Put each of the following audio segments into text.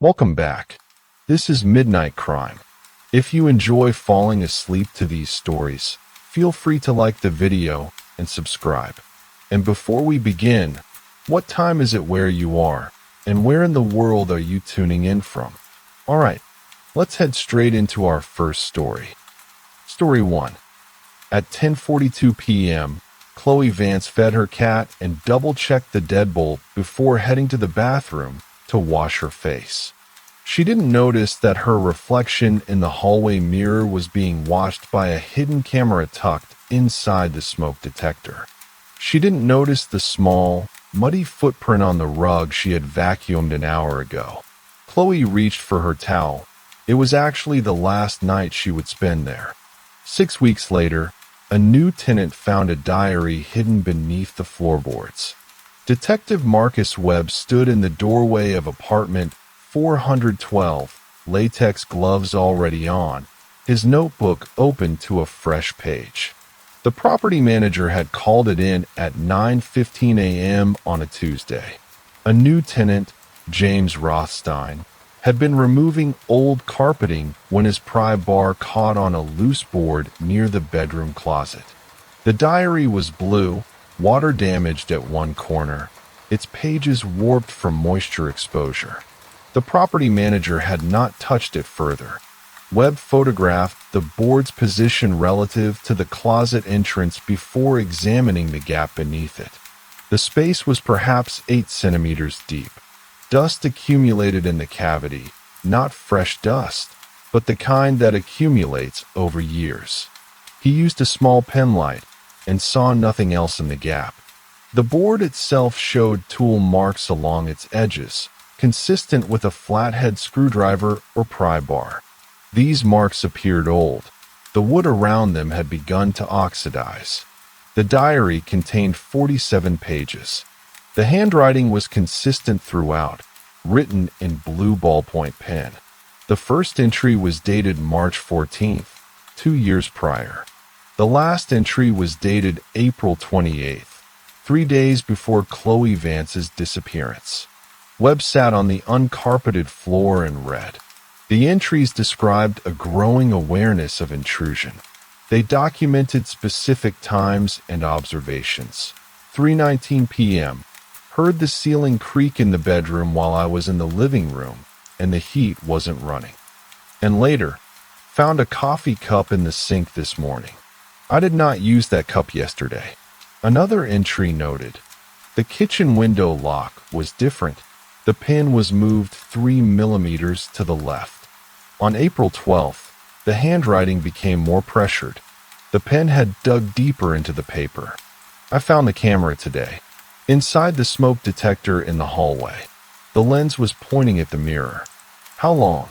Welcome back. This is Midnight Crime. If you enjoy falling asleep to these stories, feel free to like the video and subscribe. And before we begin, what time is it where you are? And where in the world are you tuning in from? Alright, let's head straight into our first story. Story 1. At 10:42 p.m., Chloe Vance fed her cat and double-checked the deadbolt before heading to the bathroom to wash her face. She didn't notice that her reflection in the hallway mirror was being watched by a hidden camera tucked inside the smoke detector. She didn't notice the small, muddy footprint on the rug she had vacuumed an hour ago. Chloe reached for her towel. It was actually the last night she would spend there. 6 weeks later, a new tenant found a diary hidden beneath the floorboards. Detective Marcus Webb stood in the doorway of apartment 412, latex gloves already on, his notebook open to a fresh page. The property manager had called it in at 9:15 a.m. on a Tuesday. A new tenant, James Rothstein, had been removing old carpeting when his pry bar caught on a loose board near the bedroom closet. The diary was blue, water-damaged at one corner, its pages warped from moisture exposure. The property manager had not touched it further. Webb photographed the board's position relative to the closet entrance before examining the gap beneath it. The space was perhaps 8 centimeters deep. Dust accumulated in the cavity, not fresh dust, but the kind that accumulates over years. He used a small pen light and saw nothing else in the gap. The board itself showed tool marks along its edges, consistent with a flathead screwdriver or pry bar. These marks appeared old. The wood around them had begun to oxidize. The diary contained 47 pages. The handwriting was consistent throughout, written in blue ballpoint pen. The first entry was dated March 14th, 2 years prior. The last entry was dated April 28th, 3 days before Chloe Vance's disappearance. Webb sat on the uncarpeted floor and read. The entries described a growing awareness of intrusion. They documented specific times and observations. 3:19 p.m. Heard the ceiling creak in the bedroom while I was in the living room, and the heat wasn't running. And later, found a coffee cup in the sink this morning. I did not use that cup yesterday. Another entry noted, the kitchen window lock was different. The pin was moved 3 millimeters to the left. On April 12th, the handwriting became more pressured. The pen had dug deeper into the paper. I found the camera today, inside the smoke detector in the hallway. The lens was pointing at the mirror. How long?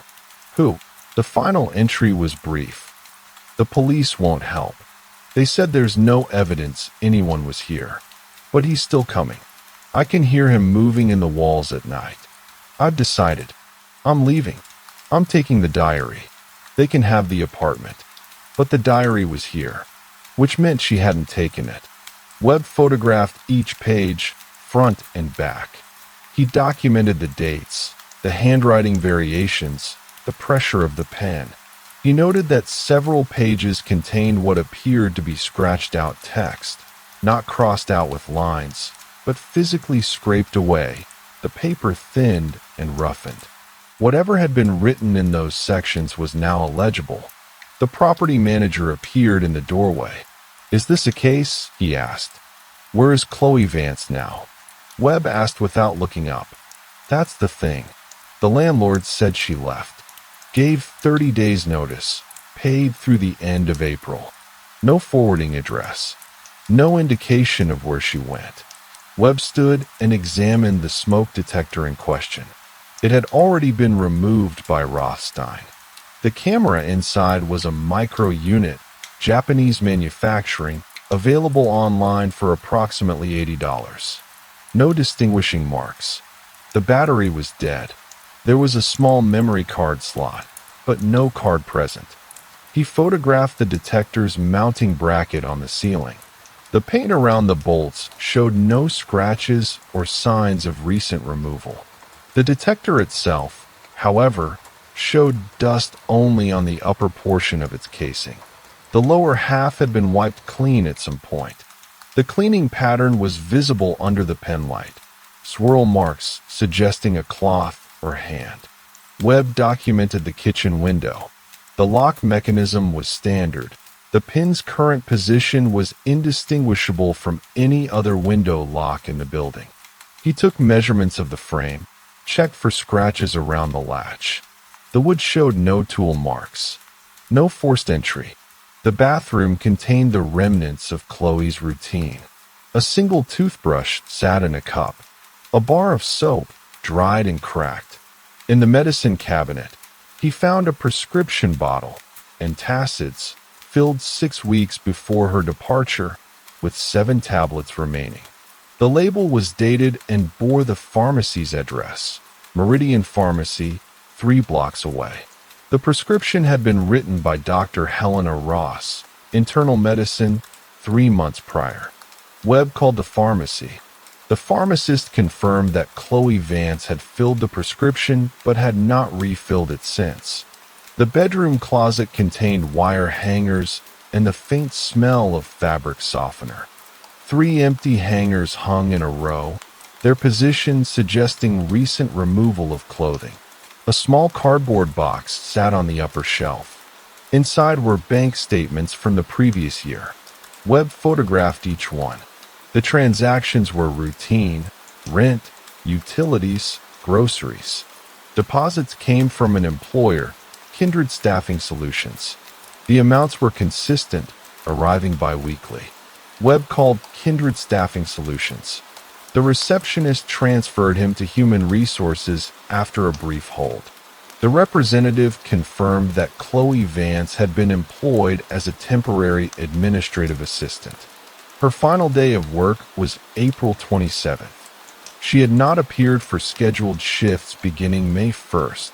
Who? The final entry was brief. The police won't help. They said there's no evidence anyone was here. But he's still coming. I can hear him moving in the walls at night. I've decided. I'm leaving. I'm taking the diary. They can have the apartment. But the diary was here, which meant she hadn't taken it. Webb photographed each page, front and back. He documented the dates, the handwriting variations, the pressure of the pen. He noted that several pages contained what appeared to be scratched-out text, not crossed out with lines, but physically scraped away, the paper thinned and roughened. Whatever had been written in those sections was now illegible. The property manager appeared in the doorway. "Is this a case?" he asked. "Where is Chloe Vance now?" Webb asked without looking up. "That's the thing. The landlord said she left. Gave 30 days notice, paid through the end of April. No forwarding address. No indication of where she went." Webb stood and examined the smoke detector in question. It had already been removed by Rothstein. The camera inside was a micro-unit, Japanese manufacturing, available online for approximately $80. No distinguishing marks. The battery was dead. There was a small memory card slot, but no card present. He photographed the detector's mounting bracket on the ceiling. The paint around the bolts showed no scratches or signs of recent removal. The detector itself, however, showed dust only on the upper portion of its casing. The lower half had been wiped clean at some point. The cleaning pattern was visible under the pen light, swirl marks suggesting a cloth or hand. Webb documented the kitchen window. The lock mechanism was standard. The pin's current position was indistinguishable from any other window lock in the building. He took measurements of the frame, checked for scratches around the latch. The wood showed no tool marks, no forced entry. The bathroom contained the remnants of Chloe's routine. A single toothbrush sat in a cup. A bar of soap, dried and cracked. In the medicine cabinet, he found a prescription bottle, antacids, filled 6 weeks before her departure, with 7 tablets remaining. The label was dated and bore the pharmacy's address, Meridian Pharmacy, 3 blocks away. The prescription had been written by Dr. Helena Ross, internal medicine, 3 months prior. Webb called the pharmacy. The pharmacist confirmed that Chloe Vance had filled the prescription but had not refilled it since. The bedroom closet contained wire hangers and the faint smell of fabric softener. 3 empty hangers hung in a row, their position suggesting recent removal of clothing. A small cardboard box sat on the upper shelf. Inside were bank statements from the previous year. Webb photographed each one. The transactions were routine: rent, utilities, groceries. Deposits came from an employer, Kindred Staffing Solutions. The amounts were consistent, arriving bi-weekly. Webb called Kindred Staffing Solutions. The receptionist transferred him to Human Resources after a brief hold. The representative confirmed that Chloe Vance had been employed as a temporary administrative assistant. Her final day of work was April 27th. She had not appeared for scheduled shifts beginning May 1st.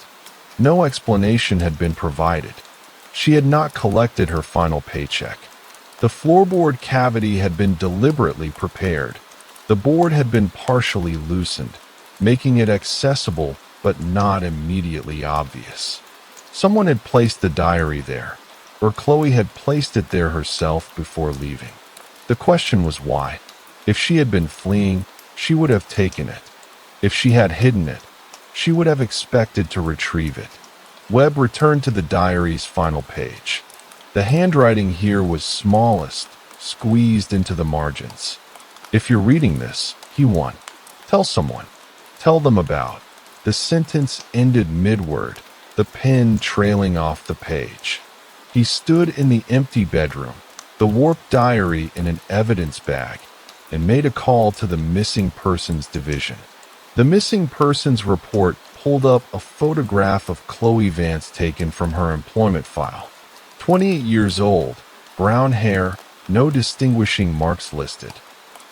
No explanation had been provided. She had not collected her final paycheck. The floorboard cavity had been deliberately prepared. The board had been partially loosened, making it accessible but not immediately obvious. Someone had placed the diary there, or Chloe had placed it there herself before leaving. The question was why. If she had been fleeing, she would have taken it. If she had hidden it, she would have expected to retrieve it. Webb returned to the diary's final page. The handwriting here was smallest, squeezed into the margins. If you're reading this, he won. Tell someone. Tell them about. The sentence ended mid-word, the pen trailing off the page. He stood in the empty bedroom, the warped diary in an evidence bag, and made a call to the Missing Persons Division. The Missing Persons Report pulled up a photograph of Chloe Vance taken from her employment file. 28 years old, brown hair, no distinguishing marks listed.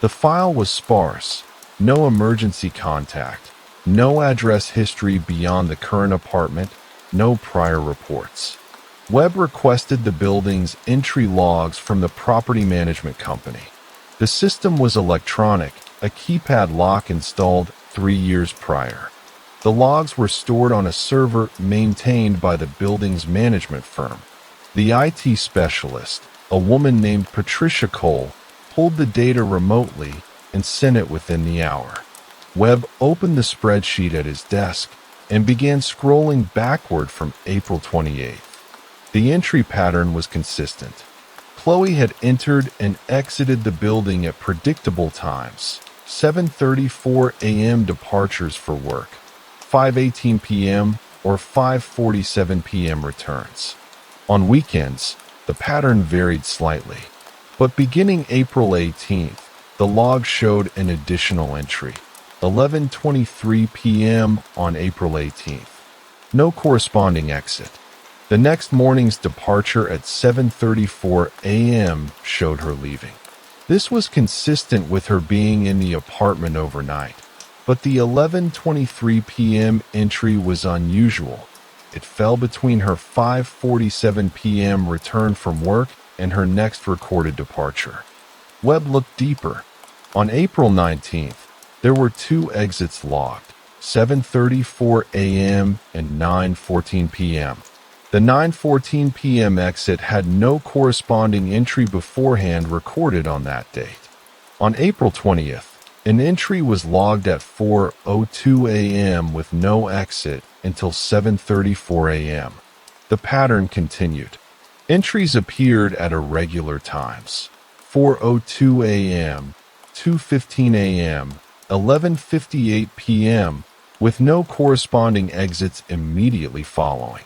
The file was sparse, no emergency contact, no address history beyond the current apartment, no prior reports. Webb requested the building's entry logs from the property management company. The system was electronic, a keypad lock installed 3 years prior. The logs were stored on a server maintained by the building's management firm. The IT specialist, a woman named Patricia Cole, pulled the data remotely and sent it within the hour. Webb opened the spreadsheet at his desk and began scrolling backward from April 28th. The entry pattern was consistent. Chloe had entered and exited the building at predictable times: 7:34 a.m. departures for work, 5:18 p.m. or 5:47 p.m. returns. On weekends, the pattern varied slightly, but beginning April 18th, the log showed an additional entry: 11:23 p.m. on April 18th. No corresponding exit. The next morning's departure at 7:34 a.m. showed her leaving. This was consistent with her being in the apartment overnight, but the 11:23 p.m. entry was unusual. It fell between her 5:47 p.m. return from work and her next recorded departure. Webb looked deeper. On April 19th, there were 2 exits logged: 7:34 a.m., and 9:14 p.m. The 9:14 p.m. exit had no corresponding entry beforehand recorded on that date. On April 20th, an entry was logged at 4:02 a.m. with no exit until 7:34 a.m. The pattern continued. Entries appeared at irregular times: 4:02 a.m., 2:15 a.m., 11:58 p.m., with no corresponding exits immediately following.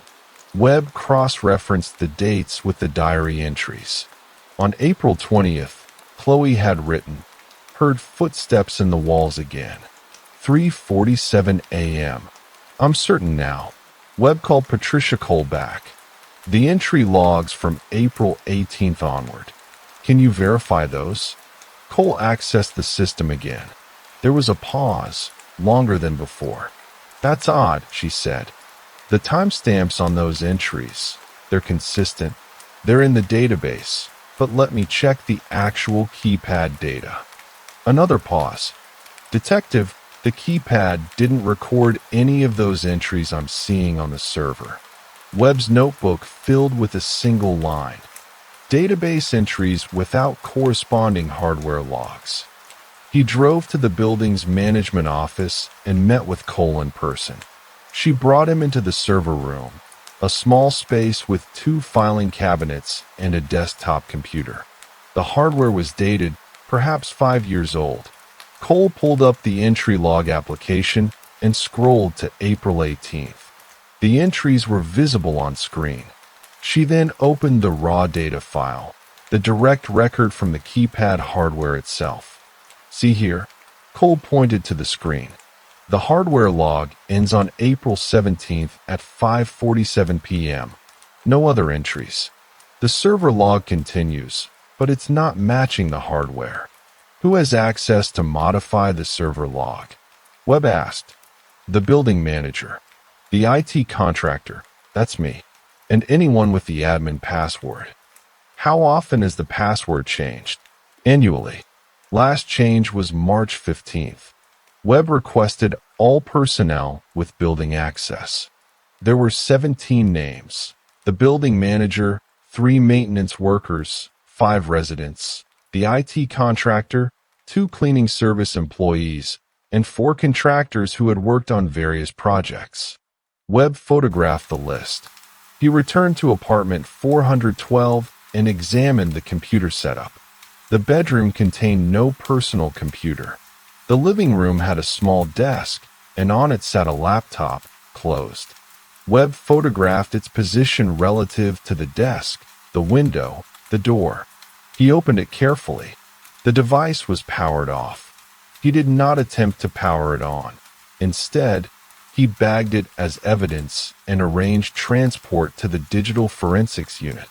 Webb cross-referenced the dates with the diary entries. On April 20th, Chloe had written, "Heard footsteps in the walls again. 3:47 a.m. I'm certain now." Webb called Patricia Cole back. The entry logs from April 18th onward. "Can you verify those?" Cole accessed the system again. There was a pause, longer than before. "That's odd," she said. "The timestamps on those entries, they're consistent. They're in the database, but let me check the actual keypad data." Another pause. "Detective, the keypad didn't record any of those entries I'm seeing on the server." Webb's notebook filled with a single line. "Database entries without corresponding hardware logs." He drove to the building's management office and met with Cole in person. She brought him into the server room, a small space with 2 filing cabinets and a desktop computer. The hardware was dated, perhaps 5 years old. Cole pulled up the entry log application and scrolled to April 18th. The entries were visible on screen. She then opened the raw data file, the direct record from the keypad hardware itself. "See here?" Cole pointed to the screen. The hardware log ends on April 17th at 5:47 p.m. No other entries. The server log continues, but it's not matching the hardware. "Who has access to modify the server log?" Webb asked. "The building manager. The IT contractor, that's me, and anyone with the admin password." "How often is the password changed?" "Annually. Last change was March 15th. Webb requested all personnel with building access. There were 17 names: the building manager, 3 maintenance workers, 5 residents, the IT contractor, 2 cleaning service employees, and 4 contractors who had worked on various projects. Webb photographed the list. He returned to apartment 412 and examined the computer setup. The bedroom contained no personal computer. The living room had a small desk, and on it sat a laptop, closed. Webb photographed its position relative to the desk, the window, the door. He opened it carefully. The device was powered off. He did not attempt to power it on. Instead, he bagged it as evidence and arranged transport to the digital forensics unit.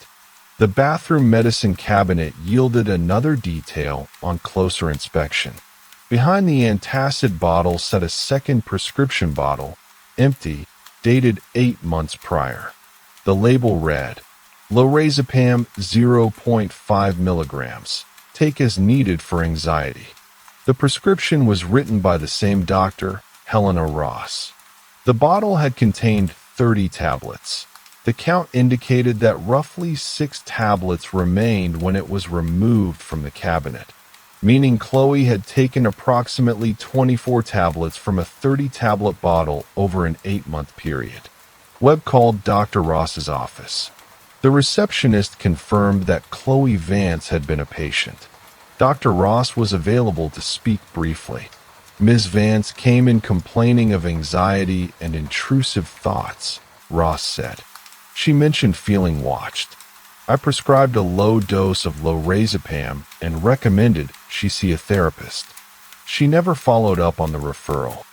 The bathroom medicine cabinet yielded another detail on closer inspection. Behind the antacid bottle sat a second prescription bottle, empty, dated 8 months prior. The label read, "Lorazepam 0.5 milligrams. Take as needed for anxiety." The prescription was written by the same doctor, Helena Ross. The bottle had contained 30 tablets. The count indicated that roughly 6 tablets remained when it was removed from the cabinet, meaning Chloe had taken approximately 24 tablets from a 30-tablet bottle over an 8-month period. Webb called Dr. Ross's office. The receptionist confirmed that Chloe Vance had been a patient. Dr. Ross was available to speak briefly. "Ms. Vance came in complaining of anxiety and intrusive thoughts," Ross said. "She mentioned feeling watched. I prescribed a low dose of lorazepam and recommended she see a therapist. She never followed up on the referral."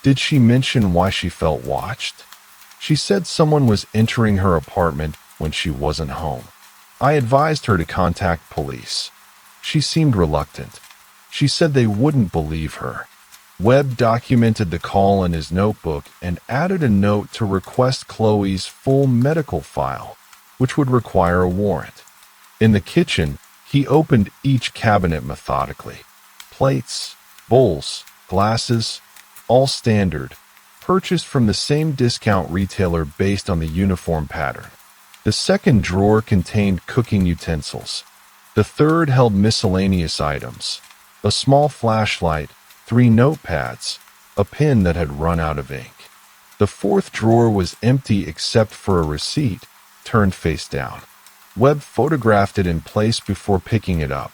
"Did she mention why she felt watched?" "She said someone was entering her apartment when she wasn't home. I advised her to contact police. She seemed reluctant. She said they wouldn't believe her." Webb documented the call in his notebook and added a note to request Chloe's full medical file, which would require a warrant. In the kitchen, he opened each cabinet methodically. Plates, bowls, glasses, all standard, purchased from the same discount retailer based on the uniform pattern. The second drawer contained cooking utensils. The third held miscellaneous items: a small flashlight, 3 notepads, a pen that had run out of ink. The fourth drawer was empty except for a receipt, turned face down. Webb photographed it in place before picking it up.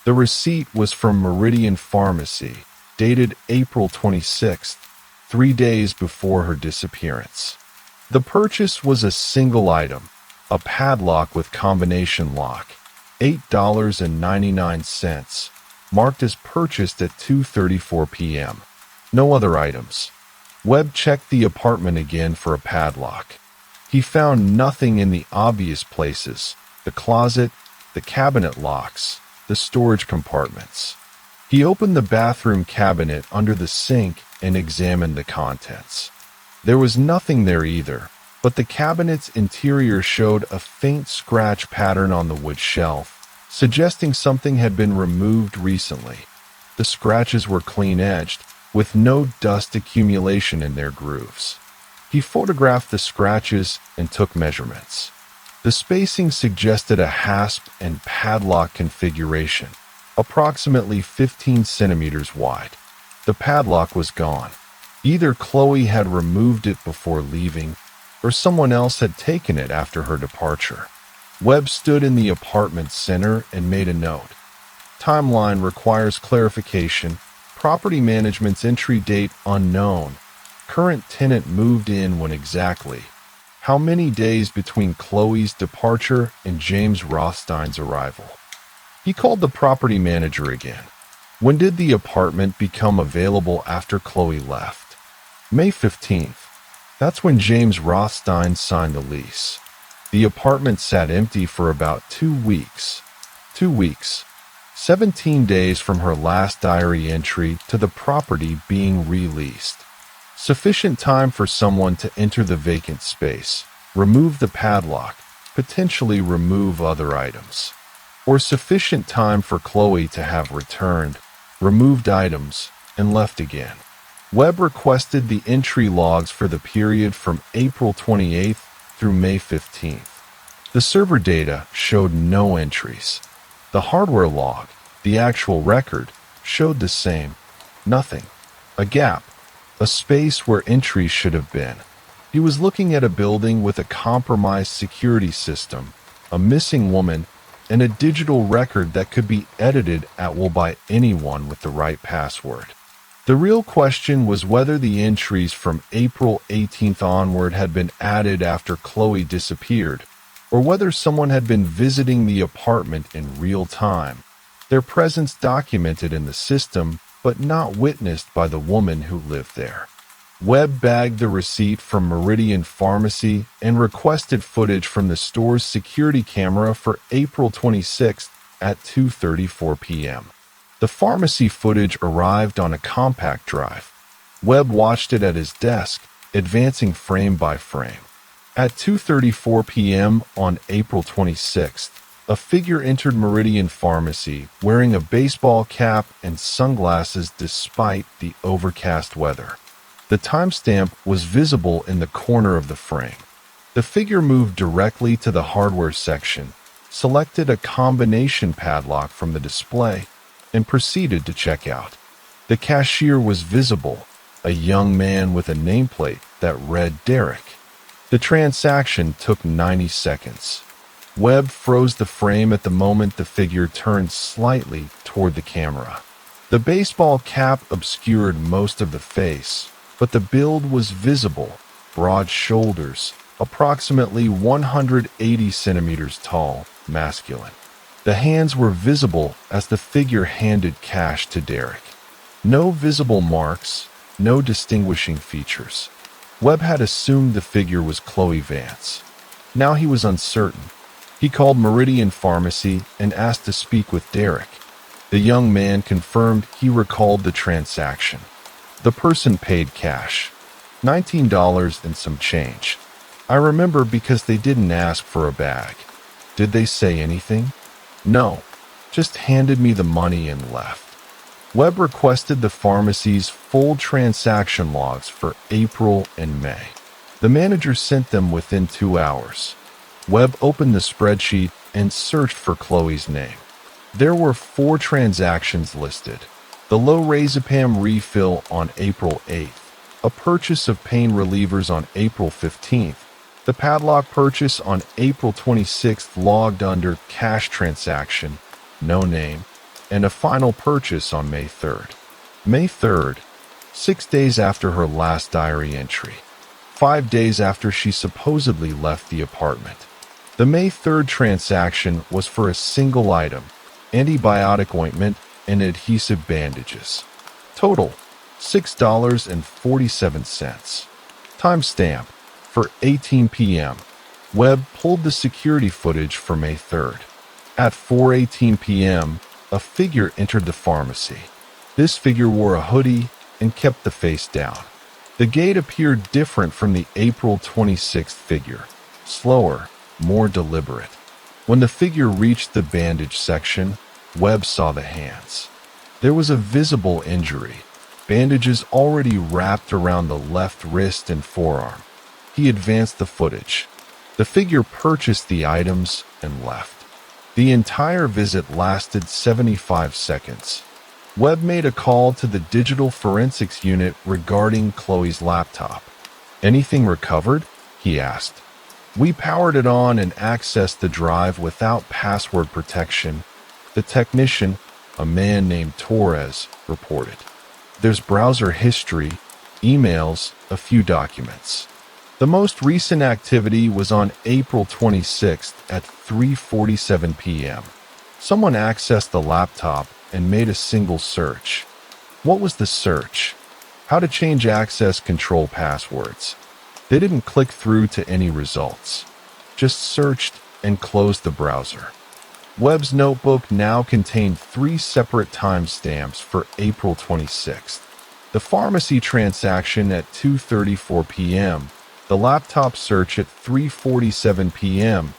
The receipt was from Meridian Pharmacy, dated April 26th, 3 days before her disappearance. The purchase was a single item, a padlock with combination lock, $8.99, marked as purchased at 2:34 p.m. No other items. Webb checked the apartment again for a padlock. He found nothing in the obvious places: the closet, the cabinet locks, the storage compartments. He opened the bathroom cabinet under the sink and examined the contents. There was nothing there either, but the cabinet's interior showed a faint scratch pattern on the wood shelf, suggesting something had been removed recently. The scratches were clean-edged, with no dust accumulation in their grooves. He photographed the scratches and took measurements. The spacing suggested a hasp and padlock configuration, approximately 15 centimeters wide. The padlock was gone. Either Chloe had removed it before leaving, or someone else had taken it after her departure. Webb stood in the apartment center and made a note. Timeline requires clarification. Property management's entry date unknown. Current tenant moved in when exactly? How many days between Chloe's departure and James Rothstein's arrival? He called the property manager again. When did the apartment become available after Chloe left? May 15th. That's when James Rothstein signed the lease. The apartment sat empty for about 2 weeks. 2 weeks. 17 days from her last diary entry to the property being released. Sufficient time for someone to enter the vacant space, remove the padlock, potentially remove other items. Or sufficient time for Chloe to have returned, removed items, and left again. Webb requested the entry logs for the period from April 28th through May 15th. The server data showed no entries. The hardware log, the actual record, showed the same. Nothing. A gap. A space where entries should have been. He was looking at a building with a compromised security system, a missing woman, and a digital record that could be edited at will by anyone with the right password. The real question was whether the entries from April 18th onward had been added after Chloe disappeared, or whether someone had been visiting the apartment in real time, their presence documented in the system but not witnessed by the woman who lived there. Webb bagged the receipt from Meridian Pharmacy and requested footage from the store's security camera for April 26th at 2:34 p.m. The pharmacy footage arrived on a compact drive. Webb watched it at his desk, advancing frame by frame. At 2:34 p.m. on April 26th, a figure entered Meridian Pharmacy wearing a baseball cap and sunglasses despite the overcast weather. The timestamp was visible in the corner of the frame. The figure moved directly to the hardware section, selected a combination padlock from the display, and proceeded to check out. The cashier was visible, a young man with a nameplate that read Derek. The transaction took 90 seconds. Webb froze the frame at the moment the figure turned slightly toward the camera. The baseball cap obscured most of the face, but the build was visible: broad shoulders, approximately 180 centimeters tall, masculine. The hands were visible as the figure handed cash to Derek. No visible marks, no distinguishing features. Webb had assumed the figure was Chloe Vance. Now he was uncertain. He called Meridian Pharmacy and asked to speak with Derek. The young man confirmed he recalled the transaction. The person paid cash, $19 and some change. I remember because they didn't ask for a bag. Did they say anything? No, just handed me the money and left. Webb requested the pharmacy's full transaction logs for April and May. The manager sent them within 2 hours. Webb opened the spreadsheet and searched for Chloe's name. There were 4 transactions listed. The lorazepam refill on April 8th, a purchase of pain relievers on April 15th, the padlock purchase on April 26th logged under cash transaction, no name, and a final purchase on May 3rd. May 3rd, 6 days after her last diary entry, 5 days after she supposedly left the apartment. The May 3rd transaction was for a single item, antibiotic ointment and adhesive bandages. Total, $6.47. Timestamp, for 18 p.m. Webb pulled the security footage for May 3rd. At 4:18 p.m., a figure entered the pharmacy. This figure wore a hoodie and kept the face down. The gait appeared different from the April 26th figure, slower, more deliberate. When the figure reached the bandage section, Webb saw the hands. There was a visible injury, bandages already wrapped around the left wrist and forearm. He advanced the footage. The figure purchased the items and left. The entire visit lasted 75 seconds. Webb made a call to the digital forensics unit regarding Chloe's laptop. "Anything recovered?" he asked. "We powered it on and accessed the drive without password protection," the technician, a man named Torres, reported. "There's browser history, emails, a few documents." The most recent activity was on April 26th at 3:47 p.m. Someone accessed the laptop and made a single search. What was the search? How to change access control passwords. They didn't click through to any results, just searched and closed the browser. Webb's notebook now contained 3 separate timestamps for April 26th. The pharmacy transaction at 2:34 p.m., the laptop search at 3:47 p.m.,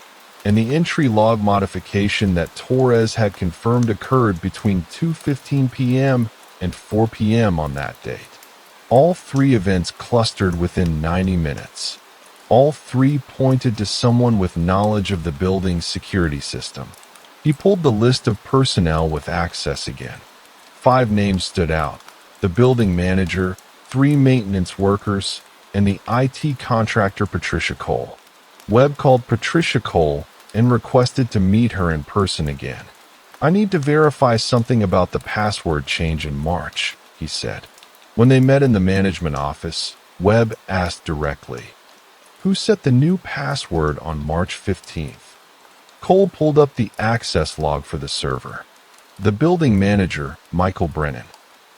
and the entry log modification that Torres had confirmed occurred between 2:15 p.m. and 4 p.m. on that date. All 3 events clustered within 90 minutes. All 3 pointed to someone with knowledge of the building's security system. He pulled the list of personnel with access again. 5 names stood out: the building manager, 3 maintenance workers, and the IT contractor Patricia Cole. Webb called Patricia Cole and requested to meet her in person again. "I need to verify something about the password change in March," he said. When they met in the management office, Webb asked directly, "Who set the new password on March 15th? Cole pulled up the access log for the server. "The building manager, Michael Brennan.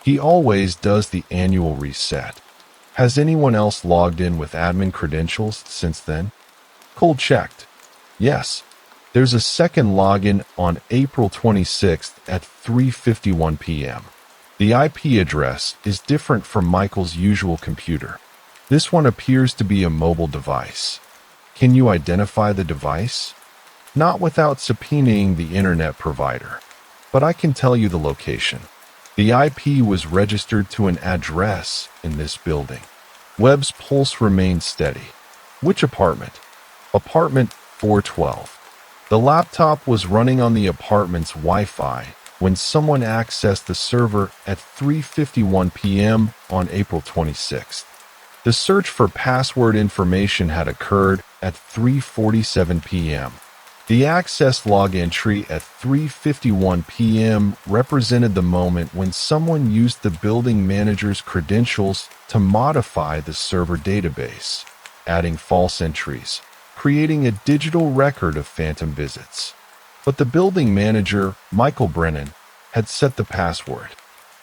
He always does the annual reset. Has anyone else logged in with admin credentials since then?" Cole checked. "Yes. There's a second login on April 26th at 3:51 p.m. The IP address is different from Michael's usual computer. This one appears to be a mobile device. Can you identify the device?" "Not without subpoenaing the internet provider, but I can tell you the location. The IP was registered to an address in this building." Webb's pulse remained steady. "Which apartment?" "Apartment 412. The laptop was running on the apartment's Wi-Fi when someone accessed the server at 3:51 p.m. on April 26th. The search for password information had occurred at 3:47 p.m. The access log entry at 3:51 p.m. represented the moment when someone used the building manager's credentials to modify the server database, adding false entries, creating a digital record of phantom visits. But the building manager, Michael Brennan, had set the password.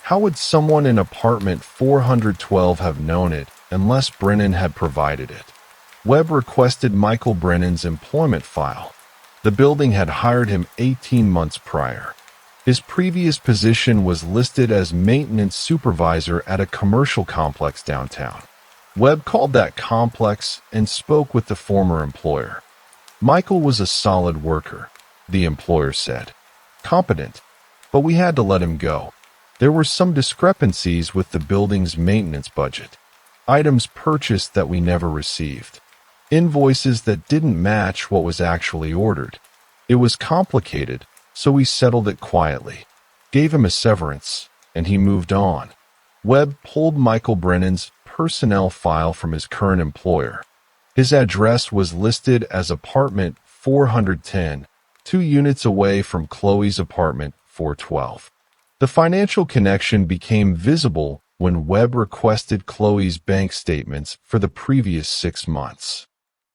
How would someone in apartment 412 have known it unless Brennan had provided it? Webb requested Michael Brennan's employment file. The building had hired him 18 months prior. His previous position was listed as maintenance supervisor at a commercial complex downtown. Webb called that complex and spoke with the former employer. "Michael was a solid worker," the employer said. "Competent, but we had to let him go. There were some discrepancies with the building's maintenance budget, items purchased that we never received, invoices that didn't match what was actually ordered. It was complicated, so we settled it quietly, gave him a severance, and he moved on. Webb pulled Michael Brennan's personnel file from his current employer. His address was listed as apartment 410, 2 units away from Chloe's apartment 412. The financial connection became visible when Webb requested Chloe's bank statements for the previous 6 months.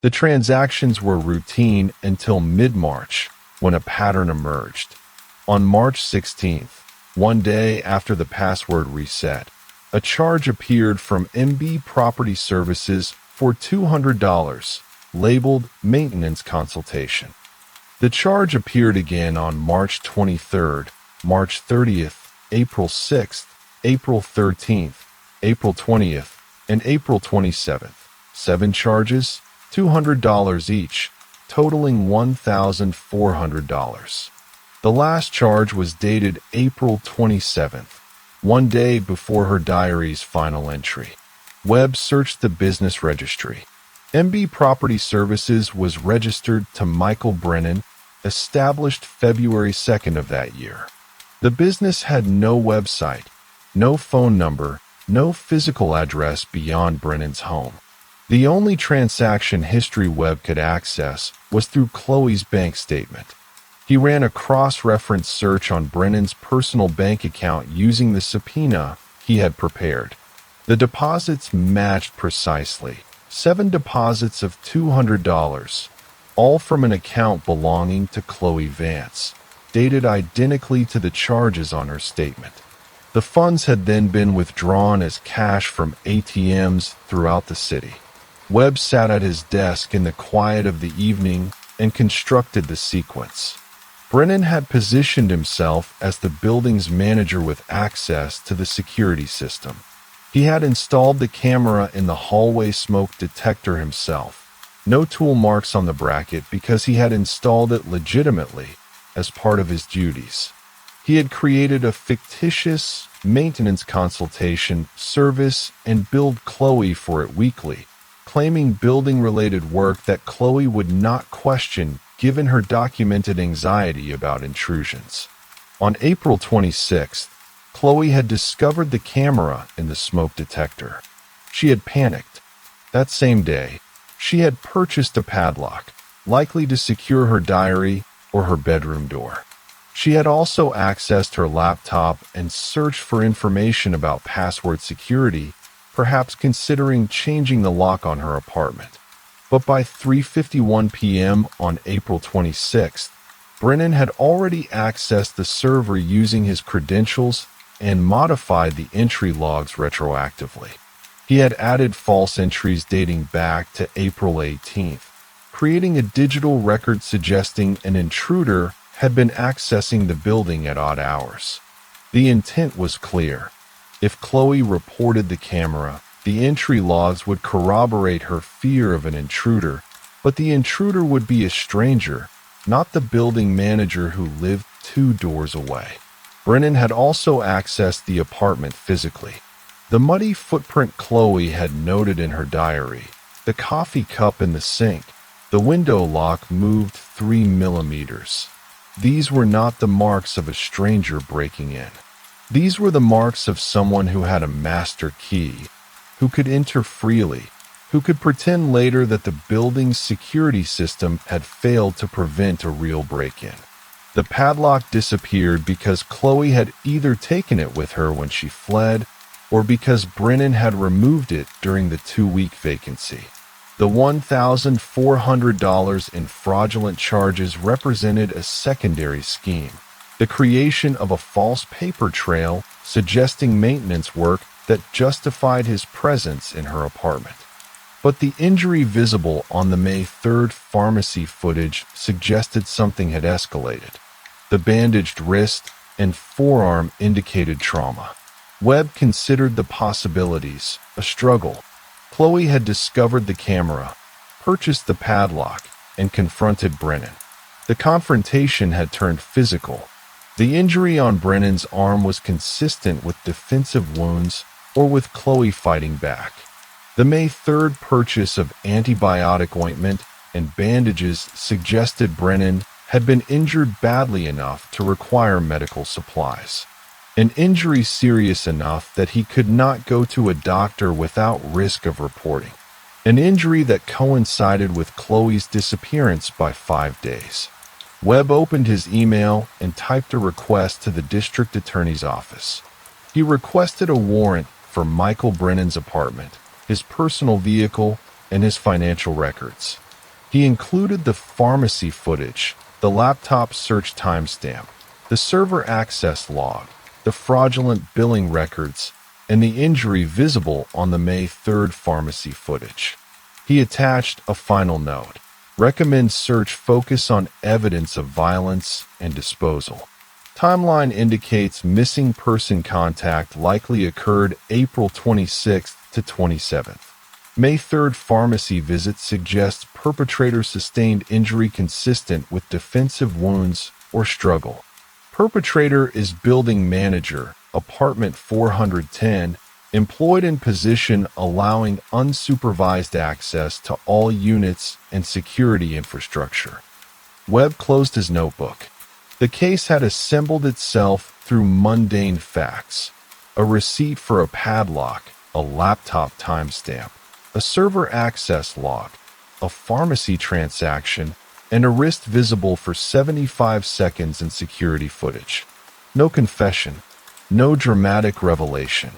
The transactions were routine until mid-March, when a pattern emerged. On March 16th, one day after the password reset, a charge appeared from MB Property Services for $200, labeled Maintenance Consultation. The charge appeared again on March 23rd, March 30th, April 6th, April 13th, April 20th, and April 27th. 7 charges, $200 each, totaling $1,400. The last charge was dated April 27th, one day before her diary's final entry. Webb searched the business registry. MB Property Services was registered to Michael Brennan, established February 2nd of that year. The business had no website, no phone number, no physical address beyond Brennan's home. The only transaction history Webb could access was through Chloe's bank statement. He ran a cross-reference search on Brennan's personal bank account using the subpoena he had prepared. The deposits matched precisely. 7 deposits of $200, all from an account belonging to Chloe Vance, dated identically to the charges on her statement. The funds had then been withdrawn as cash from ATMs throughout the city. Webb sat at his desk in the quiet of the evening and constructed the sequence. Brennan had positioned himself as the building's manager with access to the security system. He had installed the camera in the hallway smoke detector himself. No tool marks on the bracket because he had installed it legitimately as part of his duties. He had created a fictitious maintenance consultation service and billed Chloe for it weekly, claiming building-related work that Chloe would not question given her documented anxiety about intrusions. On April 26th, Chloe had discovered the camera in the smoke detector. She had panicked. That same day, she had purchased a padlock, likely to secure her diary or her bedroom door. She had also accessed her laptop and searched for information about password security, perhaps considering changing the lock on her apartment. But by 3:51 p.m. on April 26th, Brennan had already accessed the server using his credentials and modified the entry logs retroactively. He had added false entries dating back to April 18th, creating a digital record suggesting an intruder had been accessing the building at odd hours. The intent was clear. If Chloe reported the camera, the entry logs would corroborate her fear of an intruder, but the intruder would be a stranger, not the building manager who lived 2 doors away. Brennan had also accessed the apartment physically. The muddy footprint Chloe had noted in her diary, the coffee cup in the sink, the window lock moved 3 millimeters. These were not the marks of a stranger breaking in. These were the marks of someone who had a master key, who could enter freely, who could pretend later that the building's security system had failed to prevent a real break-in. The padlock disappeared because Chloe had either taken it with her when she fled or because Brennan had removed it during the 2-week vacancy. The $1,400 in fraudulent charges represented a secondary scheme, the creation of a false paper trail suggesting maintenance work that justified his presence in her apartment. But the injury visible on the May 3rd pharmacy footage suggested something had escalated. The bandaged wrist and forearm indicated trauma. Webb considered the possibilities, a struggle. Chloe had discovered the camera, purchased the padlock, and confronted Brennan. The confrontation had turned physical. The injury on Brennan's arm was consistent with defensive wounds or with Chloe fighting back. The May 3rd purchase of antibiotic ointment and bandages suggested Brennan had been injured badly enough to require medical supplies. An injury serious enough that he could not go to a doctor without risk of reporting. An injury that coincided with Chloe's disappearance by 5 days. Webb opened his email and typed a request to the district attorney's office. He requested a warrant for Michael Brennan's apartment, his personal vehicle, and his financial records. He included the pharmacy footage, the laptop search timestamp, the server access log, the fraudulent billing records, and the injury visible on the May 3rd pharmacy footage. He attached a final note. Recommend search focus on evidence of violence and disposal. Timeline indicates missing person contact likely occurred April 26th to 27th. May 3rd pharmacy visit suggests perpetrator sustained injury consistent with defensive wounds or struggle. Perpetrator is building manager, apartment 410, employed in position allowing unsupervised access to all units and security infrastructure. Webb closed his notebook. The case had assembled itself through mundane facts. A receipt for a padlock, a laptop timestamp, a server access log, a pharmacy transaction, and a wrist visible for 75 seconds in security footage. No confession, no dramatic revelation.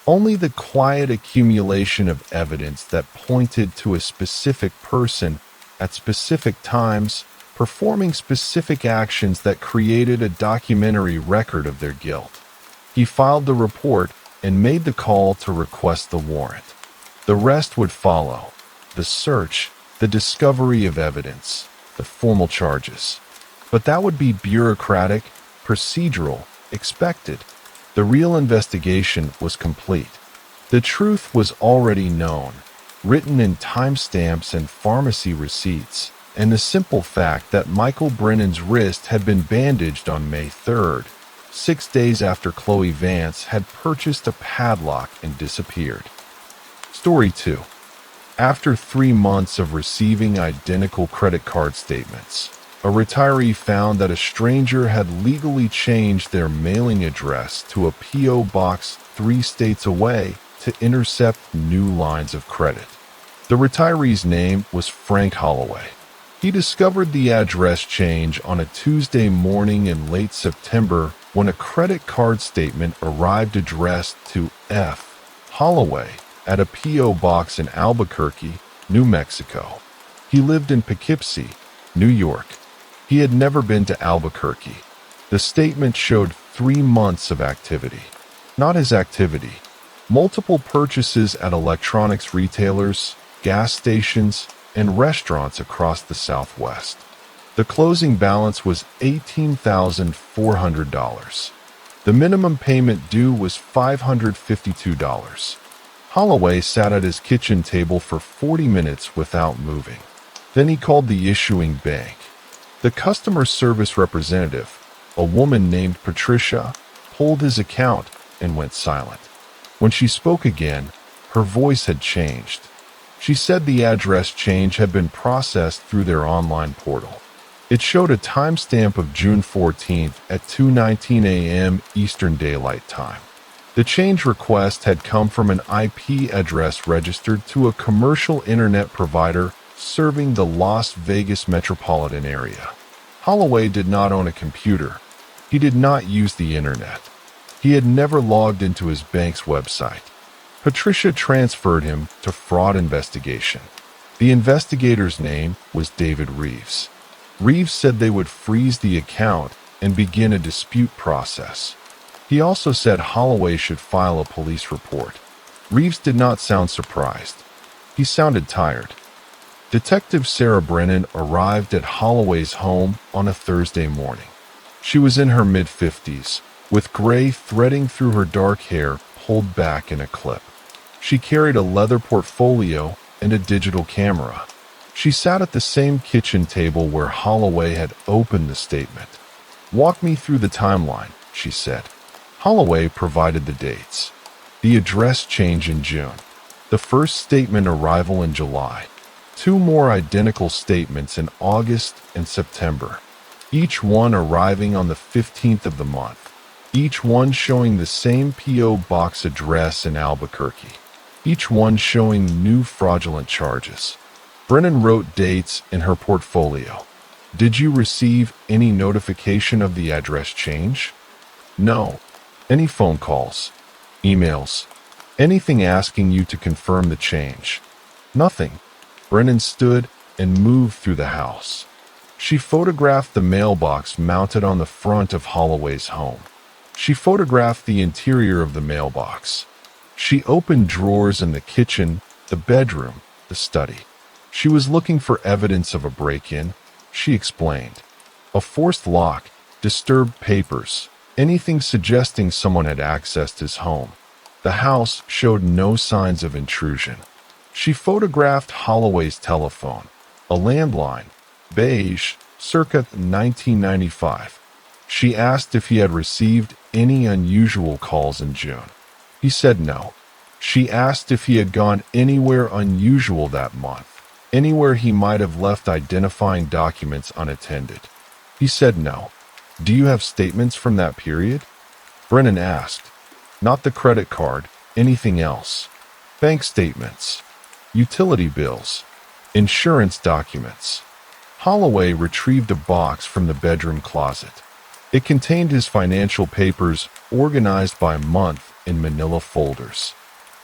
Only the quiet accumulation of evidence that pointed to a specific person at specific times, performing specific actions that created a documentary record of their guilt. He filed the report and made the call to request the warrant. The rest would follow: the search, the discovery of evidence, the formal charges. But that would be bureaucratic, procedural, expected. The real investigation was complete. The truth was already known, written in timestamps and pharmacy receipts, and the simple fact that Michael Brennan's wrist had been bandaged on May 3rd, 6 days after Chloe Vance had purchased a padlock and disappeared. Story 2. After 3 months of receiving identical credit card statements, a retiree found that a stranger had legally changed their mailing address to a P.O. box 3 states away to intercept new lines of credit. The retiree's name was Frank Holloway. He discovered the address change on a Tuesday morning in late September when a credit card statement arrived addressed to F. Holloway at a P.O. box in Albuquerque, New Mexico. He lived in Poughkeepsie, New York. He had never been to Albuquerque. The statement showed 3 months of activity. Not his activity. Multiple purchases at electronics retailers, gas stations, and restaurants across the Southwest. The closing balance was $18,400. The minimum payment due was $552. Holloway sat at his kitchen table for 40 minutes without moving. Then he called the issuing bank. The customer service representative, a woman named Patricia, pulled his account and went silent. When she spoke again, her voice had changed. She said the address change had been processed through their online portal. It showed a timestamp of June 14th at 2:19 a.m. Eastern Daylight Time. The change request had come from an IP address registered to a commercial internet provider serving the Las Vegas metropolitan area. Holloway did not own a computer. He did not use the internet. He had never logged into his bank's website. Patricia transferred him to fraud investigation. The investigator's name was David Reeves. Reeves said they would freeze the account and begin a dispute process. He also said Holloway should file a police report. Reeves did not sound surprised. He sounded tired. Detective Sarah Brennan arrived at Holloway's home on a Thursday morning. She was in her mid-50s, with gray threading through her dark hair pulled back in a clip. She carried a leather portfolio and a digital camera. She sat at the same kitchen table where Holloway had opened the statement. "Walk me through the timeline," she said. Holloway provided the dates. The address change in June. The first statement arrival in July. Two more identical statements in August and September. Each one arriving on the 15th of the month. Each one showing the same P.O. box address in Albuquerque. Each one showing new fraudulent charges. Brennan wrote dates in her portfolio. "Did you receive any notification of the address change?" "No." "Any phone calls? Emails? Anything asking you to confirm the change?" "Nothing." Brennan stood and moved through the house. She photographed the mailbox mounted on the front of Holloway's home. She photographed the interior of the mailbox. She opened drawers in the kitchen, the bedroom, the study. She was looking for evidence of a break-in, she explained. A forced lock, disturbed papers, anything suggesting someone had accessed his home. The house showed no signs of intrusion. She photographed Holloway's telephone, a landline, beige, circa 1995. She asked if he had received any unusual calls in June. He said no. She asked if he had gone anywhere unusual that month, anywhere he might have left identifying documents unattended. He said no. "Do you have statements from that period?" Brennan asked. "Not the credit card, anything else." "Bank statements, utility bills, insurance documents." Holloway retrieved a box from the bedroom closet. It contained his financial papers organized by month in manila folders.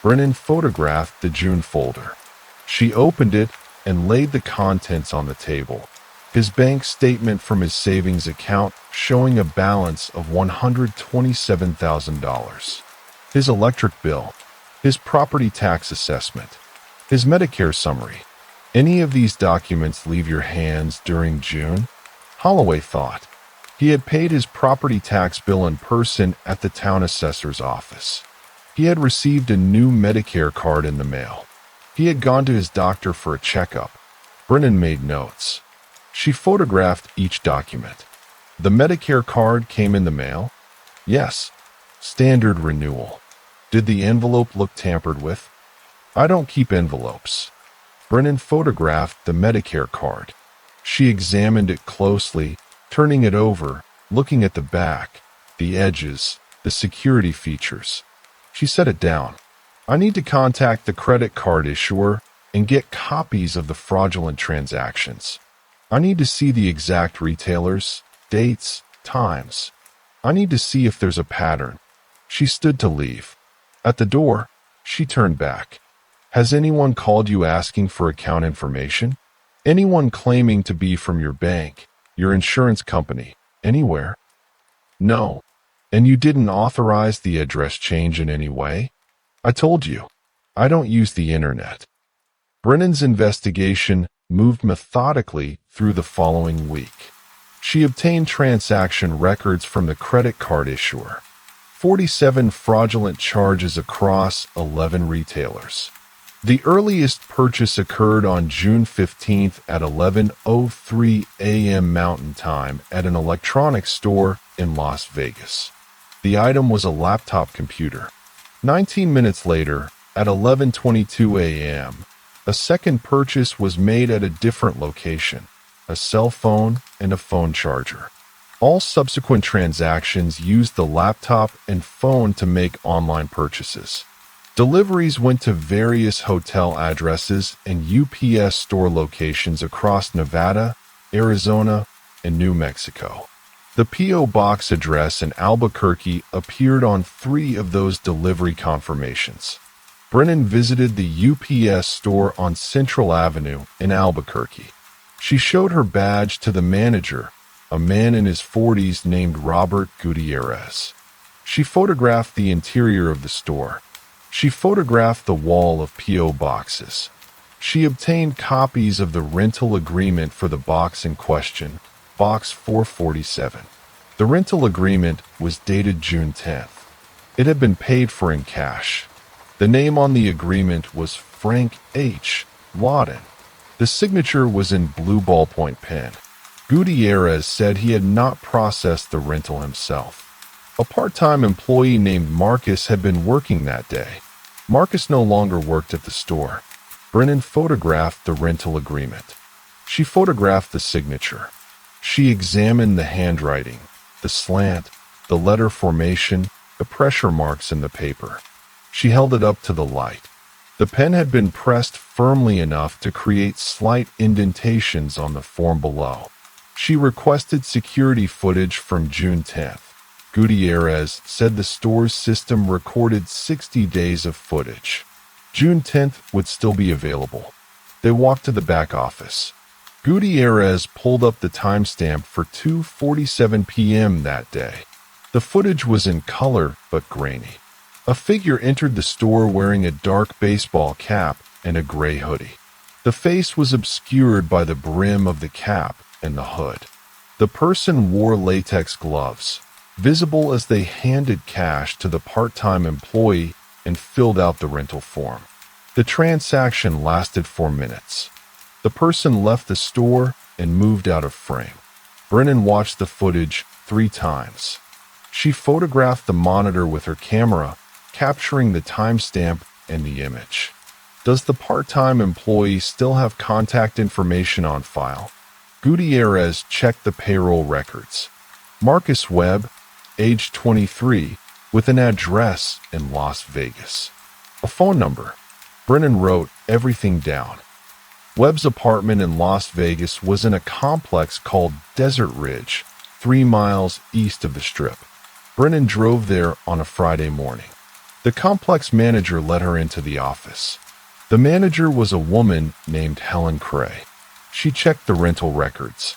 Brennan photographed the June folder. She opened it and laid the contents on the table. His bank statement from his savings account showing a balance of $127,000. His electric bill, his property tax assessment, his Medicare summary. Any of these documents leave your hands during June? Holloway thought. He had paid his property tax bill in person at the town assessor's office. He had received a new Medicare card in the mail. He had gone to his doctor for a checkup. Brennan made notes. She photographed each document. The Medicare card came in the mail? Yes. Standard renewal. Did the envelope look tampered with? I don't keep envelopes. Brennan photographed the Medicare card. She examined it closely, turning it over, looking at the back, the edges, the security features. She set it down. I need to contact the credit card issuer and get copies of the fraudulent transactions. I need to see the exact retailers, dates, times. I need to see if there's a pattern. She stood to leave. At the door, she turned back. Has anyone called you asking for account information? Anyone claiming to be from your bank, your insurance company, anywhere? No. And you didn't authorize the address change in any way? I told you. I don't use the internet. Brennan's investigation moved methodically through the following week. She obtained transaction records from the credit card issuer. 47 fraudulent charges across 11 retailers. The earliest purchase occurred on June 15th at 11:03 a.m. Mountain Time at an electronics store in Las Vegas. The item was a laptop computer. 19 minutes later, at 11:22 a.m., a second purchase was made at a different location, a cell phone and a phone charger. All subsequent transactions used the laptop and phone to make online purchases. Deliveries went to various hotel addresses and UPS store locations across Nevada, Arizona, and New Mexico. The P.O. Box address in Albuquerque appeared on 3 of those delivery confirmations. Brennan visited the UPS store on Central Avenue in Albuquerque. She showed her badge to the manager, a man in his 40s named Robert Gutierrez. She photographed the interior of the store. She photographed the wall of P.O. boxes. She obtained copies of the rental agreement for the box in question, Box 447. The rental agreement was dated June 10th. It had been paid for in cash. The name on the agreement was Frank H. Lawton. The signature was in blue ballpoint pen. Gutierrez said he had not processed the rental himself. A part-time employee named Marcus had been working that day. Marcus no longer worked at the store. Brennan photographed the rental agreement. She photographed the signature. She examined the handwriting, the slant, the letter formation, the pressure marks in the paper. She held it up to the light. The pen had been pressed firmly enough to create slight indentations on the form below. She requested security footage from June 10th. Gutierrez said the store's system recorded 60 days of footage. June 10th would still be available. They walked to the back office. Gutierrez pulled up the timestamp for 2:47 p.m. that day. The footage was in color but grainy. A figure entered the store wearing a dark baseball cap and a gray hoodie. The face was obscured by the brim of the cap and the hood. The person wore latex gloves, visible as they handed cash to the part-time employee and filled out the rental form. The transaction lasted 4 minutes. The person left the store and moved out of frame. Brennan watched the footage 3 times. She photographed the monitor with her camera, capturing the timestamp and the image. Does the part-time employee still have contact information on file? Gutierrez checked the payroll records. Marcus Webb, age 23, with an address in Las Vegas. A phone number. Brennan wrote everything down. Webb's apartment in Las Vegas was in a complex called Desert Ridge, 3 miles east of the Strip. Brennan drove there on a Friday morning. The complex manager let her into the office. The manager was a woman named Helen Cray. She checked the rental records.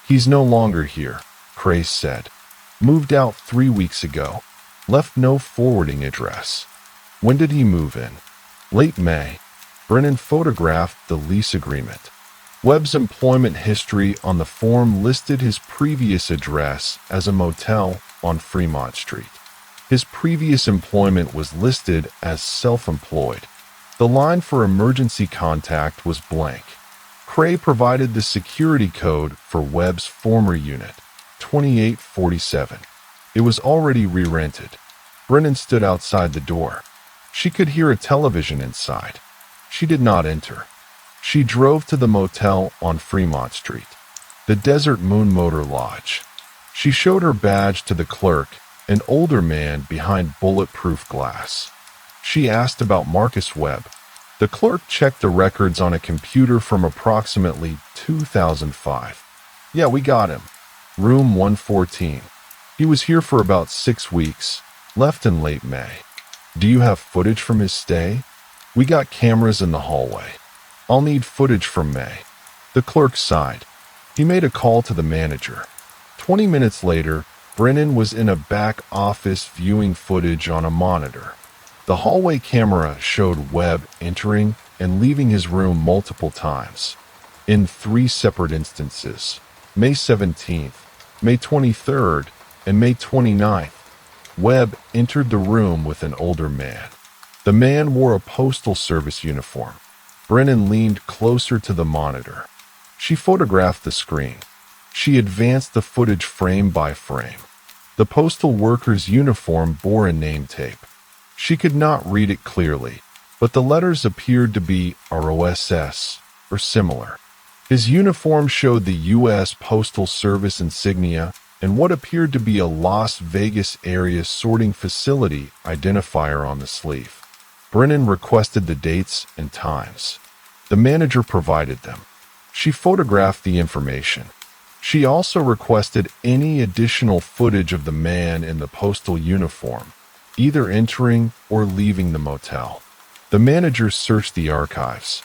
"He's no longer here," Cray said. "Moved out 3 weeks ago. Left no forwarding address." "When did he move in?" "Late May." Brennan photographed the lease agreement. Webb's employment history on the form listed his previous address as a motel on Fremont Street. His previous employment was listed as self-employed. The line for emergency contact was blank. Cray provided the security code for Webb's former unit, 2847. It was already re-rented. Brennan stood outside the door. She could hear a television inside. She did not enter. She drove to the motel on Fremont Street, the Desert Moon Motor Lodge. She showed her badge to the clerk, an older man behind bulletproof glass. She asked about Marcus Webb. The clerk checked the records on a computer from approximately 2005. "Yeah, we got him. Room 114. He was here for about 6 weeks, left in late May. Do you have footage from his stay? We got cameras in the hallway. I'll need footage from May." The clerk sighed. He made a call to the manager. 20 minutes later, Brennan was in a back office viewing footage on a monitor. The hallway camera showed Webb entering and leaving his room multiple times. In 3 separate instances, May 17th, May 23rd, and May 29th, Webb entered the room with an older man. The man wore a postal service uniform. Brennan leaned closer to the monitor. She photographed the screen. She advanced the footage frame by frame. The postal worker's uniform bore a name tape. She could not read it clearly, but the letters appeared to be ROSS or similar. His uniform showed the U.S. Postal Service insignia and what appeared to be a Las Vegas area sorting facility identifier on the sleeve. Brennan requested the dates and times. The manager provided them. She photographed the information. She also requested any additional footage of the man in the postal uniform, either entering or leaving the motel. The manager searched the archives.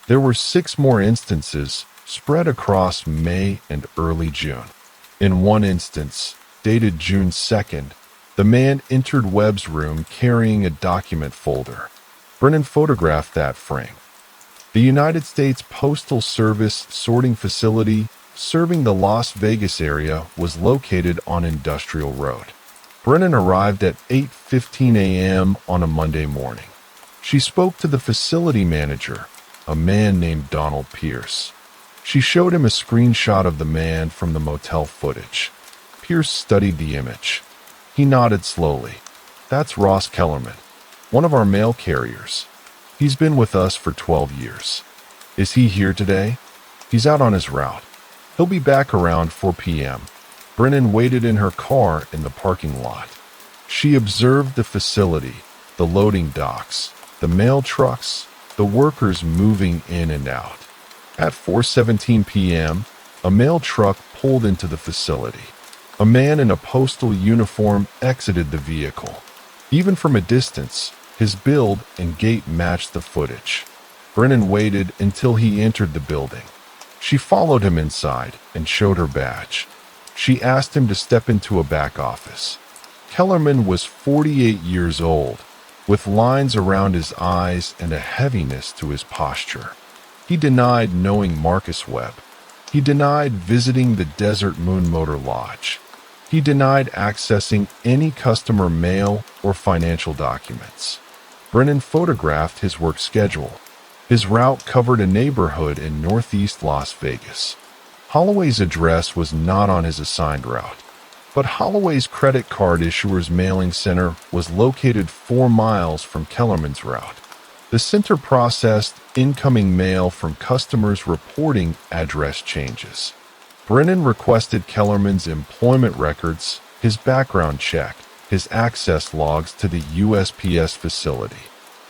There were 6 more instances spread across May and early June. In one instance, dated June 2nd, the man entered Webb's room carrying a document folder. Brennan photographed that frame. The United States Postal Service sorting facility serving the Las Vegas area was located on Industrial Road. Brennan arrived at 8:15 a.m. on a Monday morning. She spoke to the facility manager, a man named Donald Pierce. She showed him a screenshot of the man from the motel footage. Pierce studied the image. He nodded slowly. That's Ross Kellerman, one of our mail carriers. He's been with us for 12 years. Is he here today? He's out on his route. He'll be back around 4 p.m. Brennan waited in her car in the parking lot. She observed the facility, the loading docks, the mail trucks, the workers moving in and out. At 4:17 p.m., a mail truck pulled into the facility. A man in a postal uniform exited the vehicle. Even from a distance, his build and gait matched the footage. Brennan waited until he entered the building. She followed him inside and showed her badge. She asked him to step into a back office. Kellerman was 48 years old, with lines around his eyes and a heaviness to his posture. He denied knowing Marcus Webb. He denied visiting the Desert Moon Motor Lodge. He denied accessing any customer mail or financial documents. Brennan photographed his work schedule. His route covered a neighborhood in northeast Las Vegas. Holloway's address was not on his assigned route, but Holloway's credit card issuer's mailing center was located 4 miles from Kellerman's route. The center processed incoming mail from customers reporting address changes. Brennan requested Kellerman's employment records, his background check, his access logs to the USPS facility.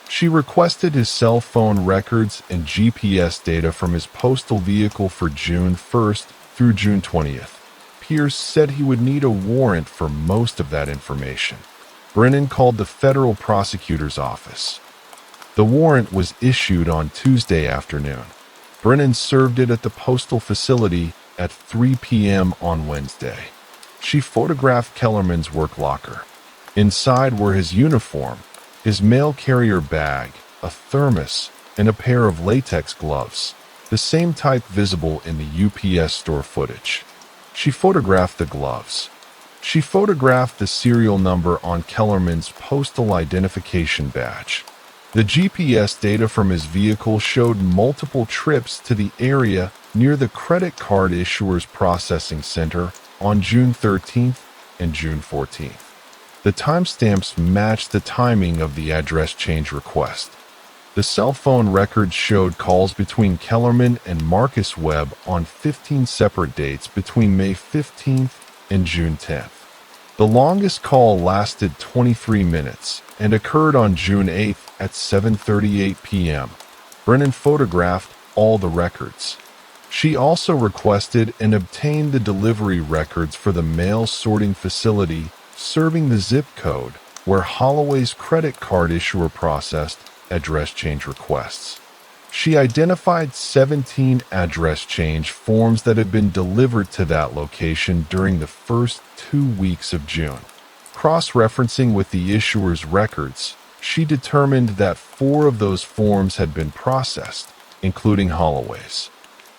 She requested his cell phone records and GPS data from his postal vehicle for June 1st through June 20th. Pierce said he would need a warrant for most of that information. Brennan called the federal prosecutor's office. The warrant was issued on Tuesday afternoon. Brennan served it at the postal facility at 3 p.m. on Wednesday. She photographed Kellerman's work locker. Inside were his uniform, his mail carrier bag, a thermos, and a pair of latex gloves, the same type visible in the UPS store footage. She photographed the gloves. She photographed the serial number on Kellerman's postal identification badge. The GPS data from his vehicle showed multiple trips to the area near the credit card issuer's processing center on June 13th and June 14th. The timestamps matched the timing of the address change request. The cell phone records showed calls between Kellerman and Marcus Webb on 15 separate dates between May 15th and June 10th. The longest call lasted 23 minutes and occurred on June 8th at 7:38 p.m. Brennan photographed all the records. She also requested and obtained the delivery records for the mail sorting facility serving the zip code where Holloway's credit card issuer processed address change requests. She identified 17 address change forms that had been delivered to that location during the first 2 weeks of June. Cross-referencing with the issuer's records, she determined that 4 of those forms had been processed, including Holloway's.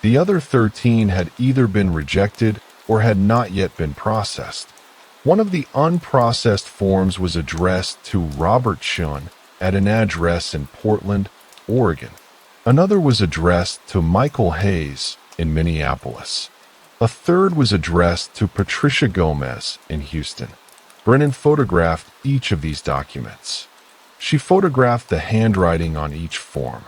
The other 13 had either been rejected or had not yet been processed. One of the unprocessed forms was addressed to Robert Shun at an address in Portland, Oregon. Another was addressed to Michael Hayes in Minneapolis. A third was addressed to Patricia Gomez in Houston. Brennan photographed each of these documents. She photographed the handwriting on each form,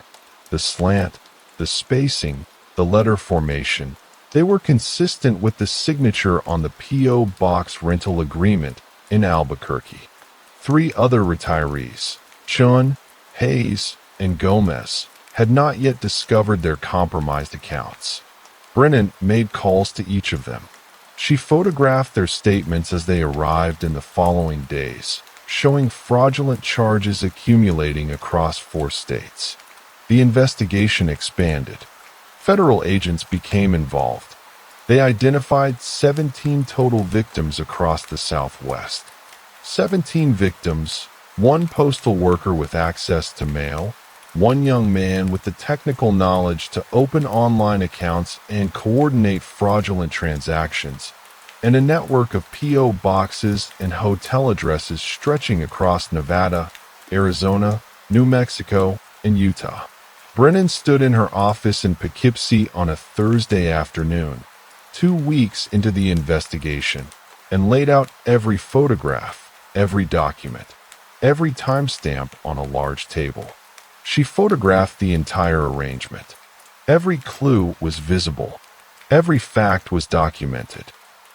the slant, the spacing, the letter formation. They were consistent with the signature on the P.O. Box rental agreement in Albuquerque. 3 other retirees, Chun, Hayes, and Gomez, had not yet discovered their compromised accounts. Brennan made calls to each of them. She photographed their statements as they arrived in the following days, showing fraudulent charges accumulating across 4 states. The investigation expanded. Federal agents became involved. They identified 17 total victims across the Southwest. 17 victims, 1 postal worker with access to mail, 1 young man with the technical knowledge to open online accounts and coordinate fraudulent transactions, and a network of P.O. boxes and hotel addresses stretching across Nevada, Arizona, New Mexico, and Utah. Brennan stood in her office in Poughkeepsie on a Thursday afternoon, 2 weeks into the investigation, and laid out every photograph, every document, every timestamp on a large table. She photographed the entire arrangement. Every clue was visible. Every fact was documented.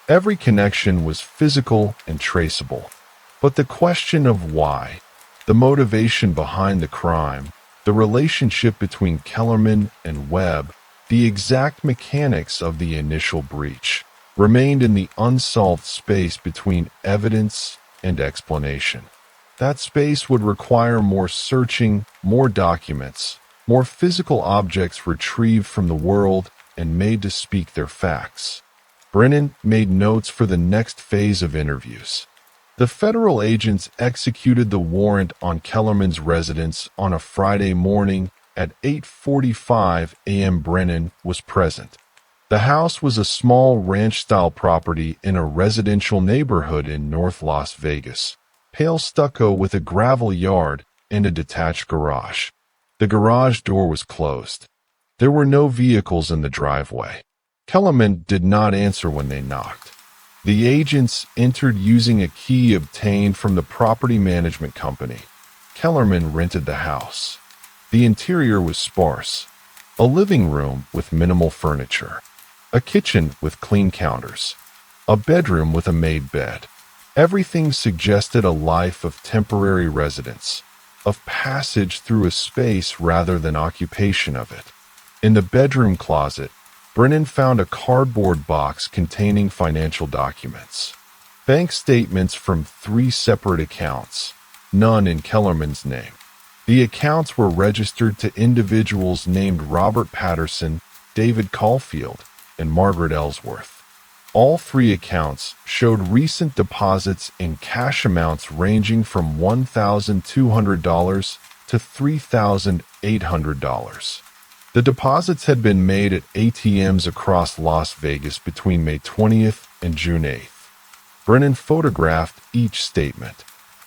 Every connection was physical and traceable. But the question of why, the motivation behind the crime, the relationship between Kellerman and Webb, the exact mechanics of the initial breach, remained in the unsolved space between evidence and explanation. That space would require more searching, more documents, more physical objects retrieved from the world and made to speak their facts. Brennan made notes for the next phase of interviews. The federal agents executed the warrant on Kellerman's residence on a Friday morning at 8:45 a.m. Brennan was present. The house was a small ranch-style property in a residential neighborhood in North Las Vegas, pale stucco with a gravel yard and a detached garage. The garage door was closed. There were no vehicles in the driveway. Kellerman did not answer when they knocked. The agents entered using a key obtained from the property management company. Kellerman rented the house. The interior was sparse. A living room with minimal furniture. A kitchen with clean counters. A bedroom with a made bed. Everything suggested a life of temporary residence, of passage through a space rather than occupation of it. In the bedroom closet, Brennan found a cardboard box containing financial documents. Bank statements from 3 separate accounts, none in Kellerman's name. The accounts were registered to individuals named Robert Patterson, David Caulfield, and Margaret Ellsworth. All 3 accounts showed recent deposits in cash amounts ranging from $1,200 to $3,800. The deposits had been made at ATMs across Las Vegas between May 20th and June 8th. Brennan photographed each statement.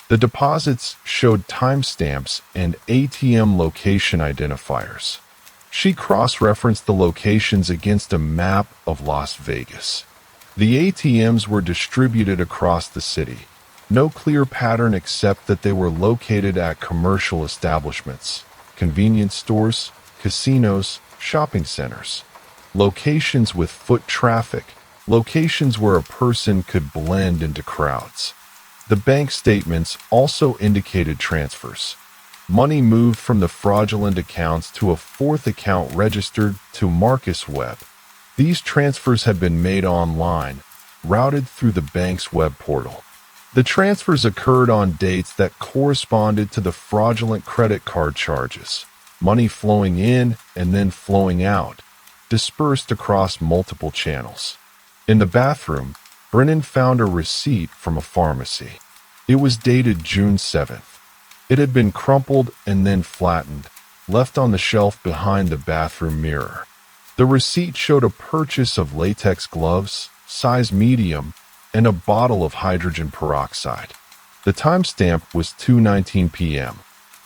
The deposits showed timestamps and ATM location identifiers. She cross-referenced the locations against a map of Las Vegas. The ATMs were distributed across the city. No clear pattern except that they were located at commercial establishments, convenience stores, casinos, shopping centers. Locations with foot traffic, locations where a person could blend into crowds. The bank statements also indicated transfers. Money moved from the fraudulent accounts to a 4th account registered to Marcus Webb. These transfers had been made online, routed through the bank's web portal. The transfers occurred on dates that corresponded to the fraudulent credit card charges, money flowing in and then flowing out, dispersed across multiple channels. In the bathroom, Brennan found a receipt from a pharmacy. It was dated June 7th. It had been crumpled and then flattened, left on the shelf behind the bathroom mirror. The receipt showed a purchase of latex gloves, size medium, and a bottle of hydrogen peroxide. The timestamp was 2:19 p.m.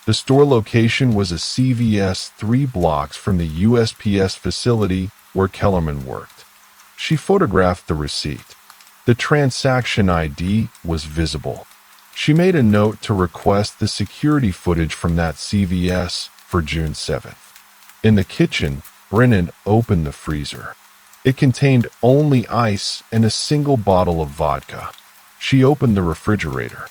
The store location was a CVS 3 blocks from the USPS facility where Kellerman worked. She photographed the receipt. The transaction ID was visible. She made a note to request the security footage from that CVS for June 7th. In the kitchen, Brennan opened the freezer. It contained only ice and a single bottle of vodka. She opened the refrigerator.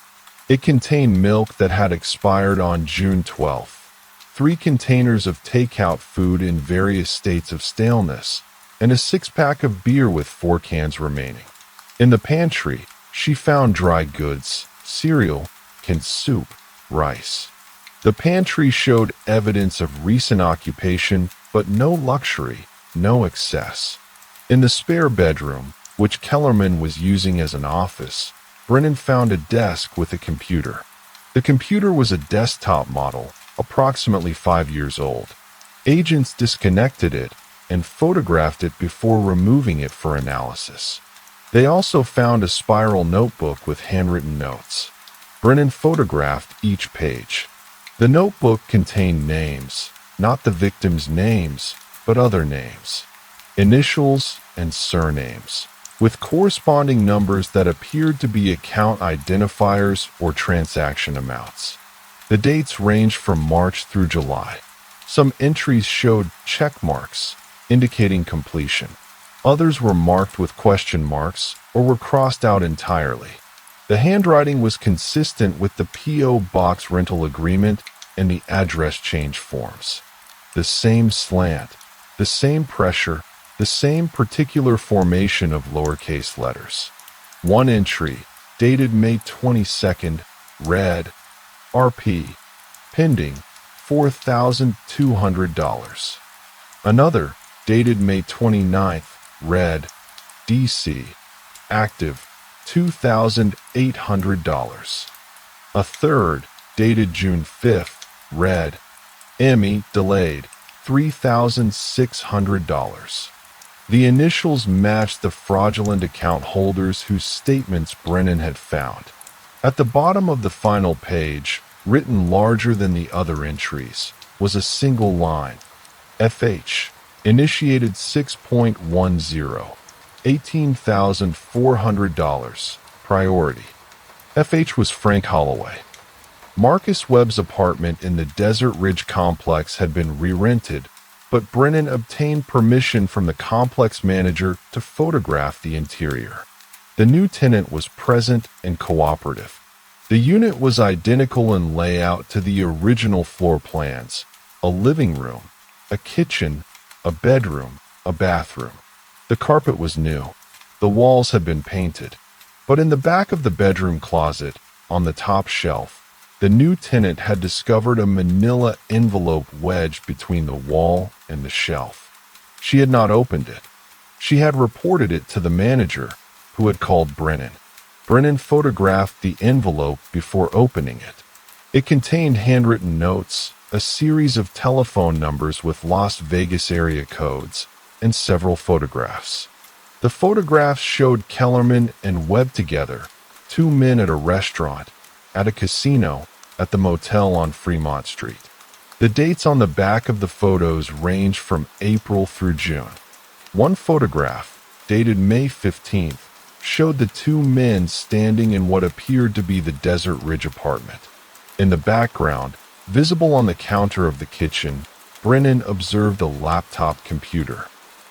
It contained milk that had expired on June 12th, 3 containers of takeout food in various states of staleness, and a 6-pack of beer with 4 cans remaining. In the pantry, she found dry goods, cereal, canned soup, rice. The pantry showed evidence of recent occupation, but no luxury, no excess. In the spare bedroom, which Kellerman was using as an office, Brennan found a desk with a computer. The computer was a desktop model, approximately 5 years old. Agents disconnected it and photographed it before removing it for analysis. They also found a spiral notebook with handwritten notes. Brennan photographed each page. The notebook contained names, not the victims' names, but other names, initials and surnames, with corresponding numbers that appeared to be account identifiers or transaction amounts. The dates ranged from March through July. Some entries showed check marks, indicating completion. Others were marked with question marks or were crossed out entirely. The handwriting was consistent with the P.O. Box rental agreement and the address change forms. The same slant, the same pressure, the same particular formation of lowercase letters. One entry, dated May 22nd, read, RP, pending, $4,200. Another, dated May 29th, read, DC, active, $2,800. A third, dated June 5th, read, ME delayed, $3,600. The initials matched the fraudulent account holders whose statements Brennan had found. At the bottom of the final page, written larger than the other entries, was a single line. FH, initiated 6.10, $18,400, priority. FH was Frank Holloway. Marcus Webb's apartment in the Desert Ridge complex had been re-rented, but Brennan obtained permission from the complex manager to photograph the interior. The new tenant was present and cooperative. The unit was identical in layout to the original floor plans: a living room, a kitchen, a bedroom, a bathroom. The carpet was new. The walls had been painted. But in the back of the bedroom closet, on the top shelf, the new tenant had discovered a manila envelope wedged between the wall and the shelf. She had not opened it. She had reported it to the manager, who had called Brennan. Brennan photographed the envelope before opening it. It contained handwritten notes, a series of telephone numbers with Las Vegas area codes, and several photographs. The photographs showed Kellerman and Webb together, two men at a restaurant, at a casino, at the motel on Fremont Street. The dates on the back of the photos ranged from April through June. One photograph, dated May 15th, showed the two men standing in what appeared to be the Desert Ridge apartment. In the background, visible on the counter of the kitchen, Brennan observed a laptop computer.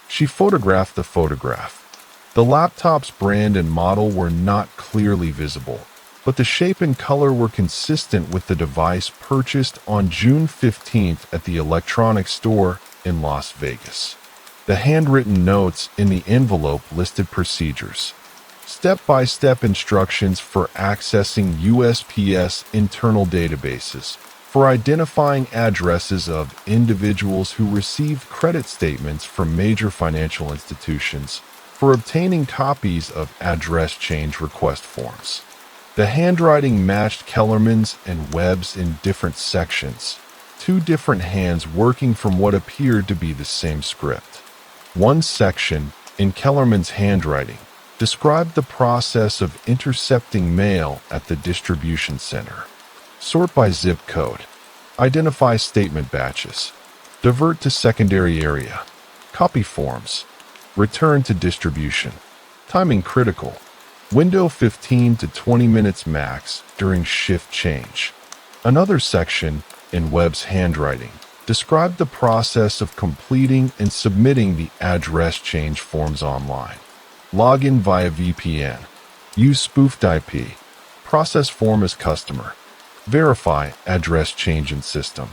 She photographed the photograph. The laptop's brand and model were not clearly visible, but the shape and color were consistent with the device purchased on June 15th at the electronics store in Las Vegas. The handwritten notes in the envelope listed procedures, step-by-step instructions for accessing USPS internal databases, for identifying addresses of individuals who received credit statements from major financial institutions, for obtaining copies of address change request forms. The handwriting matched Kellerman's and Webb's in different sections, two different hands working from what appeared to be the same script. One section, in Kellerman's handwriting, described the process of intercepting mail at the distribution center. Sort by zip code. Identify statement batches. Divert to secondary area. Copy forms. Return to distribution. Timing critical. Window 15 to 20 minutes max during shift change. Another section, in Webb's handwriting, described the process of completing and submitting the address change forms online. Login via VPN. Use spoofed IP. Process form as customer. Verify address change in system.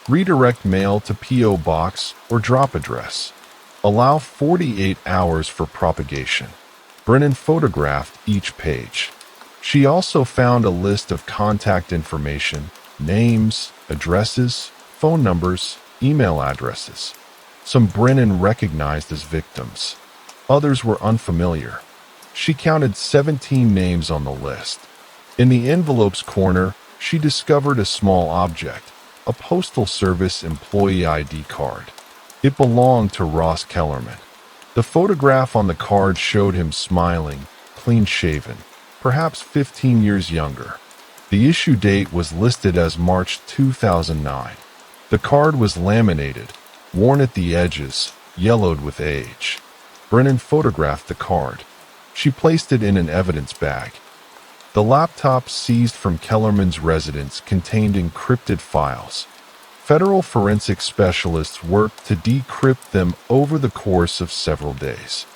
Redirect mail to P.O. Box or drop address. Allow 48 hours for propagation. Brennan photographed each page. She also found a list of contact information, names, addresses, phone numbers, email addresses. Some Brennan recognized as victims. Others were unfamiliar. She counted 17 names on the list. In the envelope's corner, she discovered a small object, a Postal Service employee ID card. It belonged to Ross Kellerman. The photograph on the card showed him smiling, clean-shaven, perhaps 15 years younger. The issue date was listed as March 2009. The card was laminated, worn at the edges, yellowed with age. Brennan photographed the card. She placed it in an evidence bag. The laptop seized from Kellerman's residence contained encrypted files. Federal forensic specialists worked to decrypt them over the course of several days.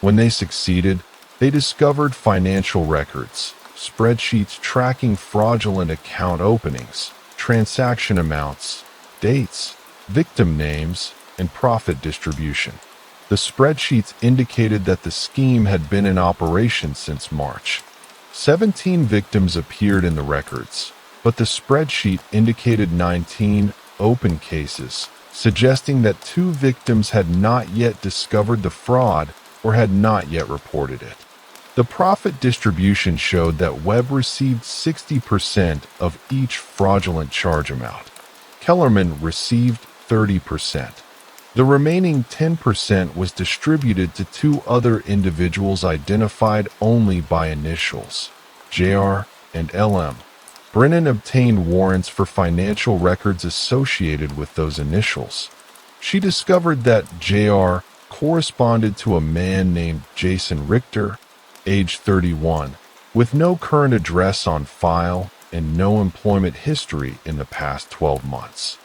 When they succeeded, they discovered financial records, spreadsheets tracking fraudulent account openings, transaction amounts, dates, victim names, and profit distribution. The spreadsheets indicated that the scheme had been in operation since March. 17 victims appeared in the records, but the spreadsheet indicated 19 open cases, suggesting that 2 victims had not yet discovered the fraud or had not yet reported it. The profit distribution showed that Webb received 60% of each fraudulent charge amount. Kellerman received 30%. The remaining 10% was distributed to 2 other individuals identified only by initials, JR and LM. Brennan obtained warrants for financial records associated with those initials. She discovered that JR corresponded to a man named Jason Richter, age 31, with no current address on file and no employment history in the past 12 months.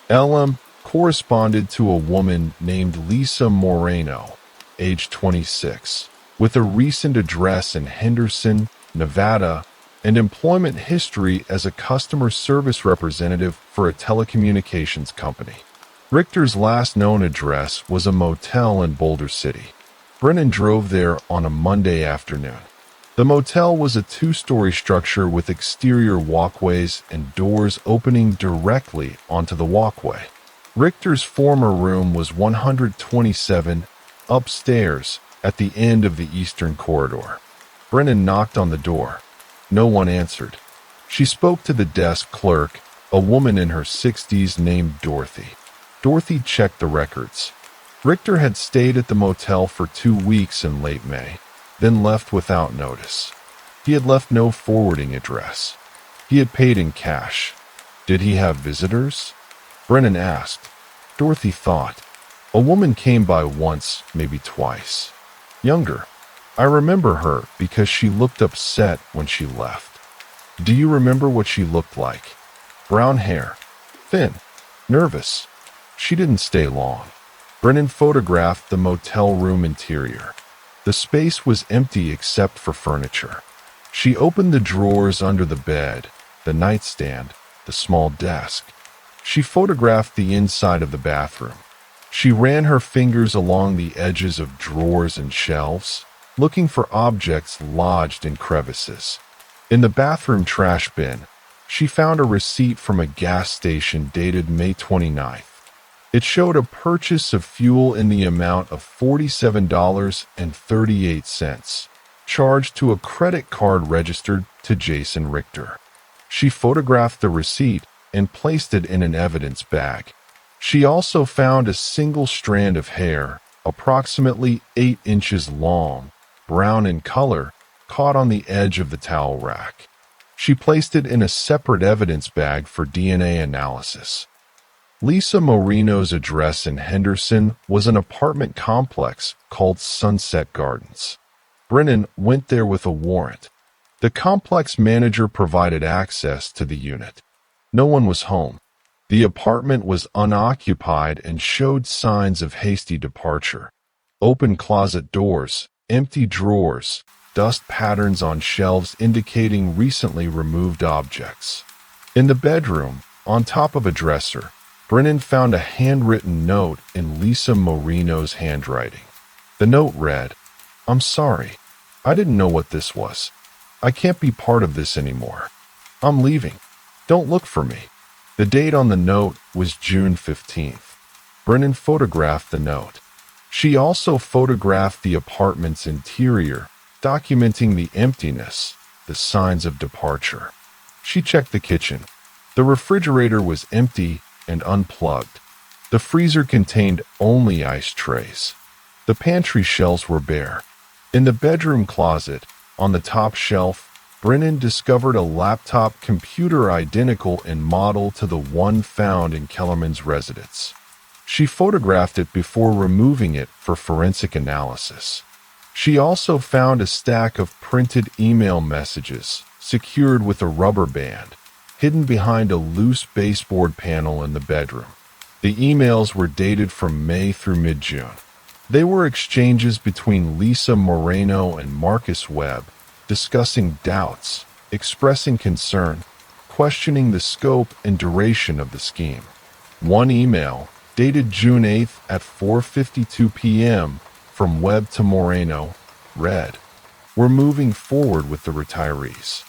LM corresponded to a woman named Lisa Moreno, age 26, with a recent address in Henderson, Nevada, and employment history as a customer service representative for a telecommunications company. Richter's last known address was a motel in Boulder City. Brennan drove there on a Monday afternoon. The motel was a 2-story structure with exterior walkways and doors opening directly onto the walkway. Richter's former room was 127 upstairs at the end of the eastern corridor. Brennan knocked on the door. No one answered. She spoke to the desk clerk, a woman in her 60s named Dorothy. Dorothy checked the records. Richter had stayed at the motel for 2 weeks in late May, then left without notice. He had left no forwarding address. He had paid in cash. Did he have visitors? Brennan asked. Dorothy thought. A woman came by once, maybe twice. Younger. I remember her because she looked upset when she left. Do you remember what she looked like? Brown hair. Thin. Nervous. She didn't stay long. Brennan photographed the motel room interior. The space was empty except for furniture. She opened the drawers under the bed, the nightstand, the small desk. She photographed the inside of the bathroom. She ran her fingers along the edges of drawers and shelves, looking for objects lodged in crevices. In the bathroom trash bin, she found a receipt from a gas station dated May 29th. It showed a purchase of fuel in the amount of $47.38, charged to a credit card registered to Jason Richter. She photographed the receipt and placed it in an evidence bag. She also found a single strand of hair, approximately 8 inches long, brown in color, caught on the edge of the towel rack. She placed it in a separate evidence bag for DNA analysis. Lisa Moreno's address in Henderson was an apartment complex called Sunset Gardens. Brennan went there with a warrant. The complex manager provided access to the unit. No one was home. The apartment was unoccupied and showed signs of hasty departure. Open closet doors, empty drawers, dust patterns on shelves indicating recently removed objects. In the bedroom, on top of a dresser, Brennan found a handwritten note in Lisa Moreno's handwriting. The note read, "I'm sorry. I didn't know what this was. I can't be part of this anymore. I'm leaving. Don't look for me." The date on the note was June 15th. Brennan photographed the note. She also photographed the apartment's interior, documenting the emptiness, the signs of departure. She checked the kitchen. The refrigerator was empty and unplugged. The freezer contained only ice trays. The pantry shelves were bare. In the bedroom closet, on the top shelf, Brennan discovered a laptop computer identical in model to the one found in Kellerman's residence. She photographed it before removing it for forensic analysis. She also found a stack of printed email messages, secured with a rubber band, hidden behind a loose baseboard panel in the bedroom. The emails were dated from May through mid-June. They were exchanges between Lisa Moreno and Marcus Webb, discussing doubts, expressing concern, questioning the scope and duration of the scheme. One email, dated June 8th at 4:52 p.m., from Webb to Moreno, read, "We're moving forward with the retirees.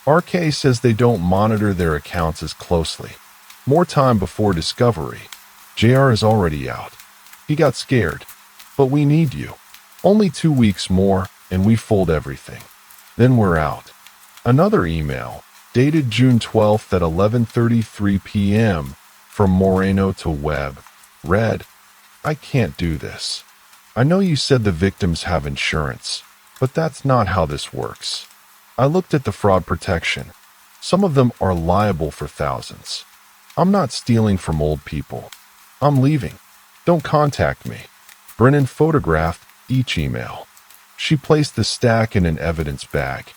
RK says they don't monitor their accounts as closely. More time before discovery. JR is already out. He got scared. But we need you. Only 2 weeks more, and we fold everything. Then we're out." Another email, dated June 12th at 11:33 p.m., from Moreno to Webb, read, "I can't do this. I know you said the victims have insurance, but that's not how this works. I looked at the fraud protection. Some of them are liable for thousands. I'm not stealing from old people. I'm leaving. Don't contact me." Brennan photographed each email. She placed the stack in an evidence bag.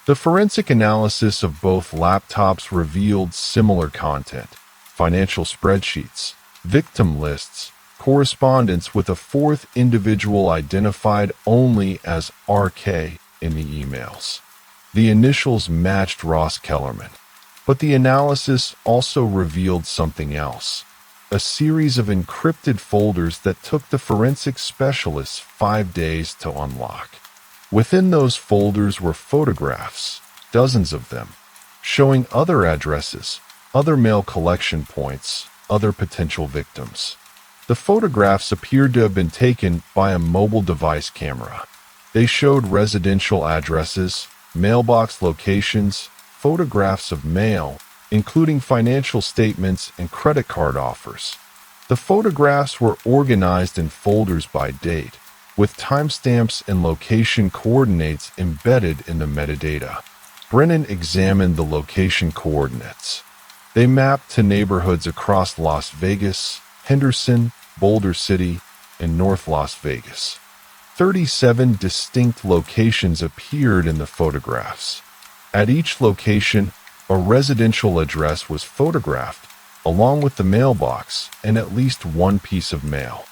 The forensic analysis of both laptops revealed similar content: financial spreadsheets, victim lists, correspondence with a fourth individual identified only as RK in the emails. The initials matched Ross Kellerman, but the analysis also revealed something else: a series of encrypted folders that took the forensic specialists 5 days to unlock. Within those folders were photographs, dozens of them, showing other addresses, other mail collection points, other potential victims. The photographs appeared to have been taken by a mobile device camera. They showed residential addresses, mailbox locations, photographs of mail, including financial statements and credit card offers. The photographs were organized in folders by date, with timestamps and location coordinates embedded in the metadata. Brennan examined the location coordinates. They mapped to neighborhoods across Las Vegas, Henderson, Boulder City, and North Las Vegas. 37 distinct locations appeared in the photographs. At each location, a residential address was photographed, along with the mailbox and at least one piece of mail.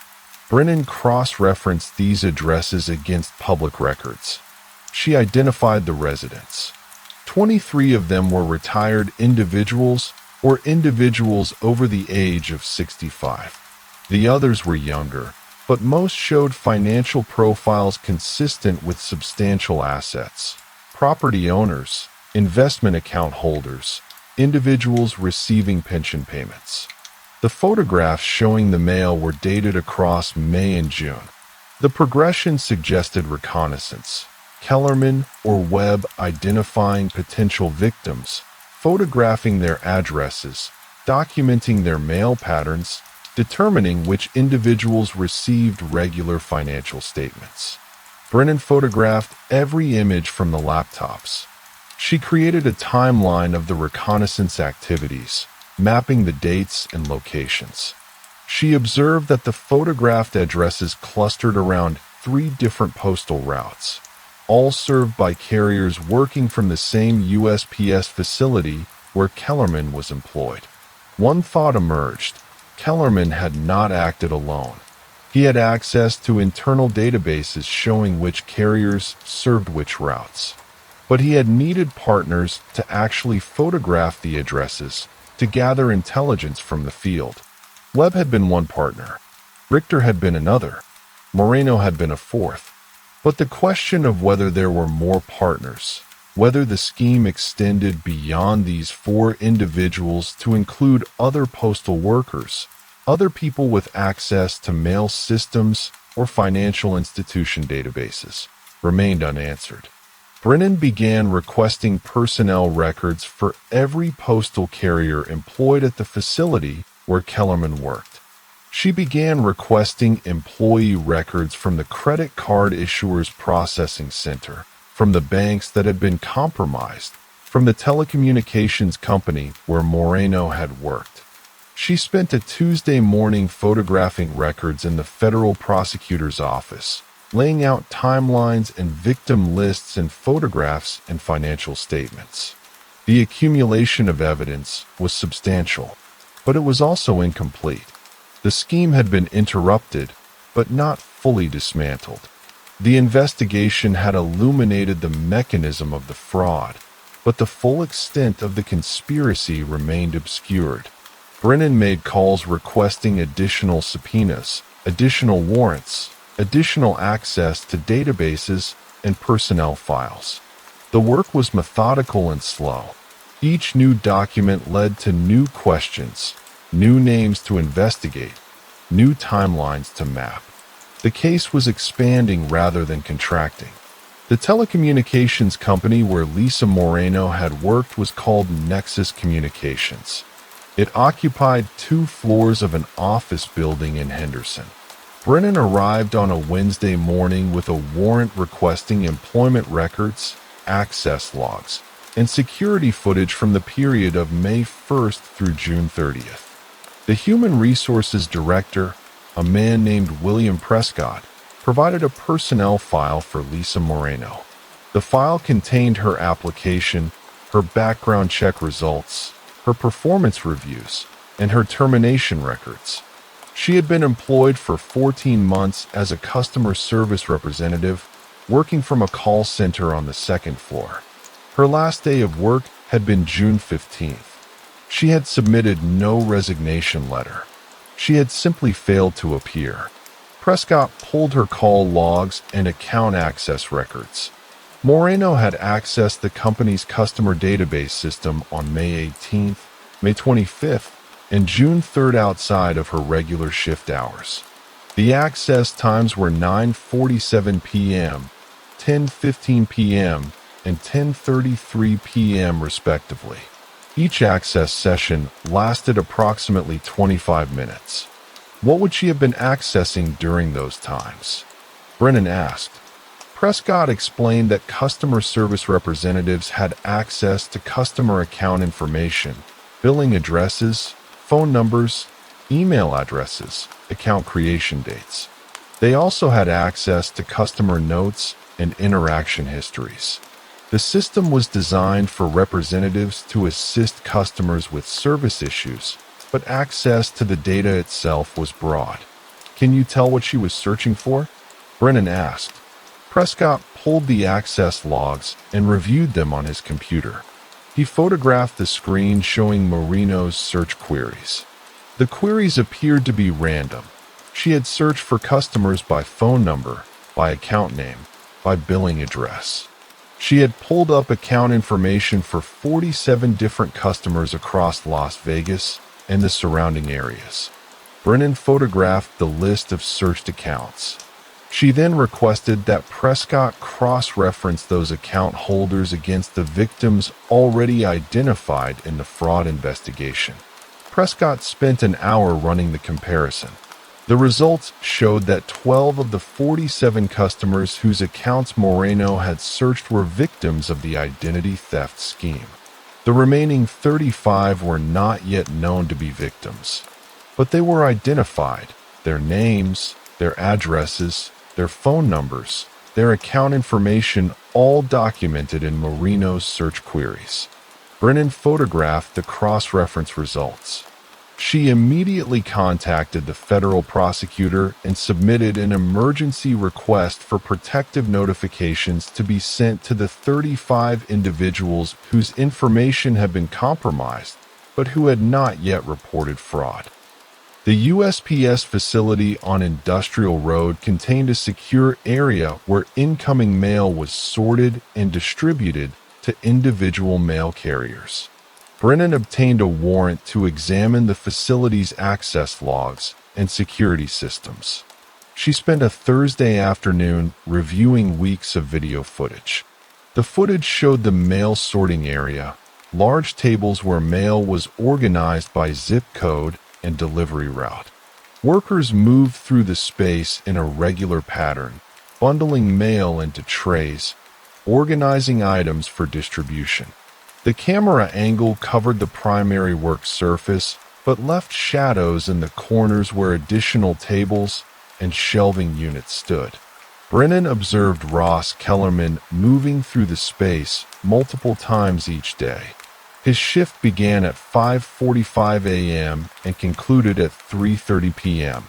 Brennan cross-referenced these addresses against public records. She identified the residents. 23 of them were retired individuals or individuals over the age of 65. The others were younger, but most showed financial profiles consistent with substantial assets: property owners, investment account holders, individuals receiving pension payments. The photographs showing the mail were dated across May and June. The progression suggested reconnaissance: Kellerman or Webb identifying potential victims, photographing their addresses, documenting their mail patterns, determining which individuals received regular financial statements. Brennan photographed every image from the laptops. She created a timeline of the reconnaissance activities, mapping the dates and locations. She observed that the photographed addresses clustered around 3 different postal routes, all served by carriers working from the same USPS facility where Kellerman was employed. One thought emerged: Kellerman had not acted alone. He had access to internal databases showing which carriers served which routes. But he had needed partners to actually photograph the addresses to gather intelligence from the field. Webb had been one partner. Richter had been another. Moreno had been a fourth. But the question of whether there were more partners, whether the scheme extended beyond these 4 individuals to include other postal workers, other people with access to mail systems or financial institution databases, remained unanswered. Brennan began requesting personnel records for every postal carrier employed at the facility where Kellerman worked. She began requesting employee records from the Credit Card Issuers Processing Center, from the banks that had been compromised, from the telecommunications company where Moreno had worked. She spent a Tuesday morning photographing records in the federal prosecutor's office, laying out timelines and victim lists and photographs and financial statements. The accumulation of evidence was substantial, but it was also incomplete. The scheme had been interrupted, but not fully dismantled. The investigation had illuminated the mechanism of the fraud, but the full extent of the conspiracy remained obscured. Brennan made calls requesting additional subpoenas, additional warrants, additional access to databases and personnel files. The work was methodical and slow. Each new document led to new questions, new names to investigate, new timelines to map. The case was expanding rather than contracting. The telecommunications company where Lisa Moreno had worked was called Nexus Communications. It occupied 2 floors of an office building in Henderson. Brennan arrived on a Wednesday morning with a warrant requesting employment records, access logs, and security footage from the period of May 1st through June 30th. The Human Resources Director, a man named William Prescott, provided a personnel file for Lisa Moreno. The file contained her application, her background check results, her performance reviews, and her termination records. She had been employed for 14 months as a customer service representative, working from a call center on the 2nd floor. Her last day of work had been June 15th. She had submitted no resignation letter. She had simply failed to appear. Prescott pulled her call logs and account access records. Moreno had accessed the company's customer database system on May 18th, May 25th, and June 3rd outside of her regular shift hours. The access times were 9:47 p.m., 10:15 p.m., and 10:33 p.m. respectively. Each access session lasted approximately 25 minutes. What would she have been accessing during those times? Brennan asked. Prescott explained that customer service representatives had access to customer account information, billing addresses, phone numbers, email addresses, account creation dates. They also had access to customer notes and interaction histories. The system was designed for representatives to assist customers with service issues, but access to the data itself was broad. Can you tell what she was searching for? Brennan asked. Prescott pulled the access logs and reviewed them on his computer. He photographed the screen showing Moreno's search queries. The queries appeared to be random. She had searched for customers by phone number, by account name, by billing address. She had pulled up account information for 47 different customers across Las Vegas and the surrounding areas. Brennan photographed the list of searched accounts. She then requested that Prescott cross-reference those account holders against the victims already identified in the fraud investigation. Prescott spent an hour running the comparison. The results showed that 12 of the 47 customers whose accounts Moreno had searched were victims of the identity theft scheme. The remaining 35 were not yet known to be victims, but they were identified, their names, their addresses, their phone numbers, their account information all documented in Moreno's search queries. Brennan photographed the cross-reference results. She immediately contacted the federal prosecutor and submitted an emergency request for protective notifications to be sent to the 35 individuals whose information had been compromised, but who had not yet reported fraud. The USPS facility on Industrial Road contained a secure area where incoming mail was sorted and distributed to individual mail carriers. Brennan obtained a warrant to examine the facility's access logs and security systems. She spent a Thursday afternoon reviewing weeks of video footage. The footage showed the mail sorting area, large tables where mail was organized by zip code and delivery route. Workers moved through the space in a regular pattern, bundling mail into trays, organizing items for distribution. The camera angle covered the primary work surface, but left shadows in the corners where additional tables and shelving units stood. Brennan observed Ross Kellerman moving through the space multiple times each day. His shift began at 5:45 a.m. and concluded at 3:30 p.m.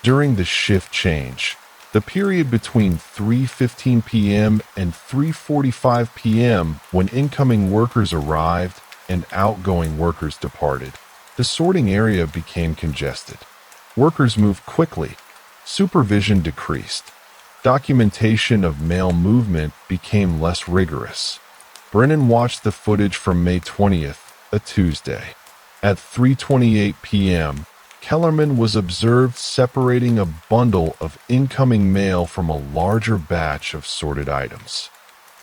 During the shift change, the period between 3:15 p.m. and 3:45 p.m. when incoming workers arrived and outgoing workers departed, the sorting area became congested. Workers moved quickly. Supervision decreased. Documentation of mail movement became less rigorous. Brennan watched the footage from May 20th, a Tuesday. At 3:28 p.m., Kellerman was observed separating a bundle of incoming mail from a larger batch of sorted items.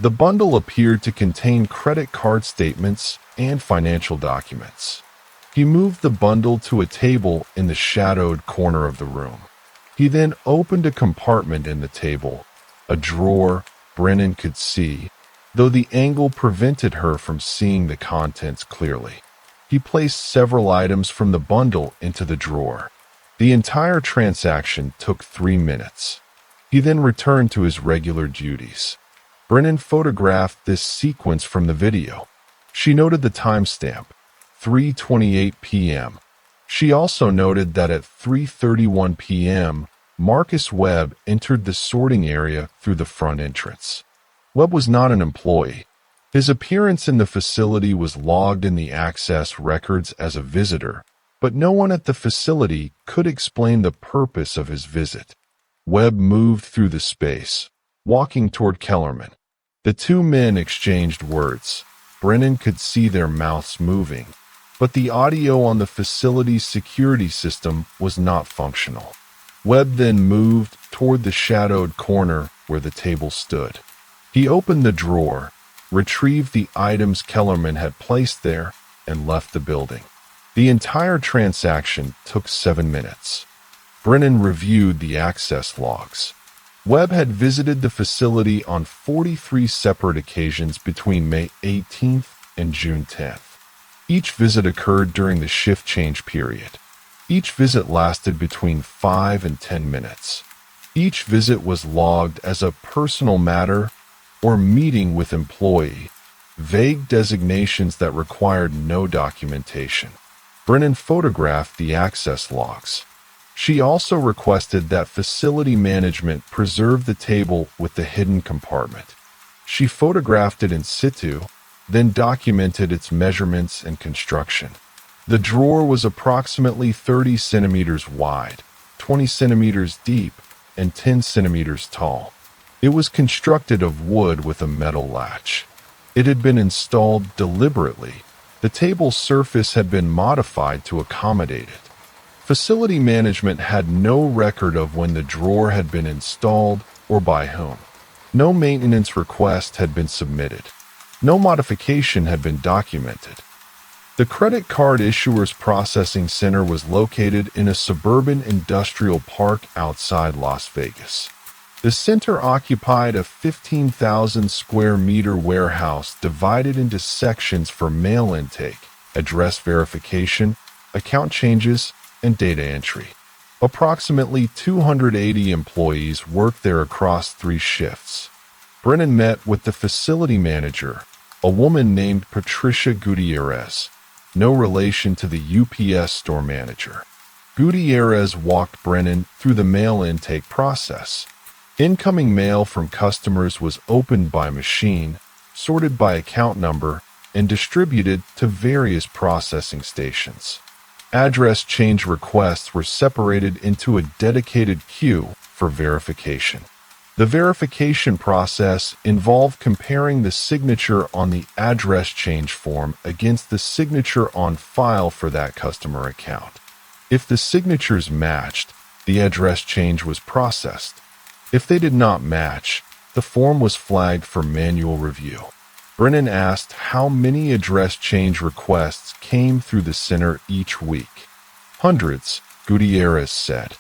The bundle appeared to contain credit card statements and financial documents. He moved the bundle to a table in the shadowed corner of the room. He then opened a compartment in the table, a drawer Brennan could see, though the angle prevented her from seeing the contents clearly. He placed several items from the bundle into the drawer. The entire transaction took 3 minutes. He then returned to his regular duties. Brennan photographed this sequence from the video. She noted the timestamp, 3:28 p.m. She also noted that at 3:31 p.m., Marcus Webb entered the sorting area through the front entrance. Webb was not an employee. His appearance in the facility was logged in the access records as a visitor, but no one at the facility could explain the purpose of his visit. Webb moved through the space, walking toward Kellerman. The two men exchanged words. Brennan could see their mouths moving, but the audio on the facility's security system was not functional. Webb then moved toward the shadowed corner where the table stood. He opened the drawer, retrieved the items Kellerman had placed there, and left the building. The entire transaction took 7 minutes. Brennan reviewed the access logs. Webb had visited the facility on 43 separate occasions between May 18th and June 10th. Each visit occurred during the shift change period. Each visit lasted between 5 and 10 minutes. Each visit was logged as a personal matter or meeting with employee, vague designations that required no documentation. Brennan photographed the access logs. She also requested that facility management preserve the table with the hidden compartment. She photographed it in situ, then documented its measurements and construction. The drawer was approximately 30 centimeters wide, 20 centimeters deep, and 10 centimeters tall. It was constructed of wood with a metal latch. It had been installed deliberately. The table's surface had been modified to accommodate it. Facility management had no record of when the drawer had been installed or by whom. No maintenance request had been submitted. No modification had been documented. The credit card issuer's processing center was located in a suburban industrial park outside Las Vegas. The center occupied a 15,000 square meter warehouse divided into sections for mail intake, address verification, account changes, and data entry. Approximately 280 employees worked there across 3 shifts. Brennan met with the facility manager, a woman named Patricia Gutierrez, no relation to the UPS store manager. Gutierrez walked Brennan through the mail intake process. Incoming mail from customers was opened by machine, sorted by account number, and distributed to various processing stations. Address change requests were separated into a dedicated queue for verification. The verification process involved comparing the signature on the address change form against the signature on file for that customer account. If the signatures matched, the address change was processed. If they did not match, the form was flagged for manual review. Brennan asked how many address change requests came through the center each week. Hundreds, Gutierrez said.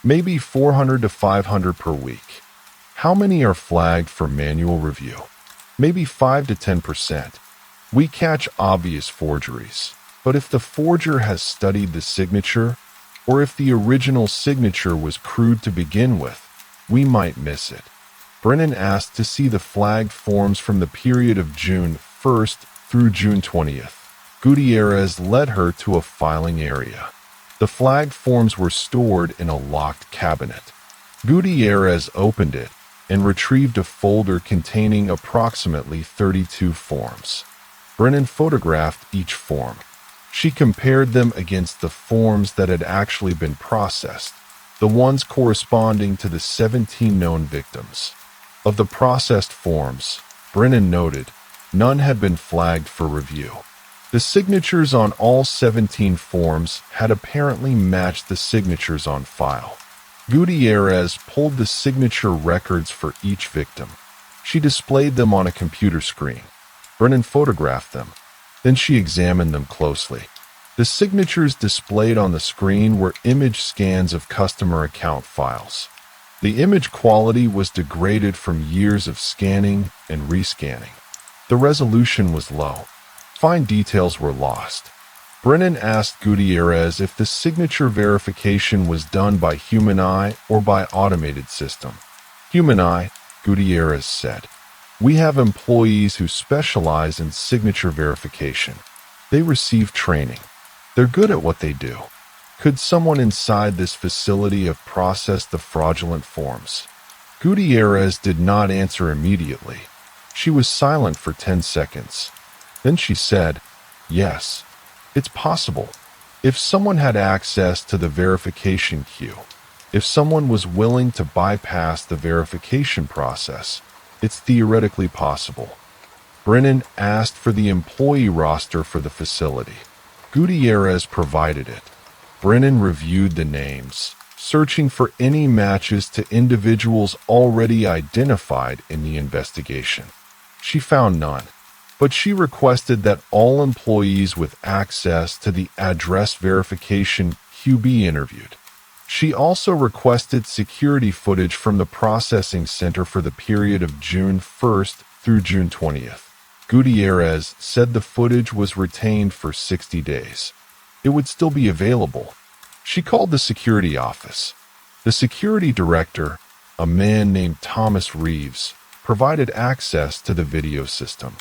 Maybe 400 to 500 per week. How many are flagged for manual review? maybe 5 to 10%. We catch obvious forgeries, but if the forger has studied the signature, or if the original signature was crude to begin with, we might miss it. Brennan asked to see the flagged forms from the period of June 1st through June 20th. Gutierrez led her to a filing area. The flagged forms were stored in a locked cabinet. Gutierrez opened it and retrieved a folder containing approximately 32 forms. Brennan photographed each form. She compared them against the forms that had actually been processed, the ones corresponding to the 17 known victims. Of the processed forms, Brennan noted, none had been flagged for review. The signatures on all 17 forms had apparently matched the signatures on file. Gutierrez pulled the signature records for each victim. She displayed them on a computer screen. Brennan photographed them. Then she examined them closely. The signatures displayed on the screen were image scans of customer account files. The image quality was degraded from years of scanning and rescanning. The resolution was low. Fine details were lost. Brennan asked Gutierrez if the signature verification was done by human eye or by automated system. Human eye, Gutierrez said. We have employees who specialize in signature verification. They receive training. They're good at what they do. Could someone inside this facility have processed the fraudulent forms? Gutierrez did not answer immediately. She was silent for 10 seconds. Then she said, "Yes, it's possible. If someone had access to the verification queue, if someone was willing to bypass the verification process, it's theoretically possible." Brennan asked for the employee roster for the facility. Gutierrez provided it. Brennan reviewed the names, searching for any matches to individuals already identified in the investigation. She found none, but she requested that all employees with access to the address verification queue be interviewed. She also requested security footage from the processing center for the period of June 1st through June 20th. Gutierrez said the footage was retained for 60 days. It would still be available. She called the security office. The security director, a man named Thomas Reeves, provided access to the video system.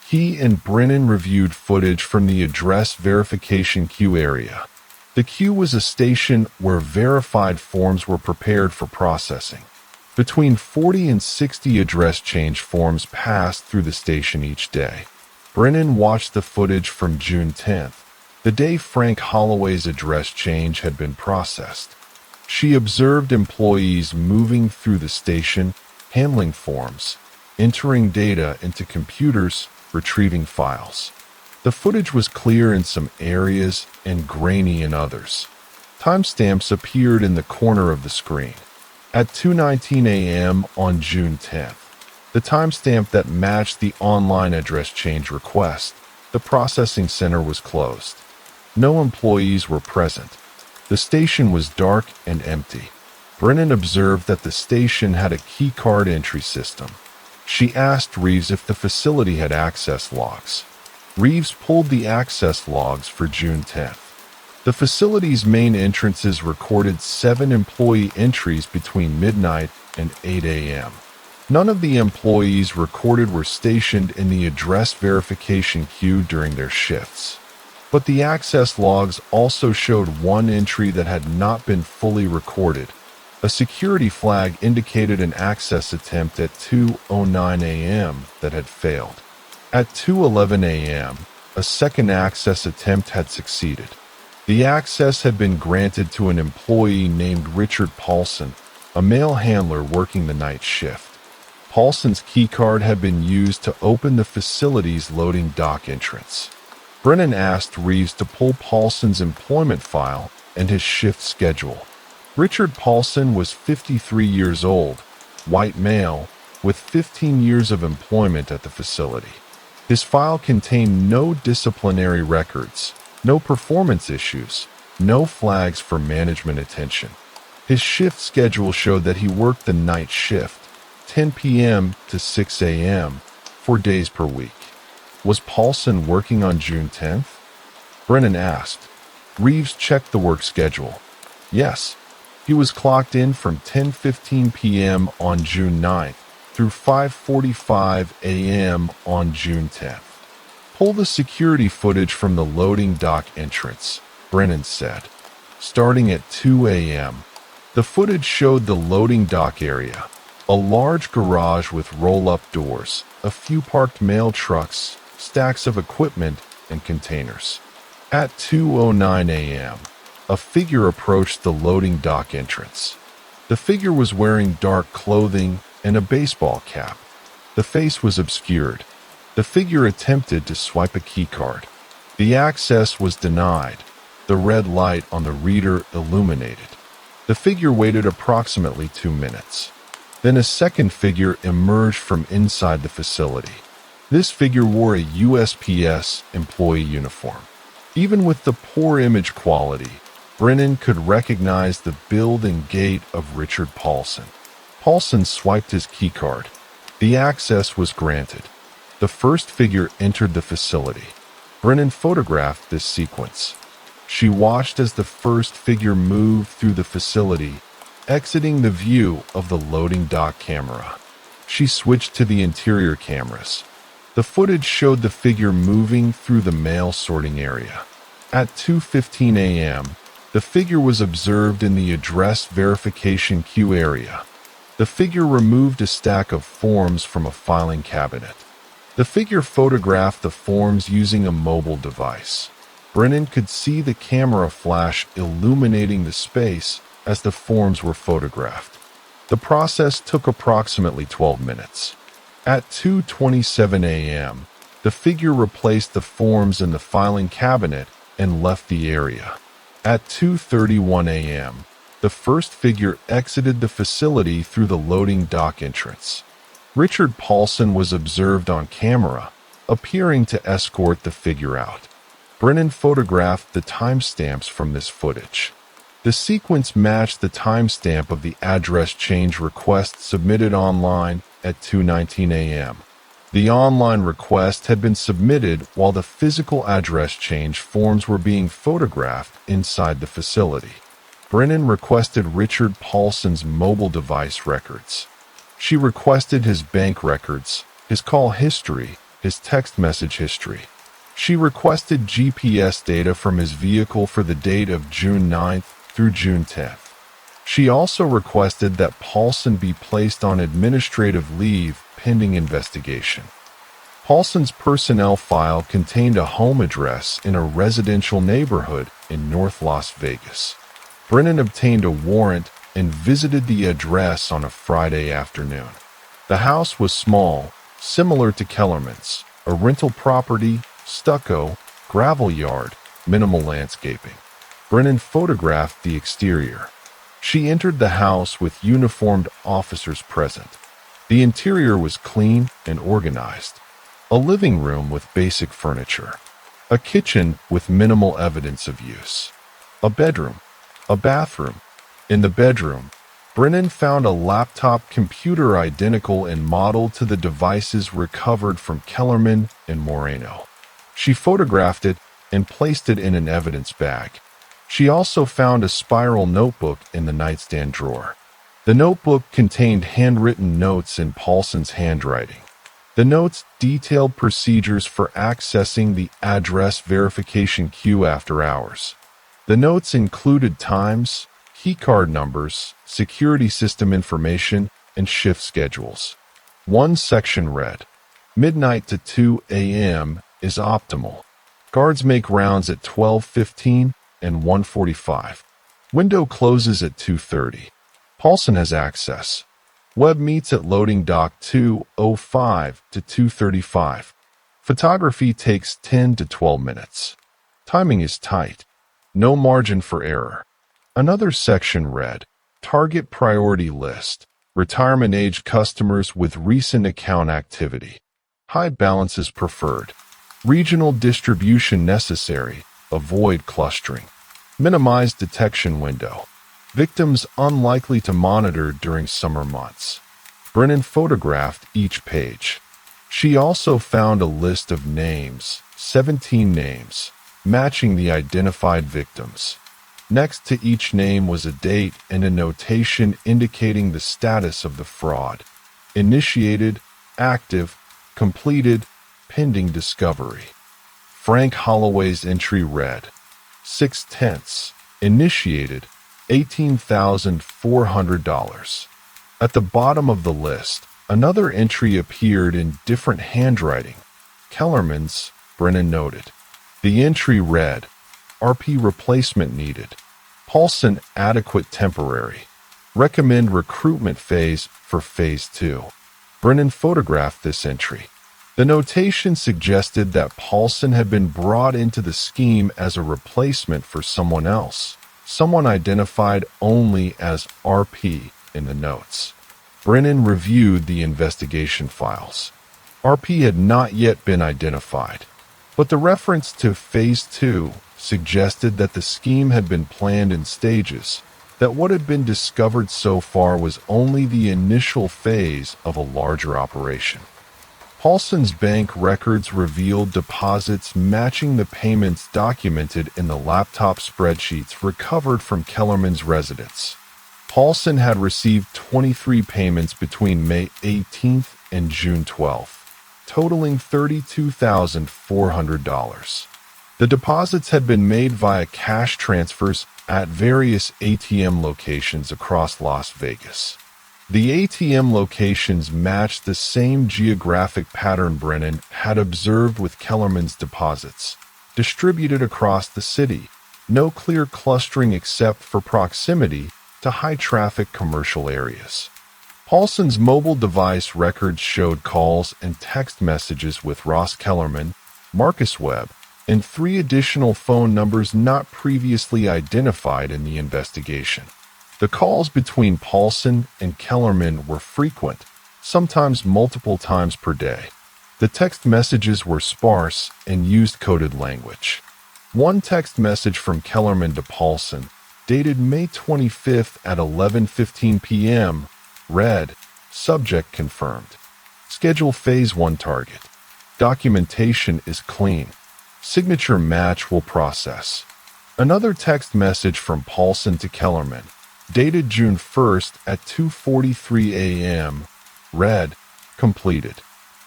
He and Brennan reviewed footage from the address verification queue area. The queue was a station where verified forms were prepared for processing. Between 40 and 60 address change forms passed through the station each day. Brennan watched the footage from June 10th, the day Frank Holloway's address change had been processed. She observed employees moving through the station, handling forms, entering data into computers, retrieving files. The footage was clear in some areas and grainy in others. Timestamps appeared in the corner of the screen. At 2:19 a.m. on June 10th, the timestamp that matched the online address change request, the processing center was closed. No employees were present. The station was dark and empty. Brennan observed that the station had a keycard entry system. She asked Reeves if the facility had access logs. Reeves pulled the access logs for June 10th. The facility's main entrances recorded 7 employee entries between midnight and 8 a.m. None of the employees recorded were stationed in the address verification queue during their shifts. But the access logs also showed one entry that had not been fully recorded. A security flag indicated an access attempt at 2:09 a.m. that had failed. At 2:11 a.m., a second access attempt had succeeded. The access had been granted to an employee named Richard Paulson, a male handler working the night shift. Paulson's keycard had been used to open the facility's loading dock entrance. Brennan asked Reeves to pull Paulson's employment file and his shift schedule. Richard Paulson was 53 years old, white male, with 15 years of employment at the facility. His file contained no disciplinary records, no performance issues, no flags for management attention. His shift schedule showed that he worked the night shift, 10 p.m. to 6 a.m., days per week. Was Paulson working on June 10th? Brennan asked. Reeves checked the work schedule. Yes. He was clocked in from 10:15 p.m. on June 9th through 5:45 a.m. on June 10th. Pull the security footage from the loading dock entrance, Brennan said. Starting at 2 a.m., the footage showed the loading dock area, a large garage with roll-up doors, a few parked mail trucks, stacks of equipment, and containers. At 2:09 a.m., a figure approached the loading dock entrance. The figure was wearing dark clothing and a baseball cap. The face was obscured. The figure attempted to swipe a keycard. The access was denied. The red light on the reader illuminated. The figure waited approximately 2 minutes. Then a second figure emerged from inside the facility. This figure wore a USPS employee uniform. Even with the poor image quality, Brennan could recognize the build and gait of Richard Paulson. Paulson swiped his keycard. The access was granted. The first figure entered the facility. Brennan photographed this sequence. She watched as the first figure moved through the facility, exiting the view of the loading dock camera. She switched to the interior cameras. The footage showed the figure moving through the mail sorting area. At 2:15 a.m., the figure was observed in the address verification queue area. The figure removed a stack of forms from a filing cabinet. The figure photographed the forms using a mobile device. Brennan could see the camera flash illuminating the space as the forms were photographed. The process took approximately 12 minutes. At 2:27 a.m., the figure replaced the forms in the filing cabinet and left the area. At 2:31 a.m., the first figure exited the facility through the loading dock entrance. Richard Paulson was observed on camera, appearing to escort the figure out. Brennan photographed the timestamps from this footage. The sequence matched the timestamp of the address change request submitted online at 2:19 a.m. The online request had been submitted while the physical address change forms were being photographed inside the facility. Brennan requested Richard Paulson's mobile device records. She requested his bank records, his call history, his text message history. She requested GPS data from his vehicle for the date of June 9th through June 10th. She also requested that Paulson be placed on administrative leave pending investigation. Paulson's personnel file contained a home address in a residential neighborhood in North Las Vegas. Brennan obtained a warrant and visited the address on a Friday afternoon. The house was small, similar to Kellerman's, a rental property, stucco, gravel yard, minimal landscaping. Brennan photographed the exterior. She entered the house with uniformed officers present. The interior was clean and organized. A living room with basic furniture. A kitchen with minimal evidence of use. A bedroom. A bathroom. In the bedroom, Brennan found a laptop computer identical in model to the devices recovered from Kellerman and Moreno. She photographed it and placed it in an evidence bag. She also found a spiral notebook in the nightstand drawer. The notebook contained handwritten notes in Paulson's handwriting. The notes detailed procedures for accessing the address verification queue after hours. The notes included times, keycard numbers, security system information, and shift schedules. One section read, "Midnight to 2 a.m. is optimal. Guards make rounds at 12:15 and 1:45. Window closes at 2:30. Paulson has access. Web meets at loading dock 2:05 to 2:35. Photography takes 10 to 12 minutes. Timing is tight. No margin for error." Another section read, "Target priority list. Retirement age customers with recent account activity. High balances preferred. Regional distribution necessary. Avoid clustering. Minimize detection window. Victims unlikely to monitor during summer months." Brennan photographed each page. She also found a list of names, 17 names, matching the identified victims. Next to each name was a date and a notation indicating the status of the fraud: initiated, active, completed, pending discovery. Frank Holloway's entry read, 6/10, initiated, $18,400. At the bottom of the list, another entry appeared in different handwriting. Kellerman's, Brennan noted. The entry read, RP replacement needed. Paulson adequate temporary. Recommend recruitment phase for phase 2. Brennan photographed this entry. The notation suggested that Paulson had been brought into the scheme as a replacement for someone else, someone identified only as RP in the notes. Brennan reviewed the investigation files. RP had not yet been identified, but the reference to Phase 2 suggested that the scheme had been planned in stages, that what had been discovered so far was only the initial phase of a larger operation. Paulson's bank records revealed deposits matching the payments documented in the laptop spreadsheets recovered from Kellerman's residence. Paulson had received 23 payments between May 18th and June 12th, totaling $32,400. The deposits had been made via cash transfers at various ATM locations across Las Vegas. The ATM locations matched the same geographic pattern Brennan had observed with Kellerman's deposits, distributed across the city, no clear clustering except for proximity to high-traffic commercial areas. Paulson's mobile device records showed calls and text messages with Ross Kellerman, Marcus Webb, and 3 additional phone numbers not previously identified in the investigation. The calls between Paulson and Kellerman were frequent, sometimes multiple times per day. The text messages were sparse and used coded language. One text message from Kellerman to Paulson, dated May 25th at 11:15 p.m., read, Subject confirmed. Schedule Phase 1 target. Documentation is clean. Signature match will process. Another text message from Paulson to Kellerman, dated June 1st at 2:43 a.m., read, Completed.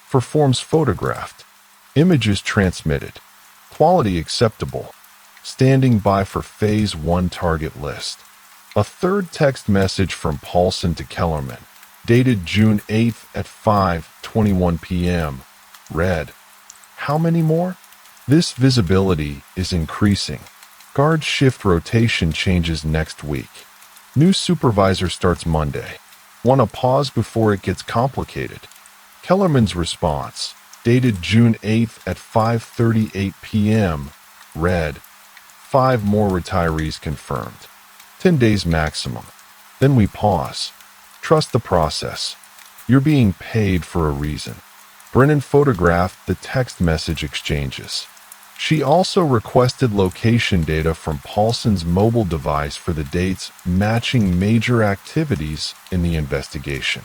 For forms photographed. Images transmitted. Quality acceptable. Standing by for Phase 1 target list. A third text message from Paulson to Kellerman, dated June 8th at 5:21 p.m., read, How many more? This visibility is increasing. Guard shift rotation changes next week. New supervisor starts Monday. Want to pause before it gets complicated? Kellerman's response, dated June 8th at 5:38 p.m., read, 5 more retirees confirmed. 10 days maximum. Then we pause. Trust the process. You're being paid for a reason. Brennan photographed the text message exchanges. She also requested location data from Paulson's mobile device for the dates matching major activities in the investigation.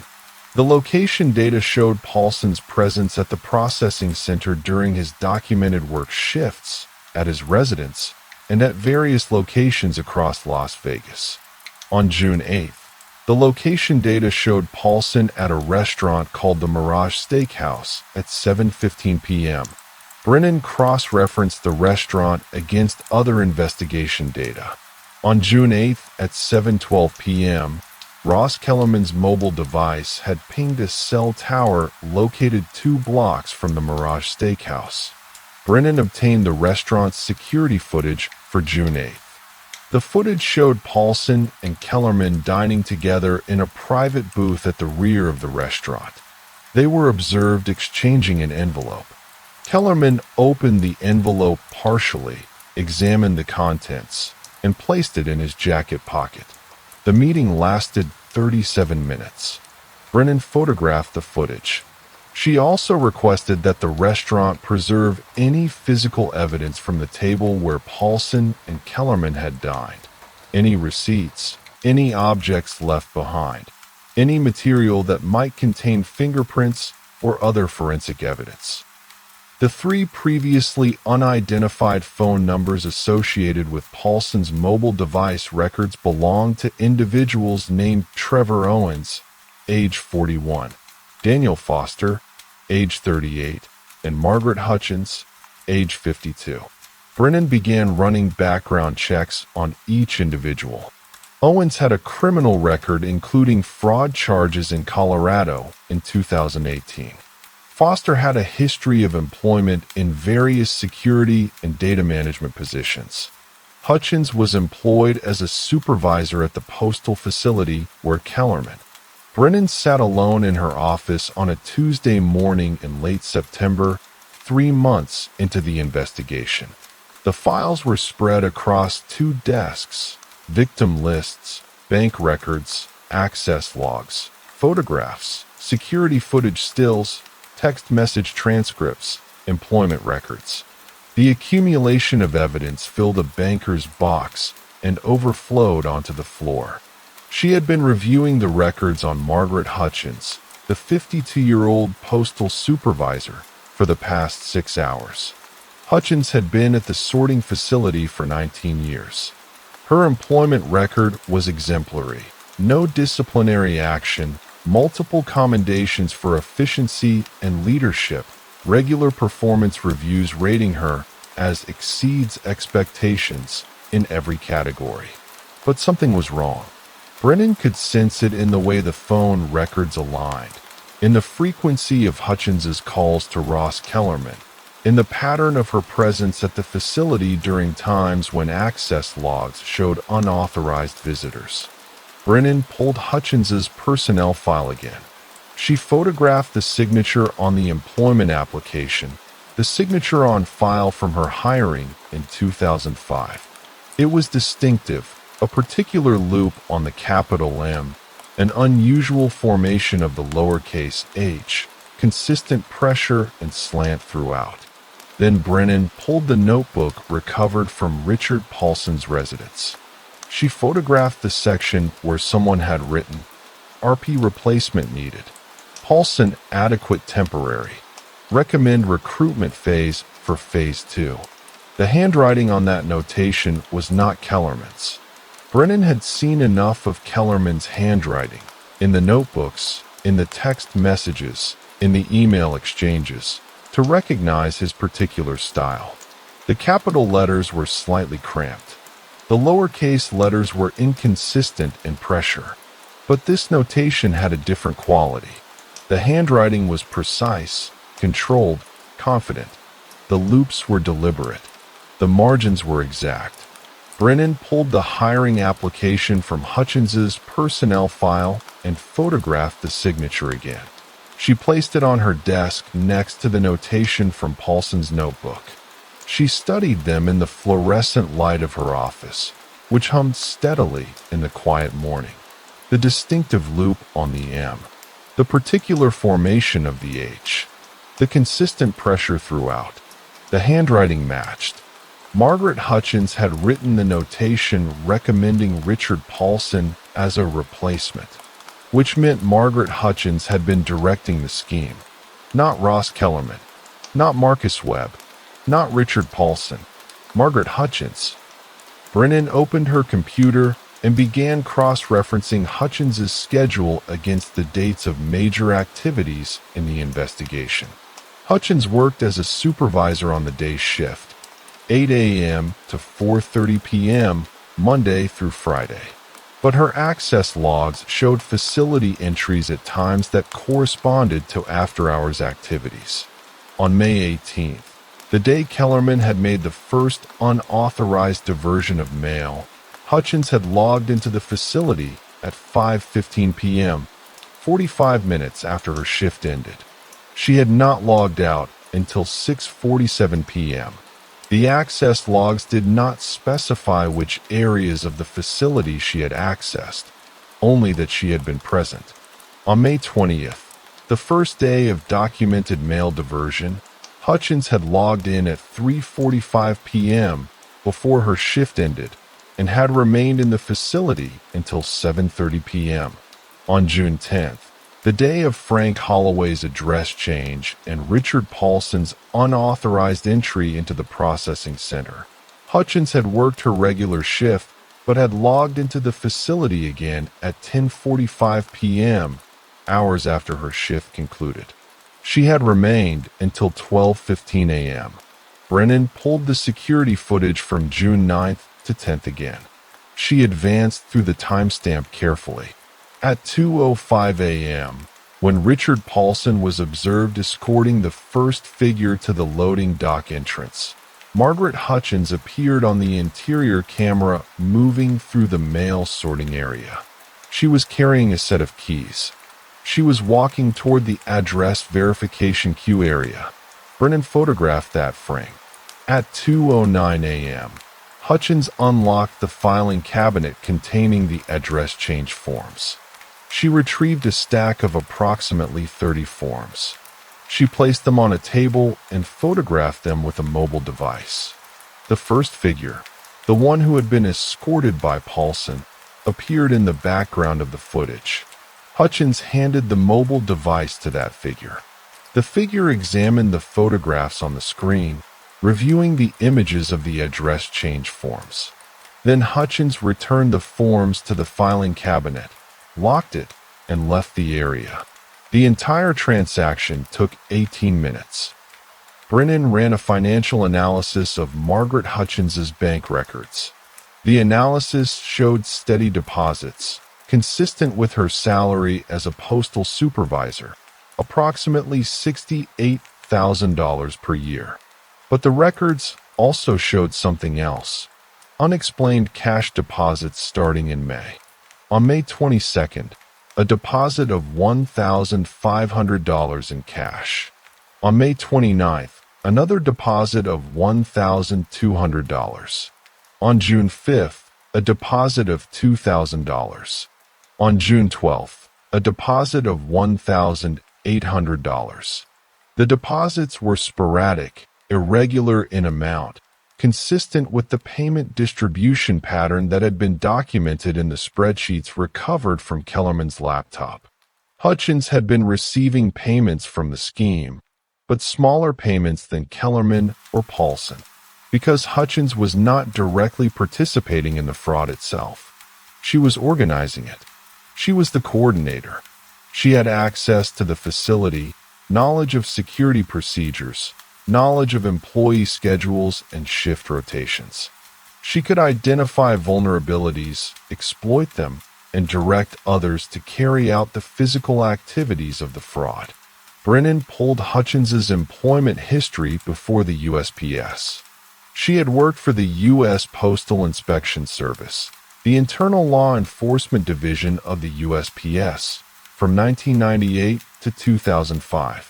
The location data showed Paulson's presence at the processing center during his documented work shifts, at his residence, and at various locations across Las Vegas. On June 8th, the location data showed Paulson at a restaurant called the Mirage Steakhouse at 7:15 p.m. Brennan cross-referenced the restaurant against other investigation data. On June 8th at 7:12 p.m., Ross Kellerman's mobile device had pinged a cell tower located 2 blocks from the Mirage Steakhouse. Brennan obtained the restaurant's security footage for June 8th. The footage showed Paulson and Kellerman dining together in a private booth at the rear of the restaurant. They were observed exchanging an envelope. Kellerman opened the envelope partially, examined the contents, and placed it in his jacket pocket. The meeting lasted 37 minutes. Brennan photographed the footage. She also requested that the restaurant preserve any physical evidence from the table where Paulson and Kellerman had dined. Any receipts, any objects left behind, any material that might contain fingerprints or other forensic evidence. The three previously unidentified phone numbers associated with Paulson's mobile device records belonged to individuals named Trevor Owens, age 41, Daniel Foster, age 38, and Margaret Hutchins, age 52. Brennan began running background checks on each individual. Owens had a criminal record including fraud charges in Colorado in 2018. Foster had a history of employment in various security and data management positions. Hutchins was employed as a supervisor at the postal facility where Kellerman. Brennan sat alone in her office on a Tuesday morning in late September, 3 months into the investigation. The files were spread across 2 desks: victim lists, bank records, access logs, photographs, security footage stills, text message transcripts, employment records. The accumulation of evidence filled a banker's box and overflowed onto the floor. She had been reviewing the records on Margaret Hutchins, the 52-year-old postal supervisor, for the past 6 hours. Hutchins had been at the sorting facility for 19 years. Her employment record was exemplary. No disciplinary action, multiple commendations for efficiency and leadership, regular performance reviews rating her as exceeds expectations in every category. But something was wrong. Brennan could sense it in the way the phone records aligned, in the frequency of Hutchins's calls to Ross Kellerman, in the pattern of her presence at the facility during times when access logs showed unauthorized visitors. Brennan pulled Hutchins's personnel file again. She photographed the signature on the employment application, the signature on file from her hiring in 2005. It was distinctive, a particular loop on the capital M, an unusual formation of the lowercase h, consistent pressure and slant throughout. Then Brennan pulled the notebook recovered from Richard Paulson's residence. She photographed the section where someone had written, "RP replacement needed. Paulson adequate temporary. Recommend recruitment phase for phase 2. The handwriting on that notation was not Kellerman's. Brennan had seen enough of Kellerman's handwriting, in the notebooks, in the text messages, in the email exchanges, to recognize his particular style. The capital letters were slightly cramped. The lowercase letters were inconsistent in pressure, but this notation had a different quality. The handwriting was precise, controlled, confident. The loops were deliberate. The margins were exact. Brennan pulled the hiring application from Hutchins's personnel file and photographed the signature again. She placed it on her desk next to the notation from Paulson's notebook. She studied them in the fluorescent light of her office, which hummed steadily in the quiet morning. The distinctive loop on the M, the particular formation of the H, the consistent pressure throughout. The handwriting matched. Margaret Hutchins had written the notation recommending Richard Paulson as a replacement, which meant Margaret Hutchins had been directing the scheme. Not Ross Kellerman, not Marcus Webb, not Richard Paulson, Margaret Hutchins. Brennan opened her computer and began cross-referencing Hutchins's schedule against the dates of major activities in the investigation. Hutchins worked as a supervisor on the day shift, 8 a.m. to 4:30 p.m., Monday through Friday. But her access logs showed facility entries at times that corresponded to after-hours activities. On May 18th, the day Kellerman had made the first unauthorized diversion of mail, Hutchins had logged into the facility at 5:15 p.m., 45 minutes after her shift ended. She had not logged out until 6:47 p.m. The access logs did not specify which areas of the facility she had accessed, only that she had been present. On May 20th, the first day of documented mail diversion, Hutchins had logged in at 3:45 p.m. before her shift ended and had remained in the facility until 7:30 p.m. On June 10th, The day of Frank Holloway's address change and Richard Paulson's unauthorized entry into the processing center. Hutchins had worked her regular shift, but had logged into the facility again at 10:45 p.m., hours after her shift concluded. She had remained until 12:15 a.m. Brennan pulled the security footage from June 9th to 10th again. She advanced through the timestamp carefully. At 2:05 a.m., when Richard Paulson was observed escorting the first figure to the loading dock entrance, Margaret Hutchins appeared on the interior camera moving through the mail sorting area. She was carrying a set of keys. She was walking toward the address verification queue area. Brennan photographed that frame. At 2:09 a.m., Hutchins unlocked the filing cabinet containing the address change forms. She retrieved a stack of approximately 30 forms. She placed them on a table and photographed them with a mobile device. The first figure, the one who had been escorted by Paulson, appeared in the background of the footage. Hutchins handed the mobile device to that figure. The figure examined the photographs on the screen, reviewing the images of the address change forms. Then Hutchins returned the forms to the filing cabinet, locked it, and left the area. The entire transaction took 18 minutes. Brennan ran a financial analysis of Margaret Hutchins's bank records. The analysis showed steady deposits, consistent with her salary as a postal supervisor, approximately $68,000 per year. But the records also showed something else: unexplained cash deposits starting in May. On May 22nd, a deposit of $1,500 in cash. On May 29th, another deposit of $1,200. On June 5th, a deposit of $2,000. On June 12th, a deposit of $1,800. The deposits were sporadic, irregular in amount, consistent with the payment distribution pattern that had been documented in the spreadsheets recovered from Kellerman's laptop. Hutchins had been receiving payments from the scheme, but smaller payments than Kellerman or Paulson, because Hutchins was not directly participating in the fraud itself. She was organizing it. She was the coordinator. She had access to the facility, knowledge of security procedures, knowledge of employee schedules and shift rotations. She could identify vulnerabilities, exploit them, and direct others to carry out the physical activities of the fraud. Brennan pulled Hutchins's employment history before the USPS. She had worked for the U.S. Postal Inspection Service, the internal law enforcement division of the USPS, from 1998 to 2005.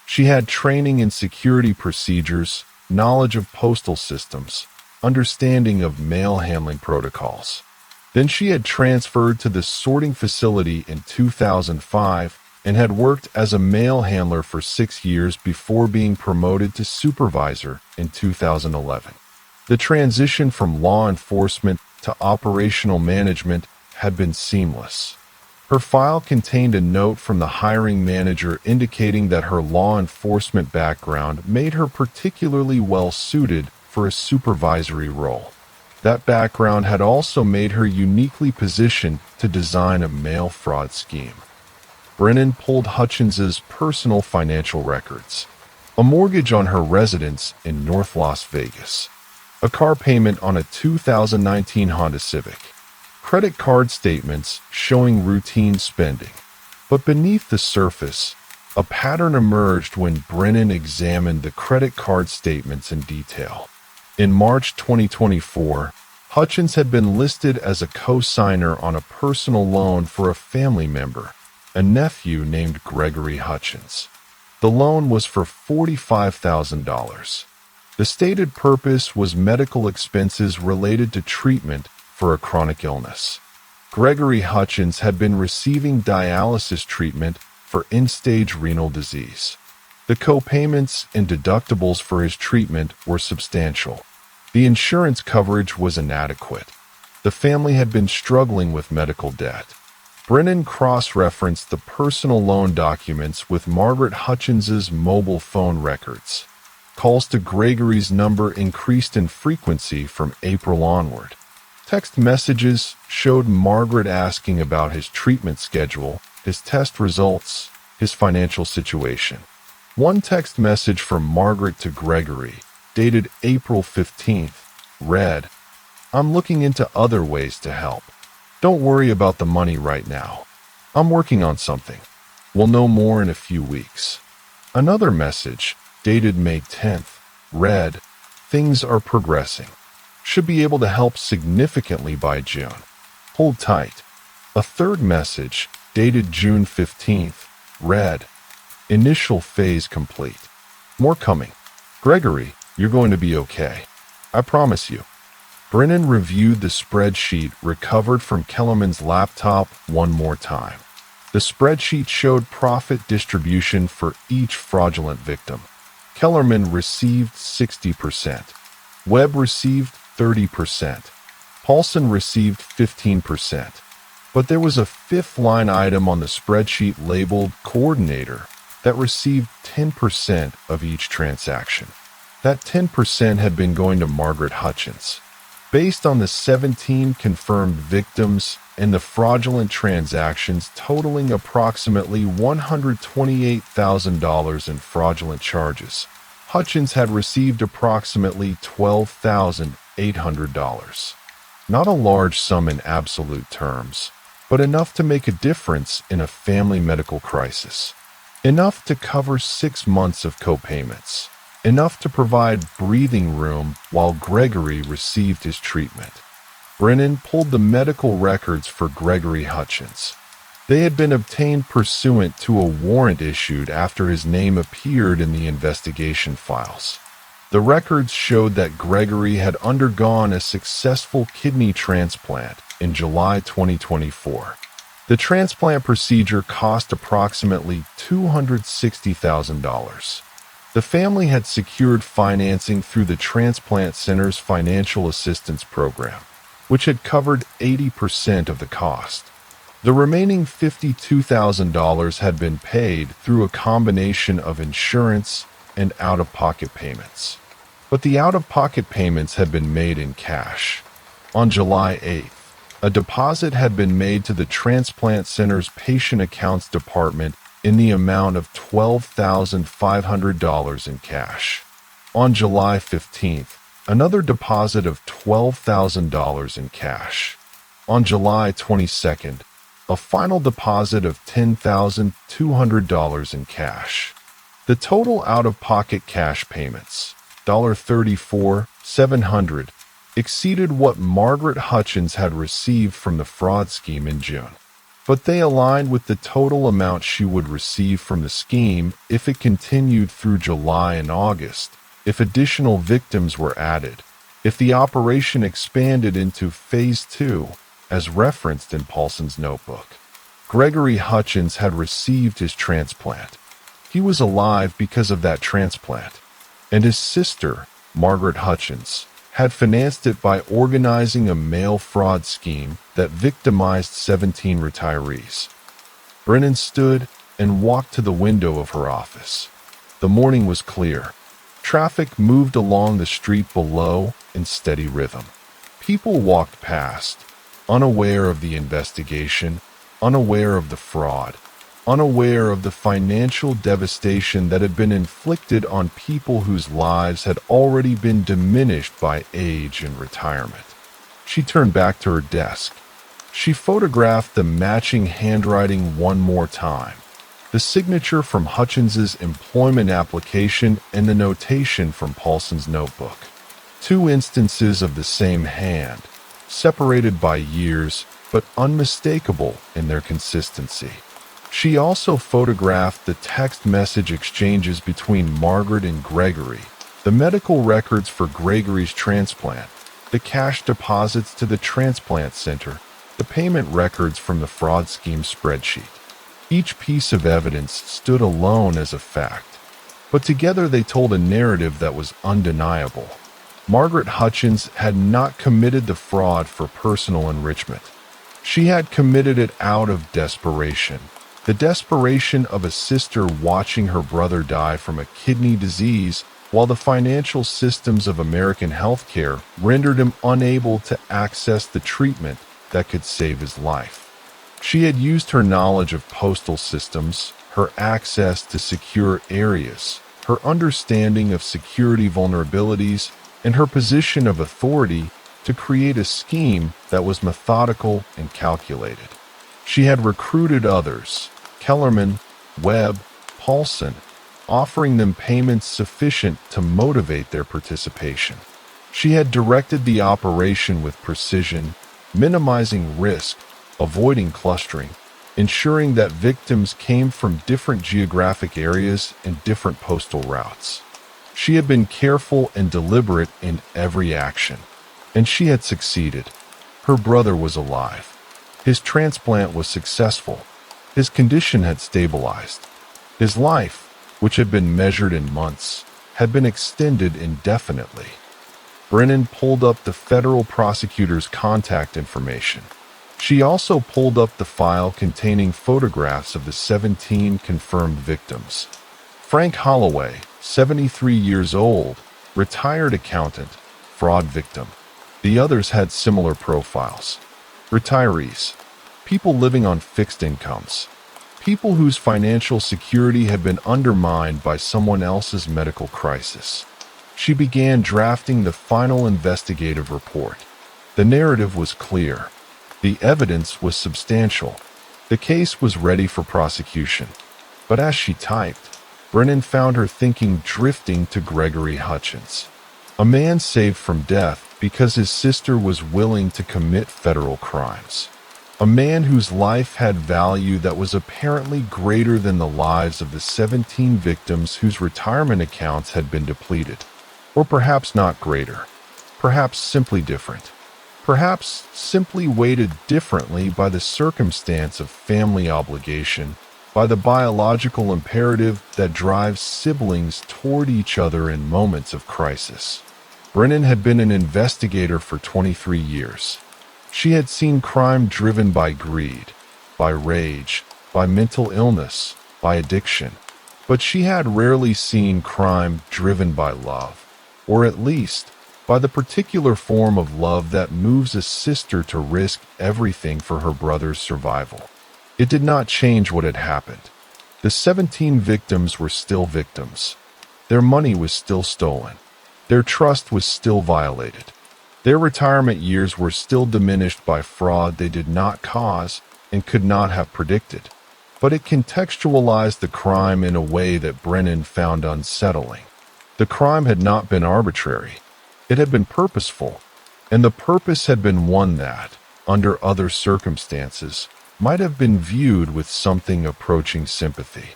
She had training in security procedures, knowledge of postal systems, understanding of mail handling protocols. Then she had transferred to the sorting facility in 2005 and had worked as a mail handler for 6 years before being promoted to supervisor in 2011. The transition from law enforcement to operational management had been seamless. Her file contained a note from the hiring manager indicating that her law enforcement background made her particularly well suited for a supervisory role. That background had also made her uniquely positioned to design a mail fraud scheme. Brennan pulled Hutchins's personal financial records: a mortgage on her residence in North Las Vegas, a car payment on a 2019 Honda Civic, credit card statements showing routine spending. But beneath the surface, a pattern emerged when Brennan examined the credit card statements in detail. In March 2024, Hutchins had been listed as a co-signer on a personal loan for a family member, a nephew named Gregory Hutchins. The loan was for $45,000. The stated purpose was medical expenses related to treatment for a chronic illness. Gregory Hutchins had been receiving dialysis treatment for end-stage renal disease. The co-payments and deductibles for his treatment were substantial. The insurance coverage was inadequate. The family had been struggling with medical debt. Brennan cross-referenced the personal loan documents with Margaret Hutchins's mobile phone records. Calls to Gregory's number increased in frequency from April onward. Text messages showed Margaret asking about his treatment schedule, his test results, his financial situation. One text message from Margaret to Gregory, dated April 15th, read, "I'm looking into other ways to help. Don't worry about the money right now. I'm working on something. We'll know more in a few weeks." Another message, dated May 10th, read, "Things are progressing. Should be able to help significantly by June. Hold tight." A third message, dated June 15th, read, "Initial phase complete. More coming. Gregory, you're going to be okay. I promise you." Brennan reviewed the spreadsheet recovered from Kellerman's laptop one more time. The spreadsheet showed profit distribution for each fraudulent victim. Kellerman received 60%. Webb received 30%. Paulson received 15%. But there was a fifth line item on the spreadsheet labeled Coordinator that received 10% of each transaction. That 10% had been going to Margaret Hutchins. Based on the 17 confirmed victims and the fraudulent transactions totaling approximately $128,000 in fraudulent charges, Hutchins had received approximately $12,800. Not a large sum in absolute terms, but enough to make a difference in a family medical crisis. Enough to cover 6 months of co-payments. Enough to provide breathing room while Gregory received his treatment. Brennan pulled the medical records for Gregory Hutchins. They had been obtained pursuant to a warrant issued after his name appeared in the investigation files. The records showed that Gregory had undergone a successful kidney transplant in July 2024. The transplant procedure cost approximately $260,000. The family had secured financing through the Transplant Center's Financial Assistance Program, which had covered 80% of the cost. The remaining $52,000 had been paid through a combination of insurance and out-of-pocket payments. But the out-of-pocket payments had been made in cash. On July 8th, a deposit had been made to the Transplant Center's Patient Accounts Department in the amount of $12,500 in cash. On July 15th, another deposit of $12,000 in cash. On July 22nd, a final deposit of $10,200 in cash. The total out-of-pocket cash payments, $34,700, exceeded what Margaret Hutchins had received from the fraud scheme in June. But they aligned with the total amount she would receive from the scheme if it continued through July and August, if additional victims were added, if the operation expanded into Phase 2, as referenced in Paulson's notebook. Gregory Hutchins had received his transplant. He was alive because of that transplant, and his sister, Margaret Hutchins, had financed it by organizing a mail fraud scheme that victimized 17 retirees. Brennan stood and walked to the window of her office. The morning was clear. Traffic moved along the street below in steady rhythm. People walked past, unaware of the investigation, unaware of the fraud, unaware of the financial devastation that had been inflicted on people whose lives had already been diminished by age and retirement. She turned back to her desk. She photographed the matching handwriting one more time, the signature from Hutchins's employment application and the notation from Paulson's notebook. 2 instances of the same hand, separated by years, but unmistakable in their consistency. She also photographed the text message exchanges between Margaret and Gregory, the medical records for Gregory's transplant, the cash deposits to the transplant center, the payment records from the fraud scheme spreadsheet. Each piece of evidence stood alone as a fact, but together they told a narrative that was undeniable. Margaret Hutchins had not committed the fraud for personal enrichment. She had committed it out of desperation. The desperation of a sister watching her brother die from a kidney disease, while the financial systems of American healthcare rendered him unable to access the treatment that could save his life. She had used her knowledge of postal systems, her access to secure areas, her understanding of security vulnerabilities, and her position of authority to create a scheme that was methodical and calculated. She had recruited others, Kellerman, Webb, Paulson, offering them payments sufficient to motivate their participation. She had directed the operation with precision, minimizing risk, avoiding clustering, ensuring that victims came from different geographic areas and different postal routes. She had been careful and deliberate in every action, and she had succeeded. Her brother was alive. His transplant was successful. His condition had stabilized. His life, which had been measured in months, had been extended indefinitely. Brennan pulled up the federal prosecutor's contact information. She also pulled up the file containing photographs of the 17 confirmed victims. Frank Holloway, 73 years old, retired accountant, fraud victim. The others had similar profiles. Retirees, people living on fixed incomes, people whose financial security had been undermined by someone else's medical crisis. She began drafting the final investigative report. The narrative was clear. The evidence was substantial. The case was ready for prosecution. But as she typed, Brennan found her thinking drifting to Gregory Hutchins, a man saved from death because his sister was willing to commit federal crimes. A man whose life had value that was apparently greater than the lives of the 17 victims whose retirement accounts had been depleted. Or perhaps not greater. Perhaps simply different. Perhaps simply weighted differently by the circumstance of family obligation, by the biological imperative that drives siblings toward each other in moments of crisis. Brennan had been an investigator for 23 years. She had seen crime driven by greed, by rage, by mental illness, by addiction. But she had rarely seen crime driven by love, or at least by the particular form of love that moves a sister to risk everything for her brother's survival. It did not change what had happened. The 17 victims were still victims. Their money was still stolen. Their trust was still violated. Their retirement years were still diminished by fraud they did not cause and could not have predicted. But it contextualized the crime in a way that Brennan found unsettling. The crime had not been arbitrary. It had been purposeful, and the purpose had been one that, under other circumstances, might have been viewed with something approaching sympathy.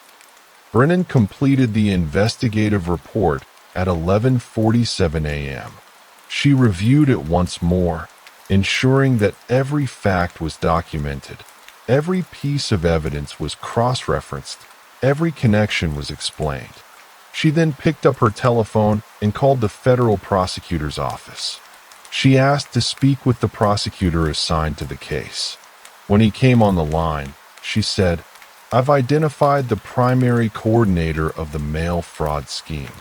Brennan completed the investigative report at 11:47 a.m. She reviewed it once more, ensuring that every fact was documented, every piece of evidence was cross-referenced, every connection was explained. She then picked up her telephone and called the federal prosecutor's office. She asked to speak with the prosecutor assigned to the case. When he came on the line, she said, "I've identified the primary coordinator of the mail fraud scheme.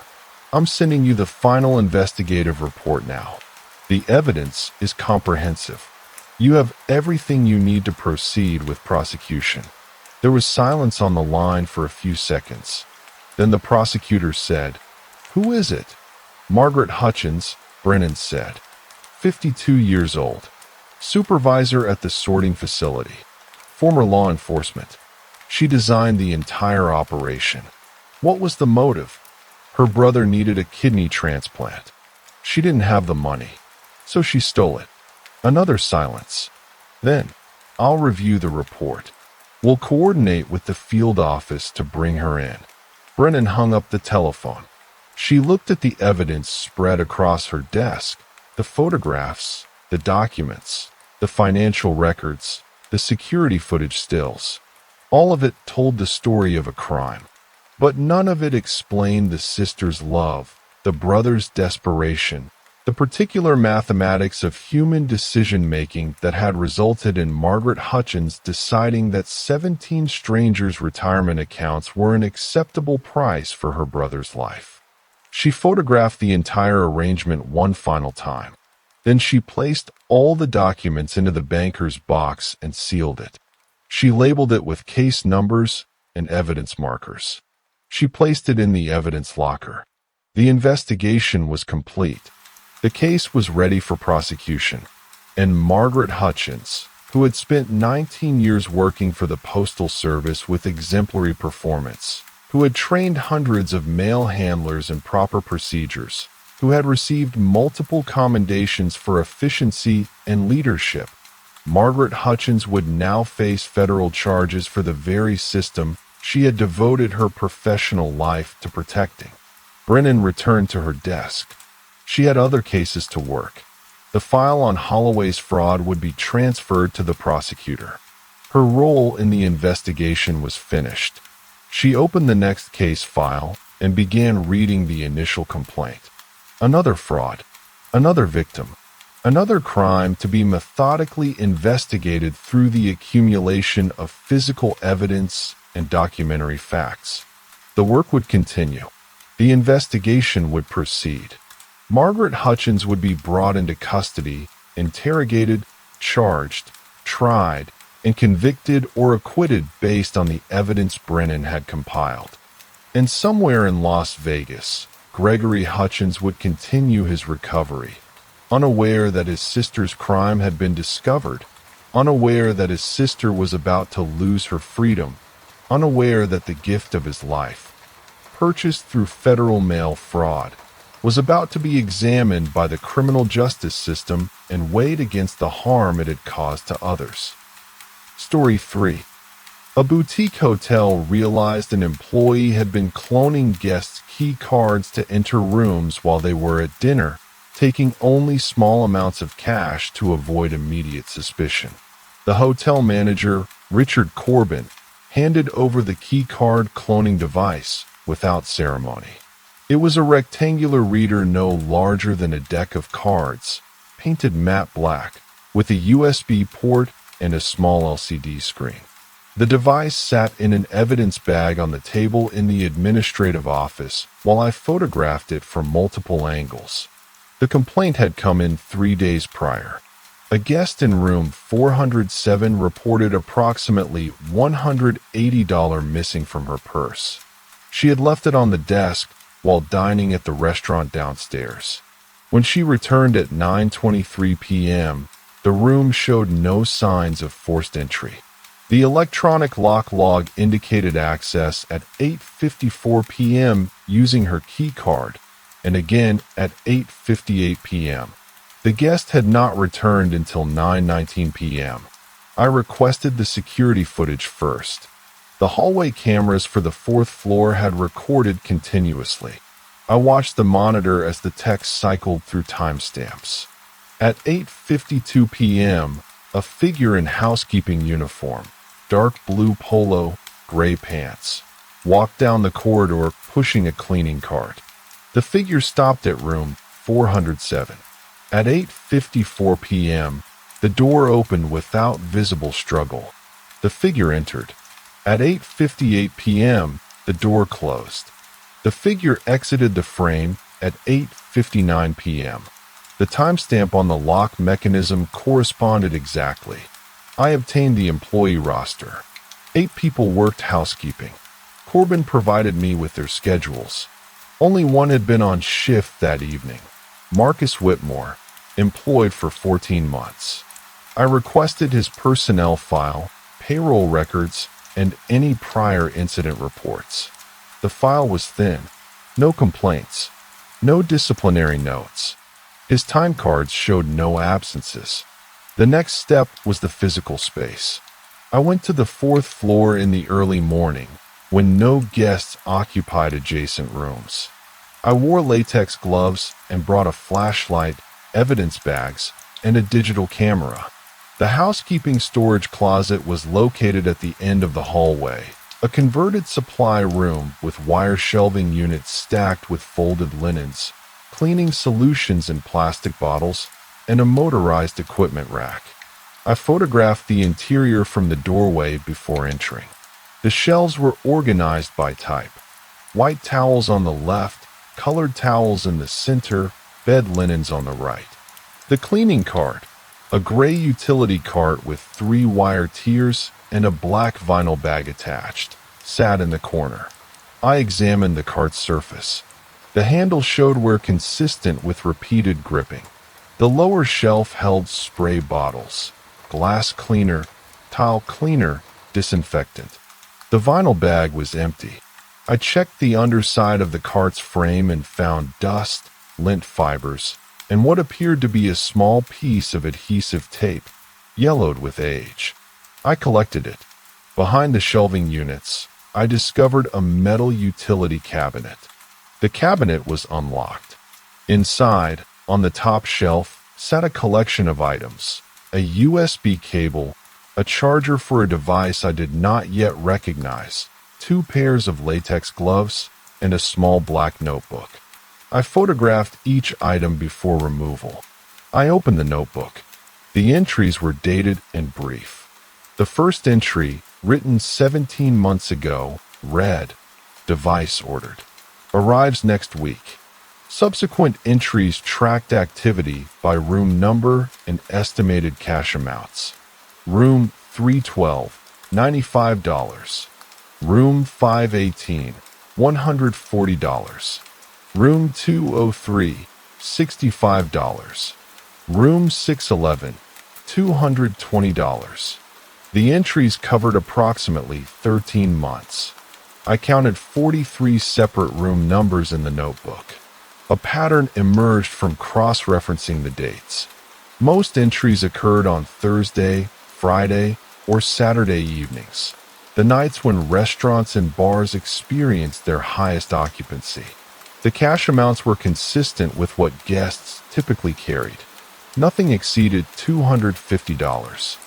I'm sending you the final investigative report now. The evidence is comprehensive. You have everything you need to proceed with prosecution." There was silence on the line for a few seconds. Then the prosecutor said, "Who is it?" "Margaret Hutchins," Brennan said. 52 years old. Supervisor at the sorting facility. Former law enforcement. She designed the entire operation. What was the motive? Her brother needed a kidney transplant. She didn't have the money, so she stole it. Another silence. Then, "I'll review the report. We'll coordinate with the field office to bring her in." Brennan hung up the telephone. She looked at the evidence spread across her desk, the photographs, the documents, the financial records, the security footage stills. All of it told the story of a crime. But none of it explained the sister's love, the brother's desperation, The particular mathematics of human decision-making that had resulted in Margaret Hutchins deciding that 17 strangers' retirement accounts were an acceptable price for her brother's life. She photographed the entire arrangement one final time. Then she placed all the documents into the banker's box and sealed it. She labeled it with case numbers and evidence markers. She placed it in the evidence locker. The investigation was complete. The case was ready for prosecution, and Margaret Hutchins, who had spent 19 years working for the Postal Service with exemplary performance, who had trained hundreds of mail handlers in proper procedures, who had received multiple commendations for efficiency and leadership, Margaret Hutchins would now face federal charges for the very system she had devoted her professional life to protecting. Brennan returned to her desk. She had other cases to work. The file on Holloway's fraud would be transferred to the prosecutor. Her role in the investigation was finished. She opened the next case file and began reading the initial complaint. Another fraud, another victim, another crime to be methodically investigated through the accumulation of physical evidence and documentary facts. The work would continue. The investigation would proceed. Margaret Hutchins would be brought into custody, interrogated, charged, tried, and convicted or acquitted based on the evidence Brennan had compiled. And somewhere in Las Vegas, Gregory Hutchins would continue his recovery, unaware that his sister's crime had been discovered, unaware that his sister was about to lose her freedom, unaware that the gift of his life, purchased through federal mail fraud, was about to be examined by the criminal justice system and weighed against the harm it had caused to others. Story 3. A boutique hotel realized an employee had been cloning guests' key cards to enter rooms while they were at dinner, taking only small amounts of cash to avoid immediate suspicion. The hotel manager, Richard Corbin, handed over the key card cloning device without ceremony. It was a rectangular reader no larger than a deck of cards, painted matte black, with a USB port and a small LCD screen. The device sat in an evidence bag on the table in the administrative office while I photographed it from multiple angles. The complaint had come in 3 days prior. A guest in room 407 reported approximately $180 missing from her purse. She had left it on the desk while dining at the restaurant downstairs. When she returned at 9:23 p.m., the room showed no signs of forced entry. The electronic lock log indicated access at 8:54 p.m. using her key card, and again at 8:58 p.m. The guest had not returned until 9:19 p.m. I requested the security footage first. The hallway cameras for the 4th floor had recorded continuously. I watched the monitor as the text cycled through timestamps. At 8:52 p.m., a figure in housekeeping uniform, dark blue polo, gray pants, walked down the corridor pushing a cleaning cart. The figure stopped at room 407. At 8:54 p.m., the door opened without visible struggle. The figure entered. At 8:58 p.m., the door closed. The figure exited the frame at 8:59 p.m. The timestamp on the lock mechanism corresponded exactly. I obtained the employee roster. 8 people worked housekeeping. Corbin provided me with their schedules. Only one had been on shift that evening. Marcus Whitmore, employed for 14 months. I requested his personnel file, payroll records, and any prior incident reports. The file was thin. No complaints. No disciplinary notes. His time cards showed no absences. The next step was the physical space. I went to the 4th floor in the early morning, when no guests occupied adjacent rooms. I wore latex gloves and brought a flashlight, evidence bags, and a digital camera. The housekeeping storage closet was located at the end of the hallway, a converted supply room with wire shelving units stacked with folded linens, cleaning solutions in plastic bottles, and a motorized equipment rack. I photographed the interior from the doorway before entering. The shelves were organized by type. White towels on the left, colored towels in the center, bed linens on the right. The cleaning cart, a gray utility cart with 3 wire tiers and a black vinyl bag attached, sat in the corner. I examined the cart's surface. The handle showed wear consistent with repeated gripping. The lower shelf held spray bottles, glass cleaner, tile cleaner, disinfectant. The vinyl bag was empty. I checked the underside of the cart's frame and found dust, lint fibers, and what appeared to be a small piece of adhesive tape, yellowed with age. I collected it. Behind the shelving units, I discovered a metal utility cabinet. The cabinet was unlocked. Inside, on the top shelf, sat a collection of items: a USB cable, a charger for a device I did not yet recognize, 2 pairs of latex gloves, and a small black notebook. I photographed each item before removal. I opened the notebook. The entries were dated and brief. The first entry, written 17 months ago, read, "Device ordered. Arrives next week." Subsequent entries tracked activity by room number and estimated cash amounts. Room 312, $95. Room 518, $140. Room 203, $65. Room 611, $220. The entries covered approximately 13 months. I counted 43 separate room numbers in the notebook. A pattern emerged from cross-referencing the dates. Most entries occurred on Thursday, Friday, or Saturday evenings, the nights when restaurants and bars experienced their highest occupancy. The cash amounts were consistent with what guests typically carried. Nothing exceeded $250.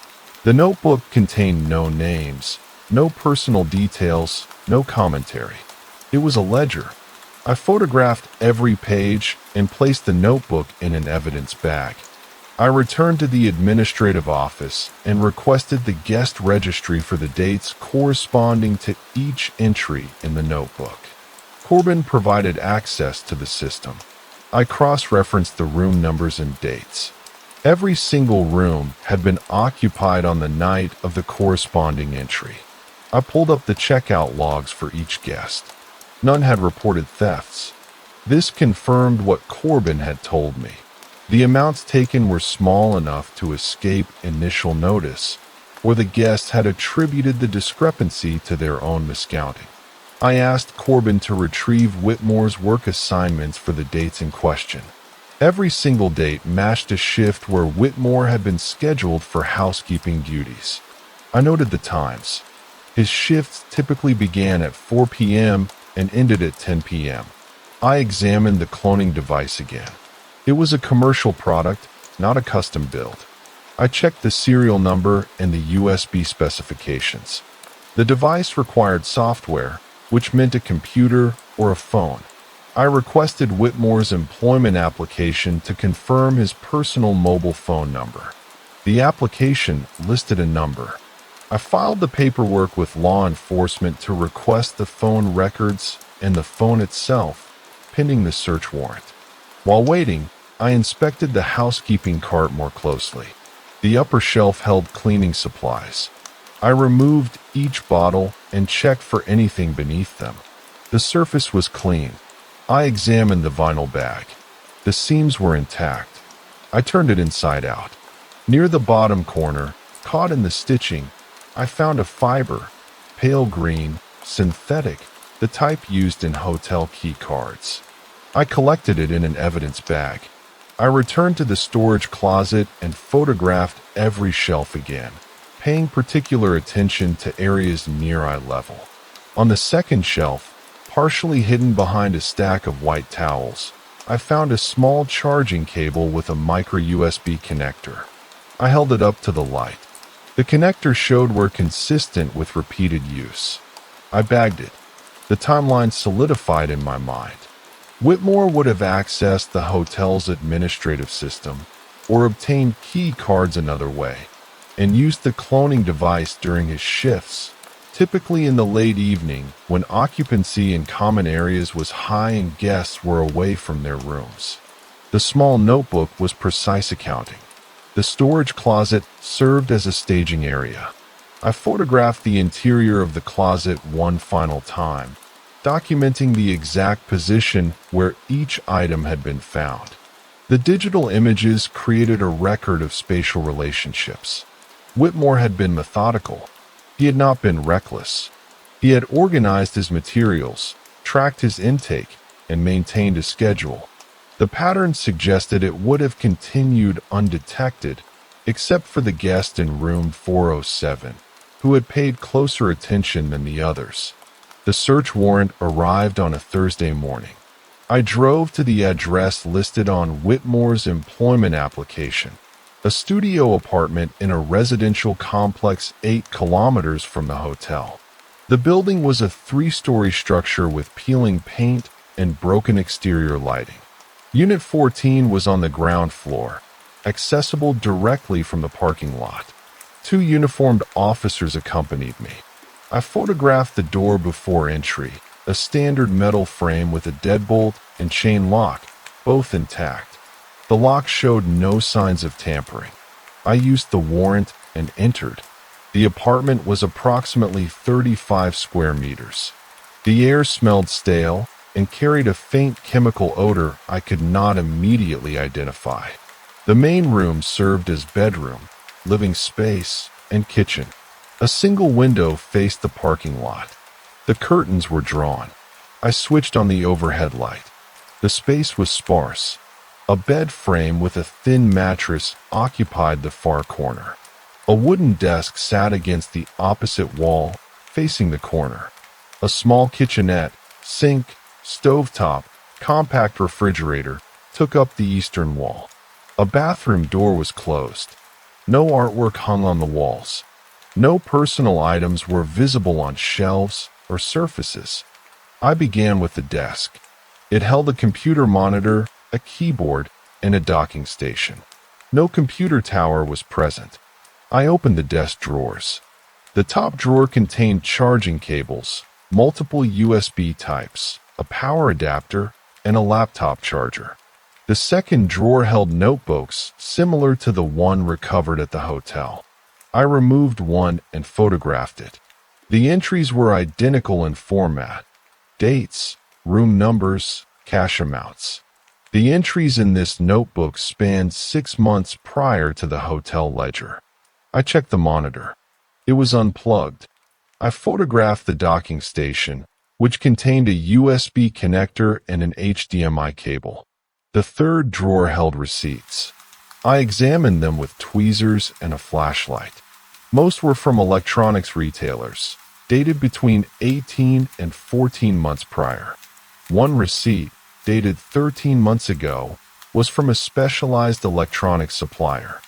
The notebook contained no names, no personal details, no commentary. It was a ledger. I photographed every page and placed the notebook in an evidence bag. I returned to the administrative office and requested the guest registry for the dates corresponding to each entry in the notebook. Corbin provided access to the system. I cross-referenced the room numbers and dates. Every single room had been occupied on the night of the corresponding entry. I pulled up the checkout logs for each guest. None had reported thefts. This confirmed what Corbin had told me. The amounts taken were small enough to escape initial notice, or the guests had attributed the discrepancy to their own miscounting. I asked Corbin to retrieve Whitmore's work assignments for the dates in question. Every single date matched a shift where Whitmore had been scheduled for housekeeping duties. I noted the times. His shifts typically began at 4 p.m. and ended at 10 p.m. I examined the cloning device again. It was a commercial product, not a custom build. I checked the serial number and the USB specifications. The device required software, which meant a computer or a phone. I requested Whitmore's employment application to confirm his personal mobile phone number. The application listed a number. I filed the paperwork with law enforcement to request the phone records and the phone itself, pending the search warrant. While waiting, I inspected the housekeeping cart more closely. The upper shelf held cleaning supplies. I removed each bottle and checked for anything beneath them. The surface was clean. I examined the vinyl bag. The seams were intact. I turned it inside out. Near the bottom corner, caught in the stitching, I found a fiber, pale green, synthetic, the type used in hotel key cards. I collected it in an evidence bag. I returned to the storage closet and photographed every shelf again, paying particular attention to areas near eye level. On the second shelf, partially hidden behind a stack of white towels, I found a small charging cable with a micro USB connector. I held it up to the light. The connector showed were consistent with repeated use. I bagged it. The timeline solidified in my mind. Whitmore would have accessed the hotel's administrative system or obtained key cards another way and used the cloning device during his shifts, typically in the late evening when occupancy in common areas was high and guests were away from their rooms. The small notebook was precise accounting. The storage closet served as a staging area. I photographed the interior of the closet one final time, documenting the exact position where each item had been found. The digital images created a record of spatial relationships. Whitmore had been methodical. He had not been reckless. He had organized his materials, tracked his intake, and maintained a schedule. The pattern suggested it would have continued undetected, except for the guest in room 407, who had paid closer attention than the others. The search warrant arrived on a Thursday morning. I drove to the address listed on Whitmore's employment application, a studio apartment in a residential complex 8 kilometers from the hotel. The building was a 3-story structure with peeling paint and broken exterior lighting. Unit 14 was on the ground floor, accessible directly from the parking lot. 2 uniformed officers accompanied me. I photographed the door before entry, a standard metal frame with a deadbolt and chain lock, both intact. The lock showed no signs of tampering. I used the warrant and entered. The apartment was approximately 35 square meters. The air smelled stale and carried a faint chemical odor I could not immediately identify. The main room served as bedroom, living space, and kitchen. A single window faced the parking lot. The curtains were drawn. I switched on the overhead light. The space was sparse. A bed frame with a thin mattress occupied the far corner. A wooden desk sat against the opposite wall, facing the corner. A small kitchenette, sink, stovetop, compact refrigerator took up the eastern wall. A bathroom door was closed. No artwork hung on the walls. No personal items were visible on shelves or surfaces. I began with the desk. It held a computer monitor, a keyboard, and a docking station. No computer tower was present. I opened the desk drawers. The top drawer contained charging cables, multiple USB types, a power adapter, and a laptop charger. The second drawer held notebooks similar to the one recovered at the hotel. I removed one and photographed it. The entries were identical in format: dates, room numbers, cash amounts. The entries in this notebook spanned 6 months prior to the hotel ledger. I checked the monitor. It was unplugged. I photographed the docking station, which contained a USB connector and an HDMI cable. The third drawer held receipts. I examined them with tweezers and a flashlight. Most were from electronics retailers, dated between 18 and 14 months prior. One receipt, dated 13 months ago, was from a specialized electronics supplier.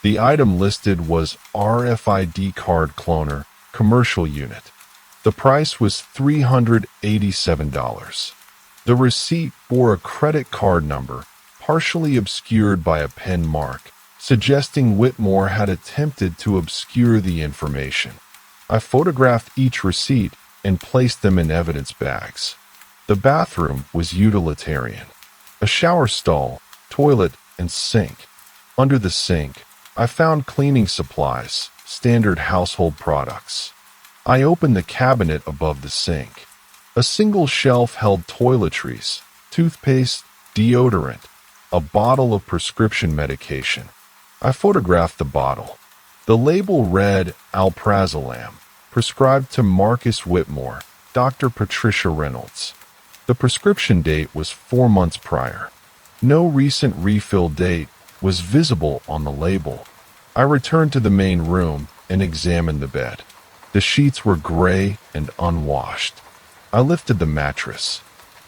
The item listed was RFID card cloner, commercial unit. The price was $387. The receipt bore a credit card number, partially obscured by a pen mark, suggesting Whitmore had attempted to obscure the information. I photographed each receipt and placed them in evidence bags. The bathroom was utilitarian. A shower stall, toilet, and sink. Under the sink, I found cleaning supplies, standard household products. I opened the cabinet above the sink. A single shelf held toiletries, toothpaste, deodorant, a bottle of prescription medication. I photographed the bottle. The label read Alprazolam, prescribed to Marcus Whitmore, Dr. Patricia Reynolds. The prescription date was 4 months prior. No recent refill date was visible on the label. I returned to the main room and examined the bed. The sheets were gray and unwashed. I lifted the mattress.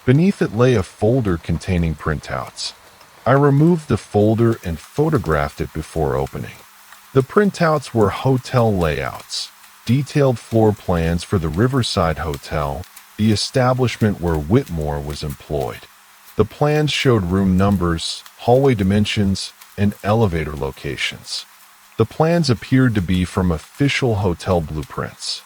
Beneath it lay a folder containing printouts. I removed the folder and photographed it before opening. The printouts were hotel layouts, detailed floor plans for the Riverside Hotel, the establishment where Whitmore was employed. The plans showed room numbers, hallway dimensions, and elevator locations. The plans appeared to be from official hotel blueprints.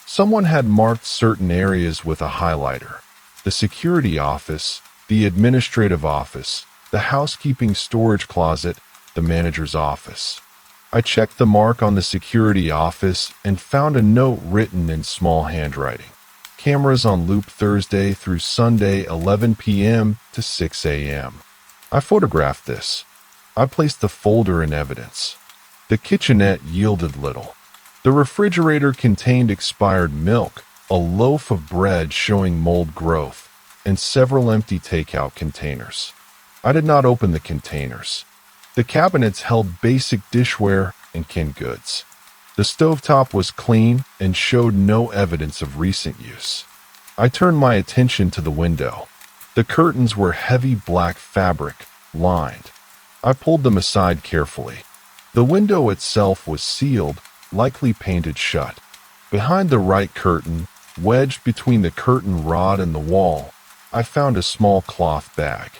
Someone had marked certain areas with a highlighter: the security office, the administrative office, the housekeeping storage closet, the manager's office. I checked the mark on the security office and found a note written in small handwriting: cameras on loop Thursday through Sunday 11 p.m. to 6 a.m. I photographed this. I placed the folder in evidence. The kitchenette yielded little. The refrigerator contained expired milk, a loaf of bread showing mold growth, and several empty takeout containers. I did not open the containers. The cabinets held basic dishware and canned goods. The stovetop was clean and showed no evidence of recent use. I turned my attention to the window. The curtains were heavy black fabric, lined. I pulled them aside carefully. The window itself was sealed, likely painted shut. Behind the right curtain, wedged between the curtain rod and the wall, I found a small cloth bag.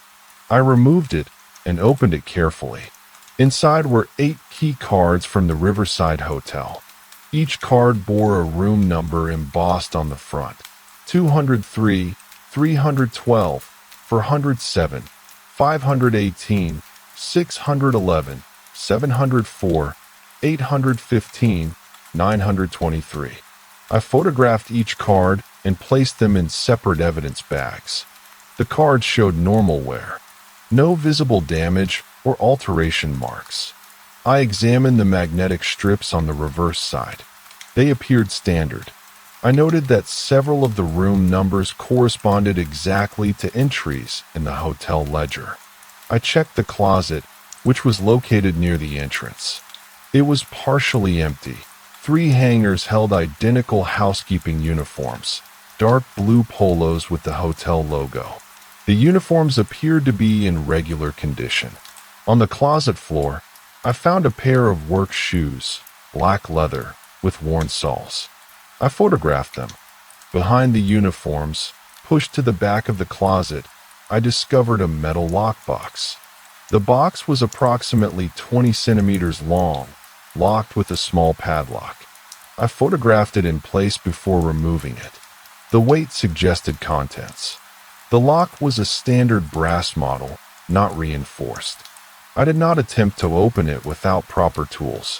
I removed it and opened it carefully. Inside were 8 key cards from the Riverside Hotel. Each card bore a room number embossed on the front: 203, 312, 407, 518, 611, 704, 815, 923. I photographed each card and placed them in separate evidence bags. The cards showed normal wear, no visible damage or alteration marks. I examined the magnetic strips on the reverse side. They appeared standard. I noted that several of the room numbers corresponded exactly to entries in the hotel ledger. I checked the closet, which was located near the entrance. It was partially empty. 3 hangers held identical housekeeping uniforms, dark blue polos with the hotel logo. The uniforms appeared to be in regular condition. On the closet floor, I found a pair of work shoes, black leather, with worn soles. I photographed them. Behind the uniforms, pushed to the back of the closet, I discovered a metal lockbox. The box was approximately 20 centimeters long, locked with a small padlock. I photographed it in place before removing it. The weight suggested contents. The lock was a standard brass model, not reinforced. I did not attempt to open it without proper tools.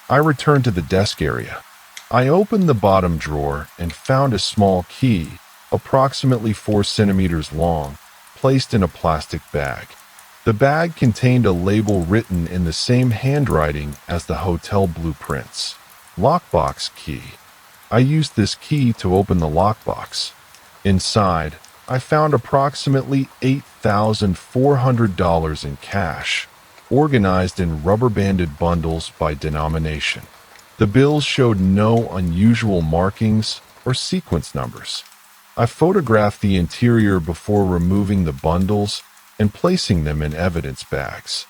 I returned to the desk area. I opened the bottom drawer and found a small key, approximately 4 centimeters long, placed in a plastic bag. The bag contained a label written in the same handwriting as the hotel blueprints: lockbox key. I used this key to open the lockbox. Inside, I found approximately $8,400 in cash, organized in rubber-banded bundles by denomination. The bills showed no unusual markings or sequence numbers. I photographed the interior before removing the bundles and placing them in evidence bags.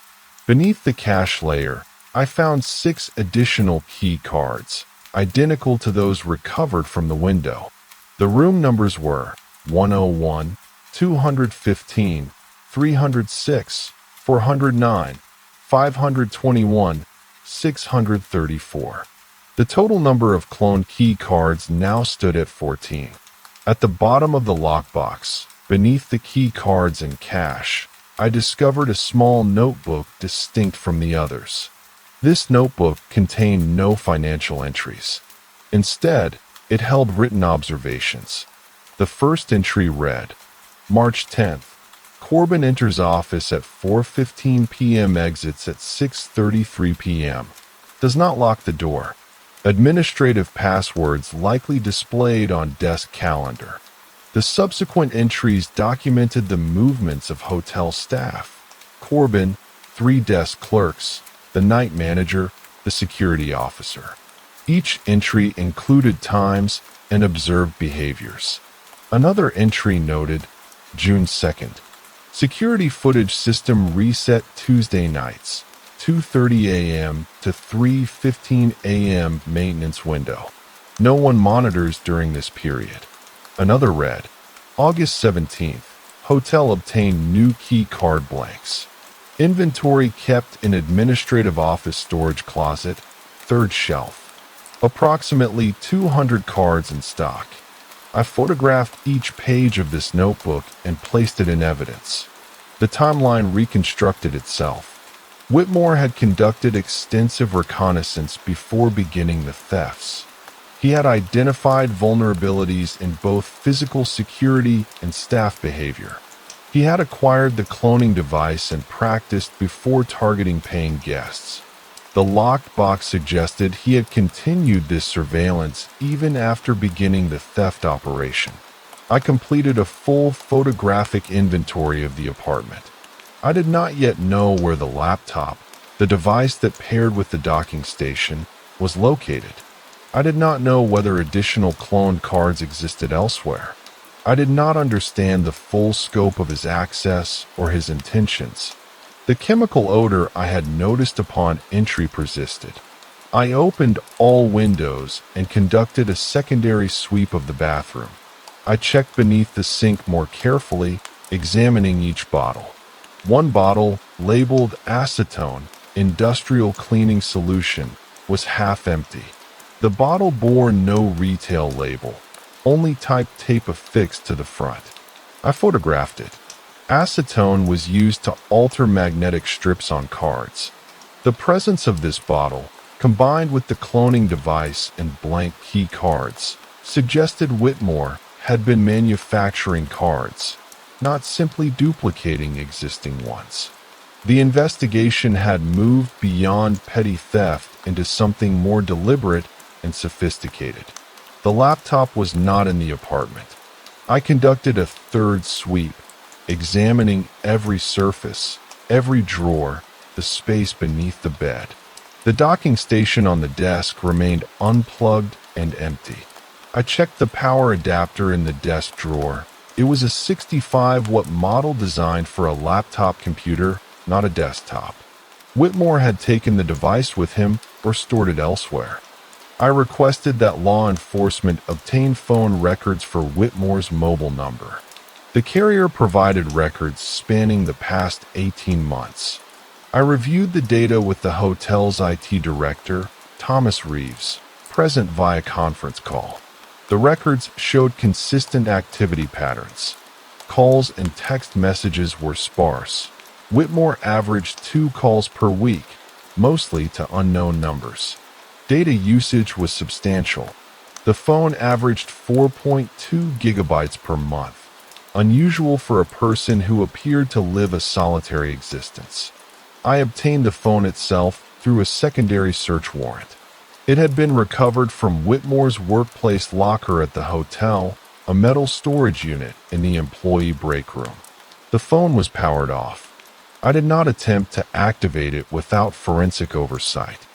Beneath the cash layer, I found 6 additional key cards, identical to those recovered from the window. The room numbers were 101, 215, 306, 409, 521, 634. The total number of cloned key cards now stood at 14. At the bottom of the lockbox, beneath the key cards and cash, I discovered a small notebook distinct from the others. This notebook contained no financial entries. Instead, it held written observations. The first entry read, March 10th, Corbin enters office at 4:15 p.m., exits at 6:33 p.m. Does not lock the door. Administrative passwords likely displayed on desk calendar. The subsequent entries documented the movements of hotel staff: Corbin, 3 desk clerks, the night manager, the security officer. Each entry included times and observed behaviors. Another entry noted, June 2nd, security footage system reset Tuesday nights, 2:30 a.m. to 3:15 a.m. maintenance window. No one monitors during this period. Another read, August 17th, Hotel obtained new key card blanks. Inventory kept in administrative office storage closet, third shelf. Approximately 200 cards in stock. I photographed each page of this notebook and placed it in evidence. The timeline reconstructed itself. Whitmore had conducted extensive reconnaissance before beginning the thefts. He had identified vulnerabilities in both physical security and staff behavior. He had acquired the cloning device and practiced before targeting paying guests. The locked box suggested he had continued this surveillance even after beginning the theft operation. I completed a full photographic inventory of the apartment. I did not yet know where the laptop, the device that paired with the docking station, was located. I did not know whether additional cloned cards existed elsewhere. I did not understand the full scope of his access or his intentions. The chemical odor I had noticed upon entry persisted. I opened all windows and conducted a secondary sweep of the bathroom. I checked beneath the sink more carefully, examining each bottle. One bottle, labeled acetone, industrial cleaning solution, was half empty. The bottle bore no retail label, only typed tape affixed to the front. I photographed it. Acetone was used to alter magnetic strips on cards. The presence of this bottle, combined with the cloning device and blank key cards, suggested Whitmore had been manufacturing cards, not simply duplicating existing ones. The investigation had moved beyond petty theft into something more deliberate and sophisticated. The laptop was not in the apartment. I conducted a third sweep, examining every surface, every drawer, the space beneath the bed. The docking station on the desk remained unplugged and empty. I checked the power adapter in the desk drawer. It was a 65-watt model designed for a laptop computer, not a desktop. Whitmore had taken the device with him or stored it elsewhere. I requested that law enforcement obtain phone records for Whitmore's mobile number. The carrier provided records spanning the past 18 months. I reviewed the data with the hotel's IT director, Thomas Reeves, present via conference call. The records showed consistent activity patterns. Calls and text messages were sparse. Whitmore averaged 2 calls per week, mostly to unknown numbers. Data usage was substantial. The phone averaged 4.2 gigabytes per month, unusual for a person who appeared to live a solitary existence. I obtained the phone itself through a secondary search warrant. It had been recovered from Whitmore's workplace locker at the hotel, a metal storage unit in the employee break room. The phone was powered off. I did not attempt to activate it without forensic oversight.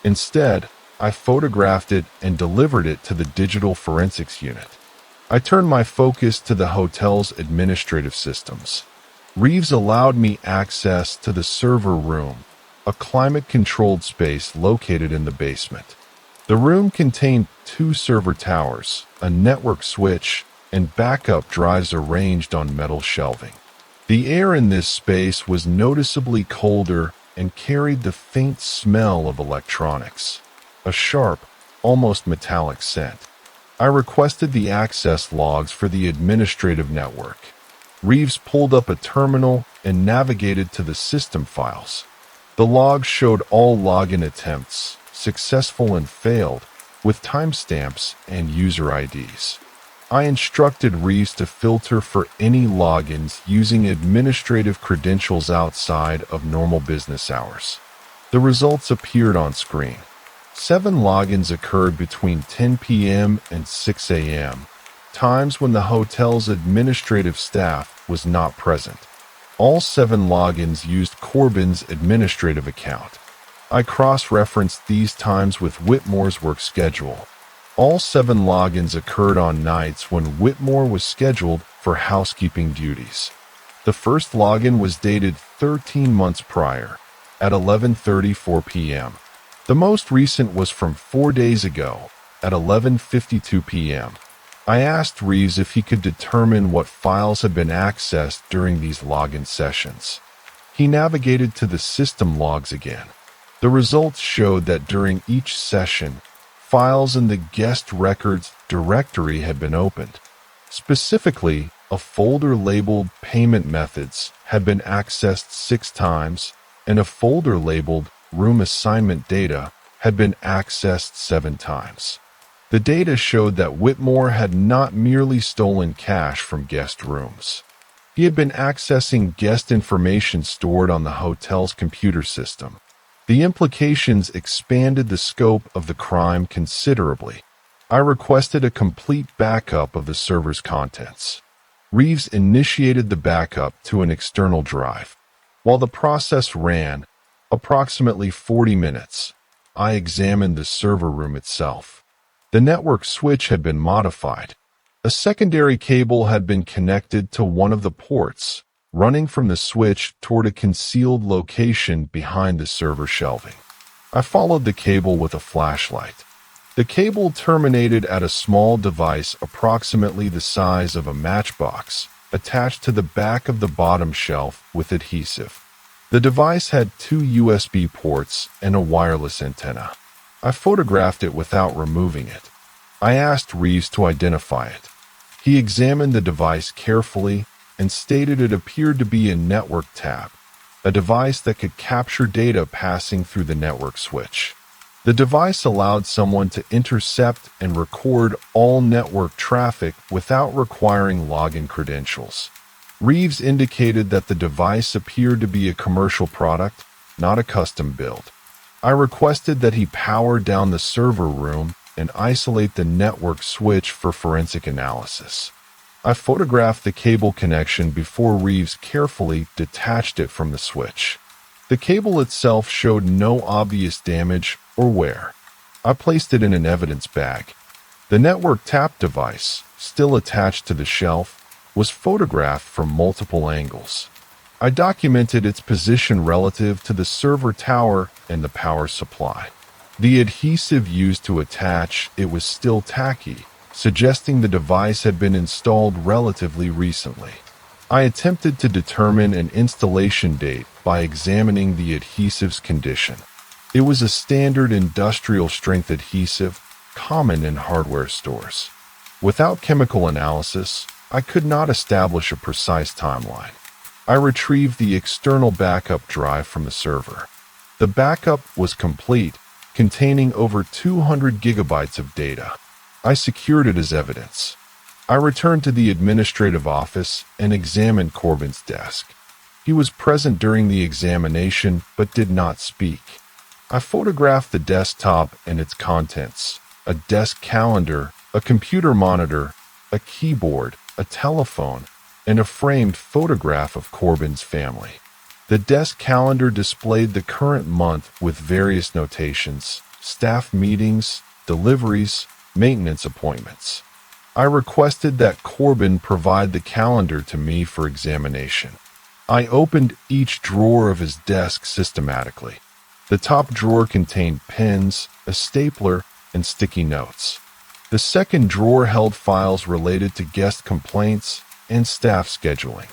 Instead, I photographed it and delivered it to the digital forensics unit. I turned my focus to the hotel's administrative systems. Reeves allowed me access to the server room, a climate-controlled space located in the basement. The room contained 2 server towers, a network switch, and backup drives arranged on metal shelving. The air in this space was noticeably colder and carried the faint smell of electronics, a sharp, almost metallic scent. I requested the access logs for the administrative network. Reeves pulled up a terminal and navigated to the system files. The logs showed all login attempts, successful and failed, with timestamps and user IDs. I instructed Reeves to filter for any logins using administrative credentials outside of normal business hours. The results appeared on screen. 7 logins occurred between 10 p.m. and 6 a.m., times when the hotel's administrative staff was not present. All 7 logins used Corbin's administrative account. I cross-referenced these times with Whitmore's work schedule. All 7 logins occurred on nights when Whitmore was scheduled for housekeeping duties. The first login was dated 13 months prior, at 11:34 p.m. The most recent was from 4 days ago, at 11:52 p.m. I asked Reeves if he could determine what files had been accessed during these login sessions. He navigated to the system logs again. The results showed that during each session, files in the guest records directory had been opened. Specifically, a folder labeled Payment Methods had been accessed 6 times, and a folder labeled Room Assignment Data had been accessed 7 times. The data showed that Whitmore had not merely stolen cash from guest rooms. He had been accessing guest information stored on the hotel's computer system. The implications expanded the scope of the crime considerably. I requested a complete backup of the server's contents. Reeves initiated the backup to an external drive. While the process ran, approximately 40 minutes, I examined the server room itself. The network switch had been modified. A secondary cable had been connected to one of the ports, running from the switch toward a concealed location behind the server shelving. I followed the cable with a flashlight. The cable terminated at a small device approximately the size of a matchbox, attached to the back of the bottom shelf with adhesive. The device had 2 USB ports and a wireless antenna. I photographed it without removing it. I asked Reeves to identify it. He examined the device carefully and stated it appeared to be a network tab, a device that could capture data passing through the network switch. The device allowed someone to intercept and record all network traffic without requiring login credentials. Reeves indicated that the device appeared to be a commercial product, not a custom build. I requested that he power down the server room and isolate the network switch for forensic analysis. I photographed the cable connection before Reeves carefully detached it from the switch. The cable itself showed no obvious damage or wear. I placed it in an evidence bag. The network tap device, still attached to the shelf, was photographed from multiple angles. I documented its position relative to the server tower and the power supply. The adhesive used to attach it was still tacky, suggesting the device had been installed relatively recently. I attempted to determine an installation date by examining the adhesive's condition. It was a standard industrial-strength adhesive, common in hardware stores. Without chemical analysis, I could not establish a precise timeline. I retrieved the external backup drive from the server. The backup was complete, containing over 200 gigabytes of data. I secured it as evidence. I returned to the administrative office and examined Corbin's desk. He was present during the examination but did not speak. I photographed the desktop and its contents: a desk calendar, a computer monitor, a keyboard, a telephone, and a framed photograph of Corbin's family. The desk calendar displayed the current month with various notations: staff meetings, deliveries, maintenance appointments. I requested that Corbin provide the calendar to me for examination. I opened each drawer of his desk systematically. The top drawer contained pens, a stapler, and sticky notes. The second drawer held files related to guest complaints and staff scheduling.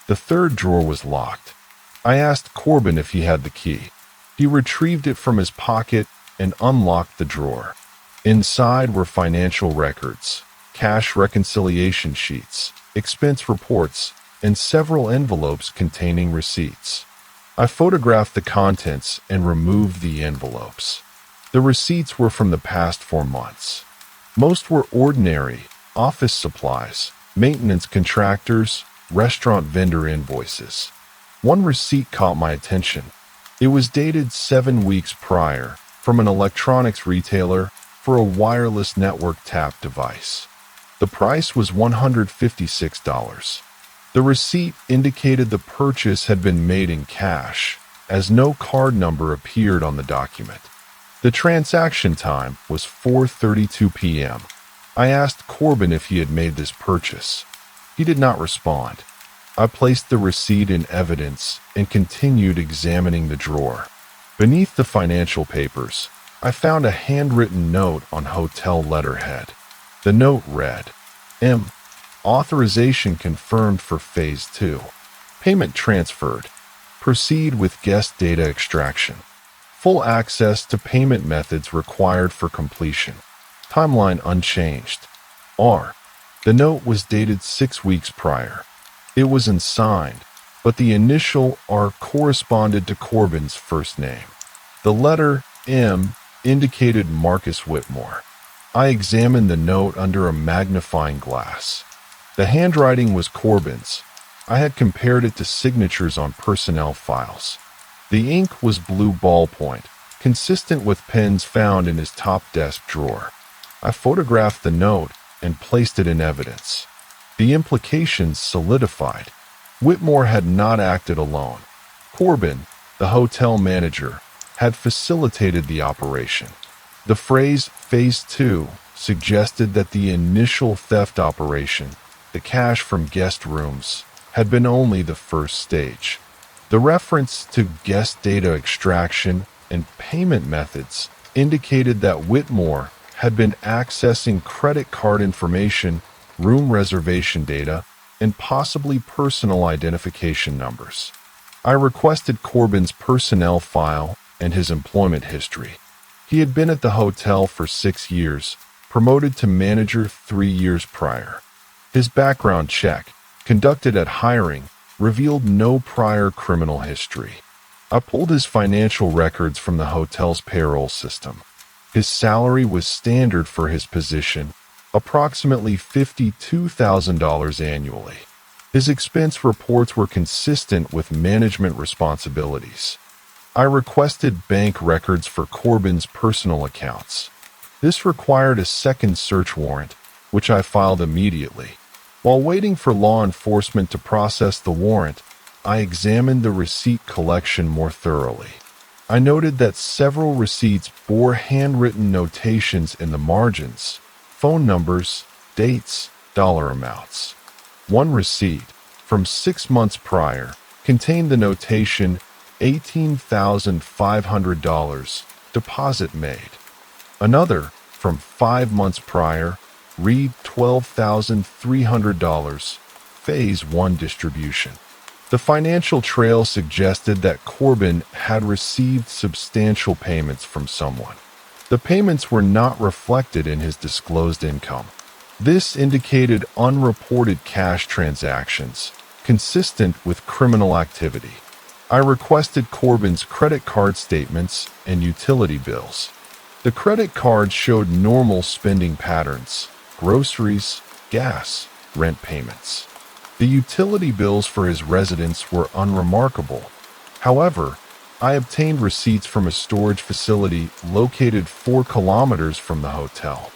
The third drawer was locked. I asked Corbin if he had the key. He retrieved it from his pocket and unlocked the drawer. Inside were financial records, cash reconciliation sheets, expense reports, and several envelopes containing receipts. I photographed the contents and removed the envelopes. The receipts were from the past 4 months. Most were ordinary, office supplies, maintenance contractors, restaurant vendor invoices. One receipt caught my attention. It was dated 7 weeks prior, from an electronics retailer for a wireless network tap device. The price was $156. The receipt indicated the purchase had been made in cash, as no card number appeared on the document. The transaction time was 4:32 p.m. I asked Corbin if he had made this purchase. He did not respond. I placed the receipt in evidence and continued examining the drawer. Beneath the financial papers, I found a handwritten note on hotel letterhead. The note read, M. Authorization confirmed for Phase 2. Payment transferred. Proceed with guest data extraction. Full access to payment methods required for completion. Timeline unchanged. R. The note was dated 6 weeks prior. It was unsigned, but the initial R corresponded to Corbin's first name. The letter M indicated Marcus Whitmore. I examined the note under a magnifying glass. The handwriting was Corbin's. I had compared it to signatures on personnel files. The ink was blue ballpoint, consistent with pens found in his top desk drawer. I photographed the note and placed it in evidence. The implications solidified. Whitmore had not acted alone. Corbin, the hotel manager, had facilitated the operation. The phrase Phase 2 suggested that the initial theft operation, the cash from guest rooms, had been only the first stage. The reference to guest data extraction and payment methods indicated that Whitmore had been accessing credit card information, room reservation data, and possibly personal identification numbers. I requested Corbin's personnel file and his employment history. He had been at the hotel for 6 years, promoted to manager 3 years prior. His background check, conducted at hiring, revealed no prior criminal history. I pulled his financial records from the hotel's payroll system. His salary was standard for his position, approximately $52,000 annually. His expense reports were consistent with management responsibilities. I requested bank records for Corbin's personal accounts. This required a second search warrant, which I filed immediately. While waiting for law enforcement to process the warrant, I examined the receipt collection more thoroughly. I noted that several receipts bore handwritten notations in the margins, phone numbers, dates, dollar amounts. One receipt, from 6 months prior, contained the notation $18,500, deposit made. Another, from 5 months prior, read $12,300, Phase 1 distribution. The financial trail suggested that Corbin had received substantial payments from someone. The payments were not reflected in his disclosed income. This indicated unreported cash transactions, consistent with criminal activity. I requested Corbin's credit card statements and utility bills. The credit cards showed normal spending patterns: groceries, gas, rent payments. The utility bills for his residence were unremarkable. However, I obtained receipts from a storage facility located 4 kilometers from the hotel.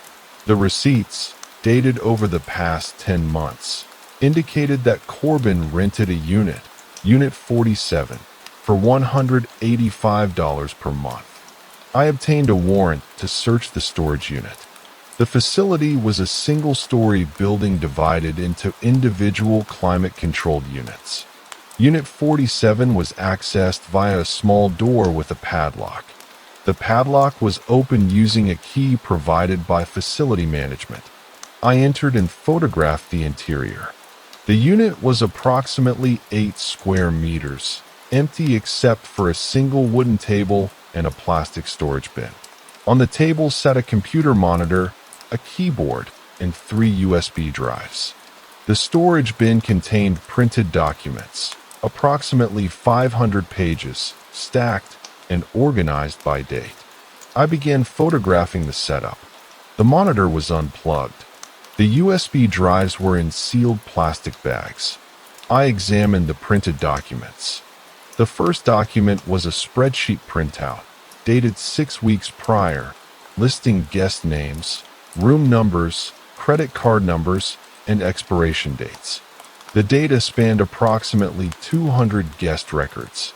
The receipts, dated over the past 10 months, indicated that Corbin rented a unit, Unit 47, for $185 per month. I obtained a warrant to search the storage unit. The facility was a single-story building divided into individual climate-controlled units. Unit 47 was accessed via a small door with a padlock. The padlock was opened using a key provided by facility management. I entered and photographed the interior. The unit was approximately 8 square meters, empty except for a single wooden table and a plastic storage bin. On the table sat a computer monitor, a keyboard, and 3 USB drives. The storage bin contained printed documents, approximately 500 pages, stacked and organized by date. I began photographing the setup. The monitor was unplugged. The USB drives were in sealed plastic bags. I examined the printed documents. The first document was a spreadsheet printout, dated 6 weeks prior, listing guest names, room numbers, credit card numbers, and expiration dates. The data spanned approximately 200 guest records.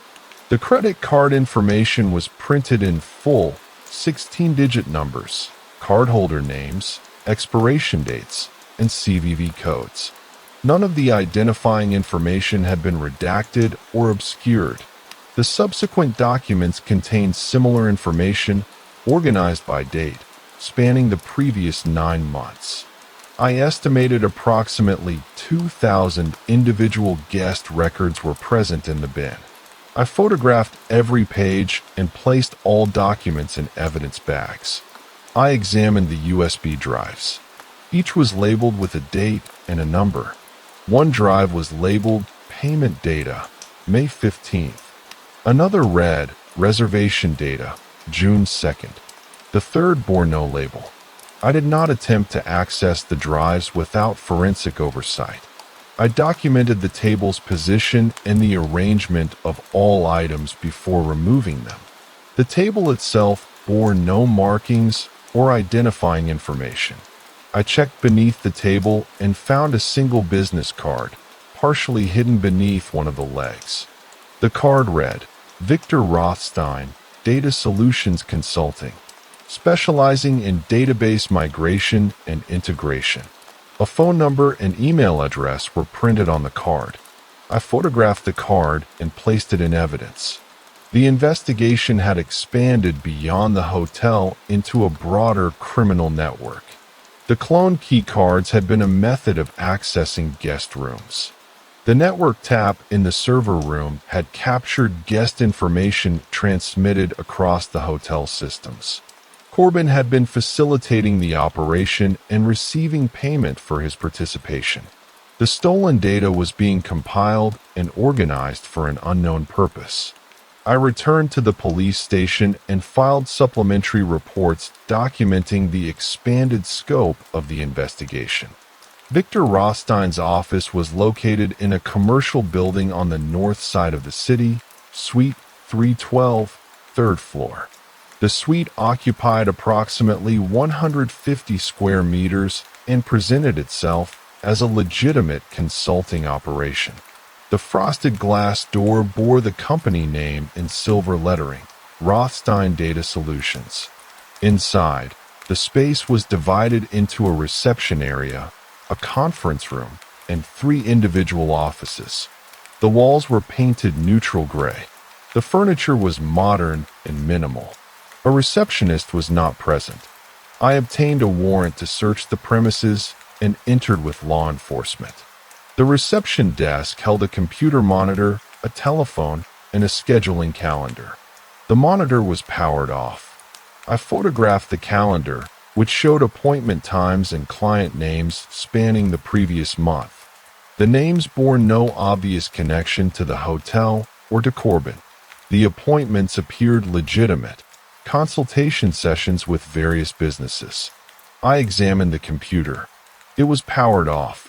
The credit card information was printed in full, 16-digit numbers, cardholder names, expiration dates, and CVV codes. None of the identifying information had been redacted or obscured. The subsequent documents contained similar information, organized by date, spanning the previous 9 months. I estimated approximately 2,000 individual guest records were present in the bin. I photographed every page and placed all documents in evidence bags. I examined the USB drives. Each was labeled with a date and a number. One drive was labeled Payment Data, May 15th. Another read Reservation Data, June 2nd. The third bore no label. I did not attempt to access the drives without forensic oversight. I documented the table's position and the arrangement of all items before removing them. The table itself bore no markings or identifying information. I checked beneath the table and found a single business card, partially hidden beneath one of the legs. The card read, Victor Rothstein, Data Solutions Consulting, specializing in database migration and integration. A phone number and email address were printed on the card. I photographed the card and placed it in evidence. The investigation had expanded beyond the hotel into a broader criminal network. The cloned key cards had been a method of accessing guest rooms. The network tap in the server room had captured guest information transmitted across the hotel systems. Corbin had been facilitating the operation and receiving payment for his participation. The stolen data was being compiled and organized for an unknown purpose. I returned to the police station and filed supplementary reports documenting the expanded scope of the investigation. Victor Rothstein's office was located in a commercial building on the north side of the city, Suite 312, third floor. The suite occupied approximately 150 square meters and presented itself as a legitimate consulting operation. The frosted glass door bore the company name in silver lettering, Rothstein Data Solutions. Inside, the space was divided into a reception area, a conference room, and 3 individual offices. The walls were painted neutral gray. The furniture was modern and minimal. A receptionist was not present. I obtained a warrant to search the premises and entered with law enforcement. The reception desk held a computer monitor, a telephone, and a scheduling calendar. The monitor was powered off. I photographed the calendar, which showed appointment times and client names spanning the previous month. The names bore no obvious connection to the hotel or to Corbin. The appointments appeared legitimate, consultation sessions with various businesses. I examined the computer. It was powered off.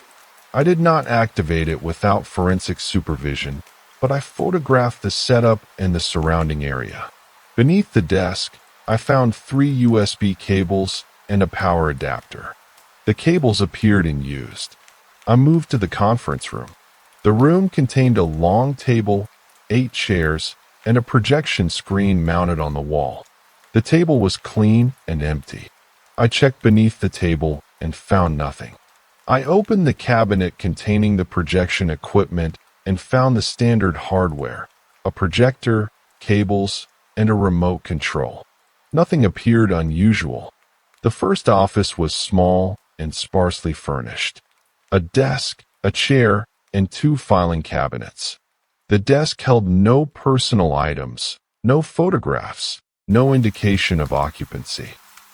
I did not activate it without forensic supervision, but I photographed the setup and the surrounding area. Beneath the desk, I found 3 USB cables and a power adapter. The cables appeared unused. I moved to the conference room. The room contained a long table, 8 chairs, and a projection screen mounted on the wall. The table was clean and empty. I checked beneath the table and found nothing. I opened the cabinet containing the projection equipment and found the standard hardware, a projector, cables, and a remote control. Nothing appeared unusual. The first office was small and sparsely furnished. A desk, a chair, and 2 filing cabinets. The desk held no personal items, no photographs, no indication of occupancy.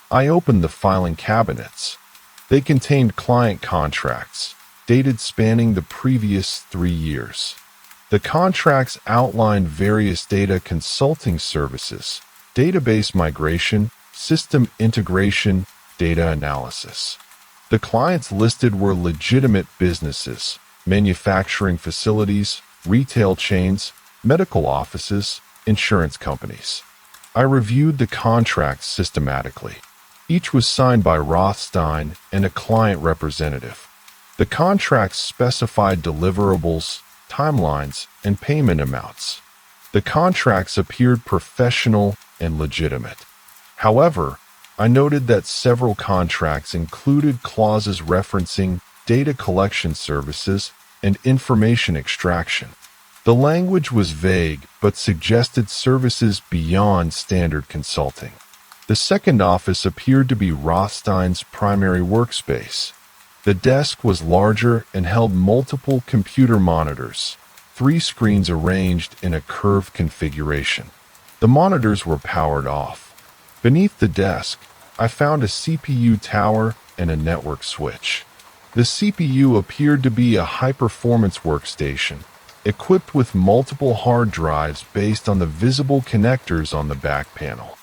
I opened the filing cabinets. They contained client contracts, dated spanning the previous 3 years. The contracts outlined various data consulting services, database migration, system integration, data analysis. The clients listed were legitimate businesses, manufacturing facilities, retail chains, medical offices, insurance companies. I reviewed the contracts systematically. Each was signed by Rothstein and a client representative. The contracts specified deliverables, timelines, and payment amounts. The contracts appeared professional and legitimate. However, I noted that several contracts included clauses referencing data collection services and information extraction. The language was vague but suggested services beyond standard consulting. The second office appeared to be Rothstein's primary workspace. The desk was larger and held multiple computer monitors, 3 screens arranged in a curved configuration. The monitors were powered off. Beneath the desk, I found a CPU tower and a network switch. The CPU appeared to be a high-performance workstation, equipped with multiple hard drives based on the visible connectors on the back panel.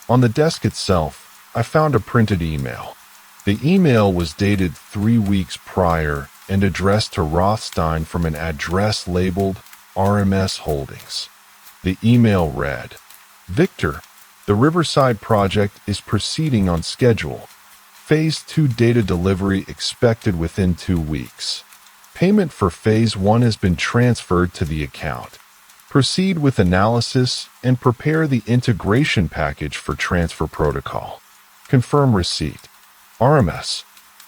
On the desk itself, I found a printed email. The email was dated 3 weeks prior and addressed to Rothstein from an address labeled RMS Holdings. The email read, "Victor, the Riverside project is proceeding on schedule. Phase 2 data delivery expected within 2 weeks. Payment for Phase 1 has been transferred to the account. Proceed with analysis and prepare the integration package for transfer protocol. Confirm receipt. RMS."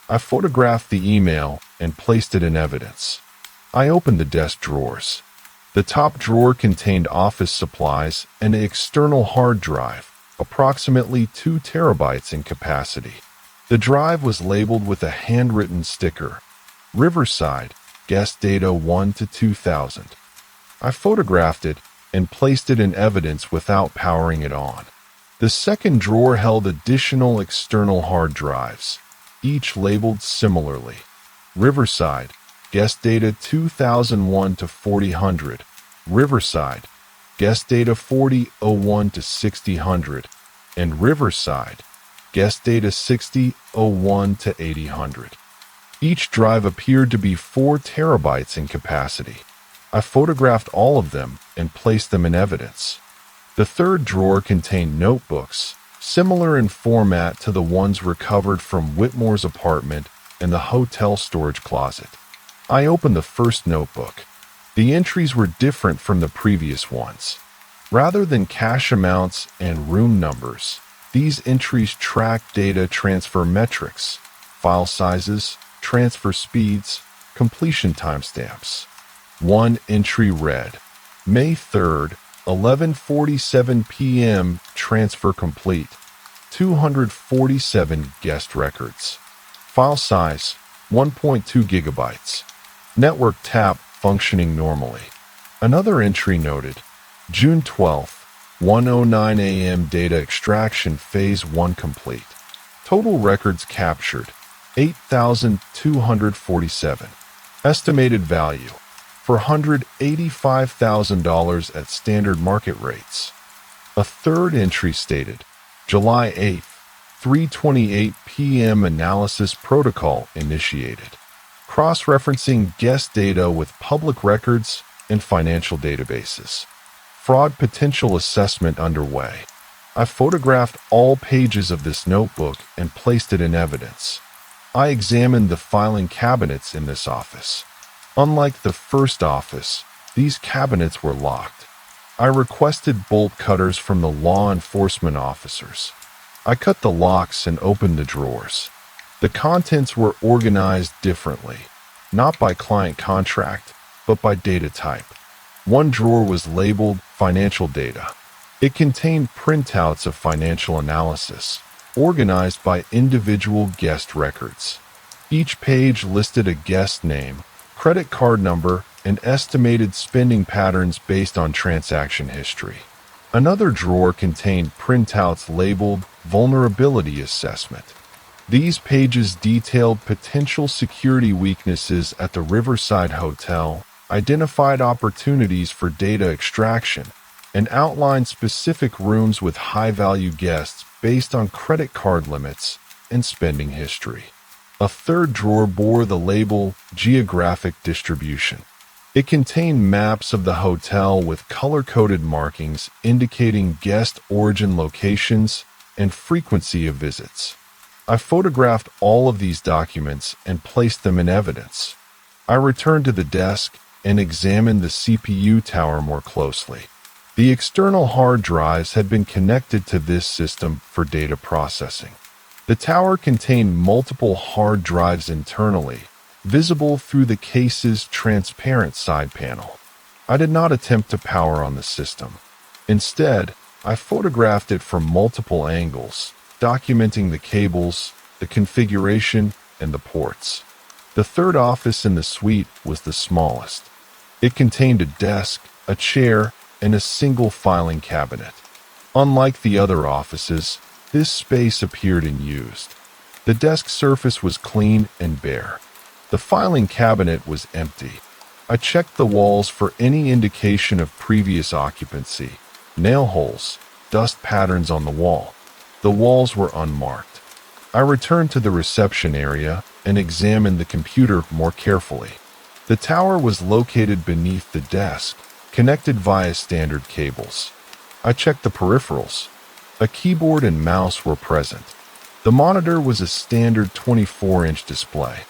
I photographed the email and placed it in evidence. I opened the desk drawers. The top drawer contained office supplies and an external hard drive, approximately 2 terabytes in capacity. The drive was labeled with a handwritten sticker, "Riverside, guest data 1 to 2000. I photographed it and placed it in evidence without powering it on. The second drawer held additional external hard drives, each labeled similarly, "Riverside, guest data 2001 to 4000, Riverside, guest data 4001 to 6000, and Riverside, guest data 6001 to 8000. Each drive appeared to be 4 terabytes in capacity. I photographed all of them and placed them in evidence. The third drawer contained notebooks, similar in format to the ones recovered from Whitmore's apartment and the hotel storage closet. I opened the first notebook. The entries were different from the previous ones. Rather than cash amounts and room numbers, these entries tracked data transfer metrics, file sizes, transfer speeds, completion timestamps. One entry read, "May 3rd, 11:47 p.m. transfer complete. 247 guest records. File size, 1.2 gigabytes. Network tap functioning normally." Another entry noted, "June 12th, 1:09 a.m. data extraction phase 1 complete. Total records captured, 8,247. Estimated value, $485,000 at standard market rates." A third entry stated, "July 8th, 3:28 p.m. analysis protocol initiated. Cross-referencing guest data with public records and financial databases. Fraud potential assessment underway." I photographed all pages of this notebook and placed it in evidence. I examined the filing cabinets in this office. Unlike the first office, these cabinets were locked. I requested bolt cutters from the law enforcement officers. I cut the locks and opened the drawers. The contents were organized differently, not by client contract, but by data type. One drawer was labeled Financial Data. It contained printouts of financial analysis, organized by individual guest records. Each page listed a guest name, credit card number, and estimated spending patterns based on transaction history. Another drawer contained printouts labeled Vulnerability Assessment. These pages detailed potential security weaknesses at the Riverside Hotel, identified opportunities for data extraction, and outlined specific rooms with high-value guests based on credit card limits and spending history. A third drawer bore the label Geographic Distribution. It contained maps of the hotel with color-coded markings indicating guest origin locations and frequency of visits. I photographed all of these documents and placed them in evidence. I returned to the desk and examined the CPU tower more closely. The external hard drives had been connected to this system for data processing. The tower contained multiple hard drives internally, visible through the case's transparent side panel. I did not attempt to power on the system. Instead, I photographed it from multiple angles, documenting the cables, the configuration, and the ports. The third office in the suite was the smallest. It contained a desk, a chair, and a single filing cabinet. Unlike the other offices, this space appeared unused. The desk surface was clean and bare. The filing cabinet was empty. I checked the walls for any indication of previous occupancy. Nail holes, dust patterns on the wall. The walls were unmarked. I returned to the reception area and examined the computer more carefully. The tower was located beneath the desk, connected via standard cables. I checked the peripherals. A keyboard and mouse were present. The monitor was a standard 24-inch display.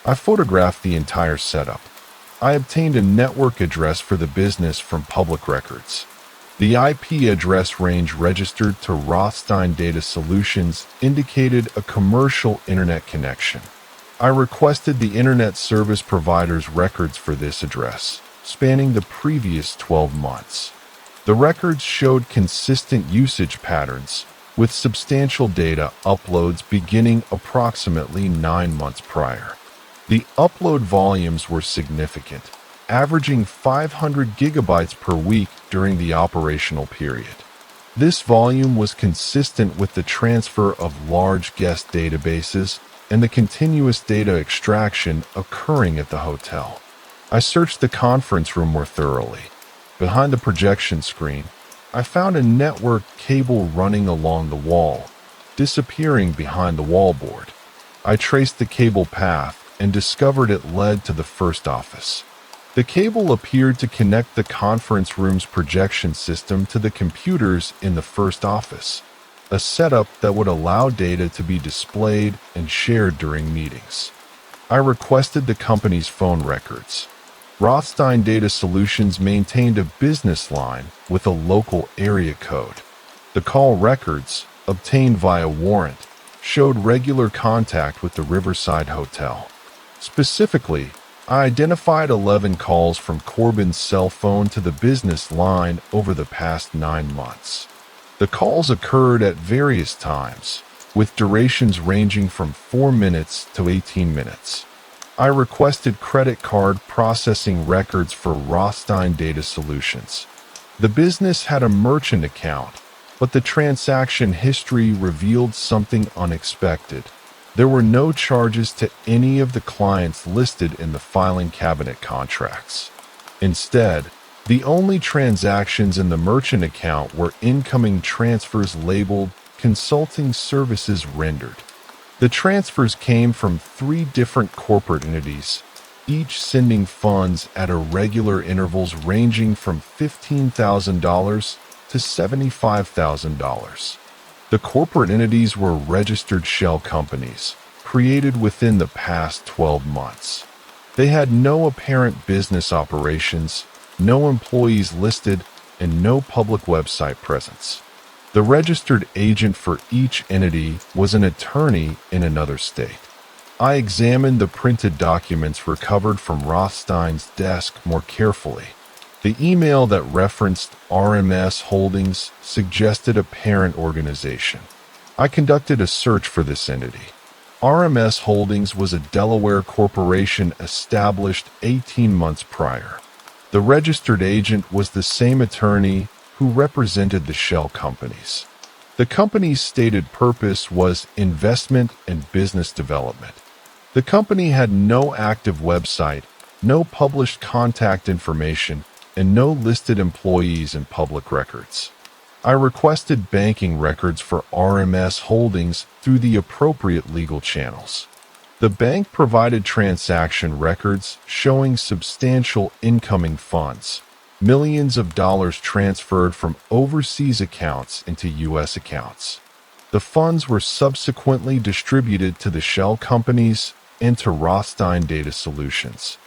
I photographed the entire setup. I obtained a network address for the business from public records. The IP address range registered to Rothstein Data Solutions indicated a commercial internet connection. I requested the internet service provider's records for this address, spanning the previous 12 months. The records showed consistent usage patterns, with substantial data uploads beginning approximately 9 months prior. The upload volumes were significant, averaging 500 gigabytes per week during the operational period. This volume was consistent with the transfer of large guest databases and the continuous data extraction occurring at the hotel. I searched the conference room more thoroughly. Behind the projection screen, I found a network cable running along the wall, disappearing behind the wallboard. I traced the cable path and discovered it led to the first office. The cable appeared to connect the conference room's projection system to the computers in the first office, a setup that would allow data to be displayed and shared during meetings. I requested the company's phone records. Rothstein Data Solutions maintained a business line with a local area code. The call records, obtained via warrant, showed regular contact with the Riverside Hotel. Specifically, I identified 11 calls from Corbin's cell phone to the business line over the past 9 months. The calls occurred at various times, with durations ranging from 4 minutes to 18 minutes. I requested credit card processing records for Rothstein Data Solutions. The business had a merchant account, but the transaction history revealed something unexpected. There were no charges to any of the clients listed in the filing cabinet contracts. Instead, the only transactions in the merchant account were incoming transfers labeled Consulting Services Rendered. The transfers came from 3 different corporate entities, each sending funds at irregular intervals ranging from $15,000 to $75,000. The corporate entities were registered shell companies, created within the past 12 months. They had no apparent business operations, no employees listed, and no public website presence. The registered agent for each entity was an attorney in another state. I examined the printed documents recovered from Rothstein's desk more carefully. The email that referenced RMS Holdings suggested a parent organization. I conducted a search for this entity. RMS Holdings was a Delaware corporation established 18 months prior. The registered agent was the same attorney who represented the shell companies. The company's stated purpose was investment and business development. The company had no active website, no published contact information, and no listed employees in public records. I requested banking records for RMS Holdings through the appropriate legal channels. The bank provided transaction records showing substantial incoming funds, millions of dollars transferred from overseas accounts into U.S. accounts. The funds were subsequently distributed to the shell companies and to Rothstein Data Solutions.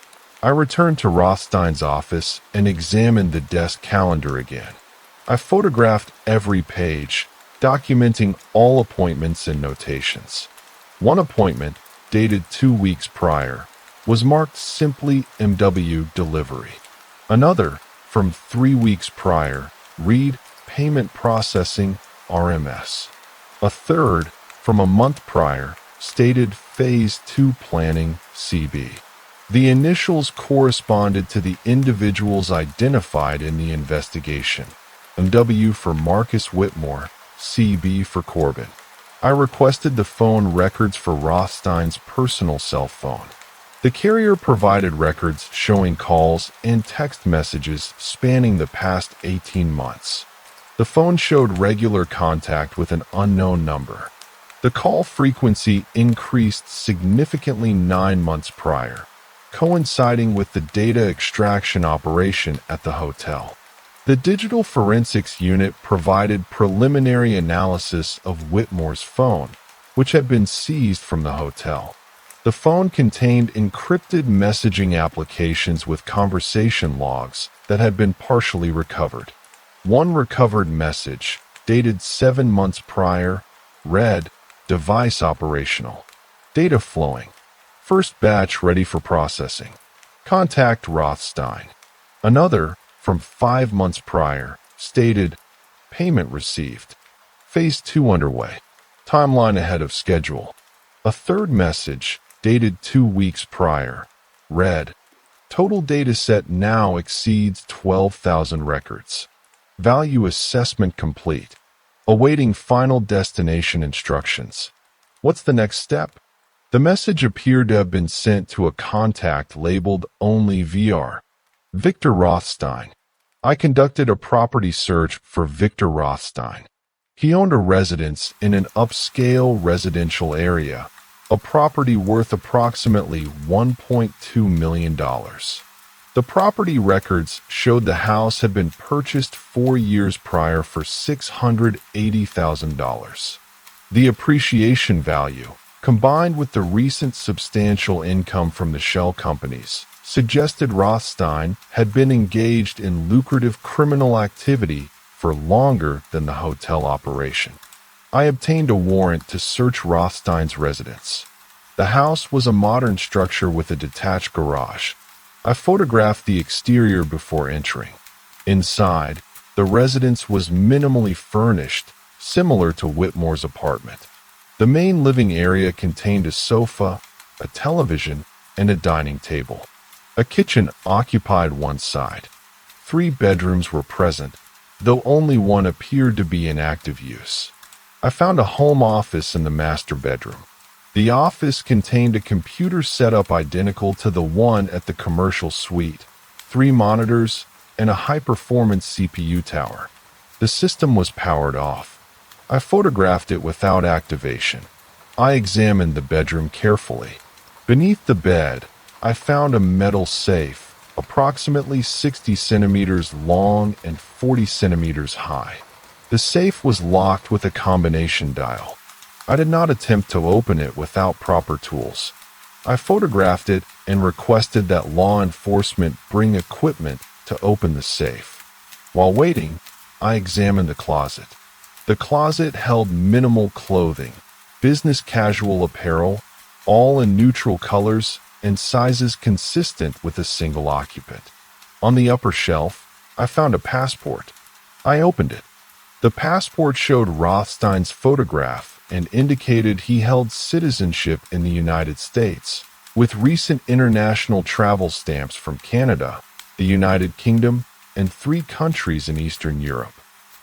I returned to Rothstein's office and examined the desk calendar again. I photographed every page, documenting all appointments and notations. One appointment, dated 2 weeks prior, was marked simply MW Delivery. Another, from 3 weeks prior, read Payment Processing RMS. A third, from a month prior, stated Phase 2 Planning CB. The initials corresponded to the individuals identified in the investigation. MW for Marcus Whitmore, CB for Corbin. I requested the phone records for Rothstein's personal cell phone. The carrier provided records showing calls and text messages spanning the past 18 months. The phone showed regular contact with an unknown number. The call frequency increased significantly 9 months prior, coinciding with the data extraction operation at the hotel. The digital forensics unit provided preliminary analysis of Whitmore's phone, which had been seized from the hotel. The phone contained encrypted messaging applications with conversation logs that had been partially recovered. One recovered message, dated 7 months prior, read, "Device operational. Data flowing. First batch ready for processing. Contact Rothstein." Another, from 5 months prior, stated, "Payment received. Phase 2 underway. Timeline ahead of schedule." A third message, dated 2 weeks prior, read, "Total dataset now exceeds 12,000 records. Value assessment complete. Awaiting final destination instructions." What's the next step? The message appeared to have been sent to a contact labeled Only VR. Victor Rothstein. I conducted a property search for Victor Rothstein. He owned a residence in an upscale residential area, a property worth approximately $1.2 million. The property records showed the house had been purchased 4 years prior for $680,000. The appreciation value, combined with the recent substantial income from the shell companies, suggested Rothstein had been engaged in lucrative criminal activity for longer than the hotel operation. I obtained a warrant to search Rothstein's residence. The house was a modern structure with a detached garage. I photographed the exterior before entering. Inside, the residence was minimally furnished, similar to Whitmore's apartment. The main living area contained a sofa, a television, and a dining table. A kitchen occupied one side. 3 bedrooms were present, though only one appeared to be in active use. I found a home office in the master bedroom. The office contained a computer setup identical to the one at the commercial suite, 3 monitors, and a high-performance CPU tower. The system was powered off. I photographed it without activation. I examined the bedroom carefully. Beneath the bed, I found a metal safe, approximately 60 centimeters long and 40 centimeters high. The safe was locked with a combination dial. I did not attempt to open it without proper tools. I photographed it and requested that law enforcement bring equipment to open the safe. While waiting, I examined the closet. The closet held minimal clothing, business casual apparel, all in neutral colors and sizes consistent with a single occupant. On the upper shelf, I found a passport. I opened it. The passport showed Rothstein's photograph and indicated he held citizenship in the United States, with recent international travel stamps from Canada, the United Kingdom, and 3 countries in Eastern Europe.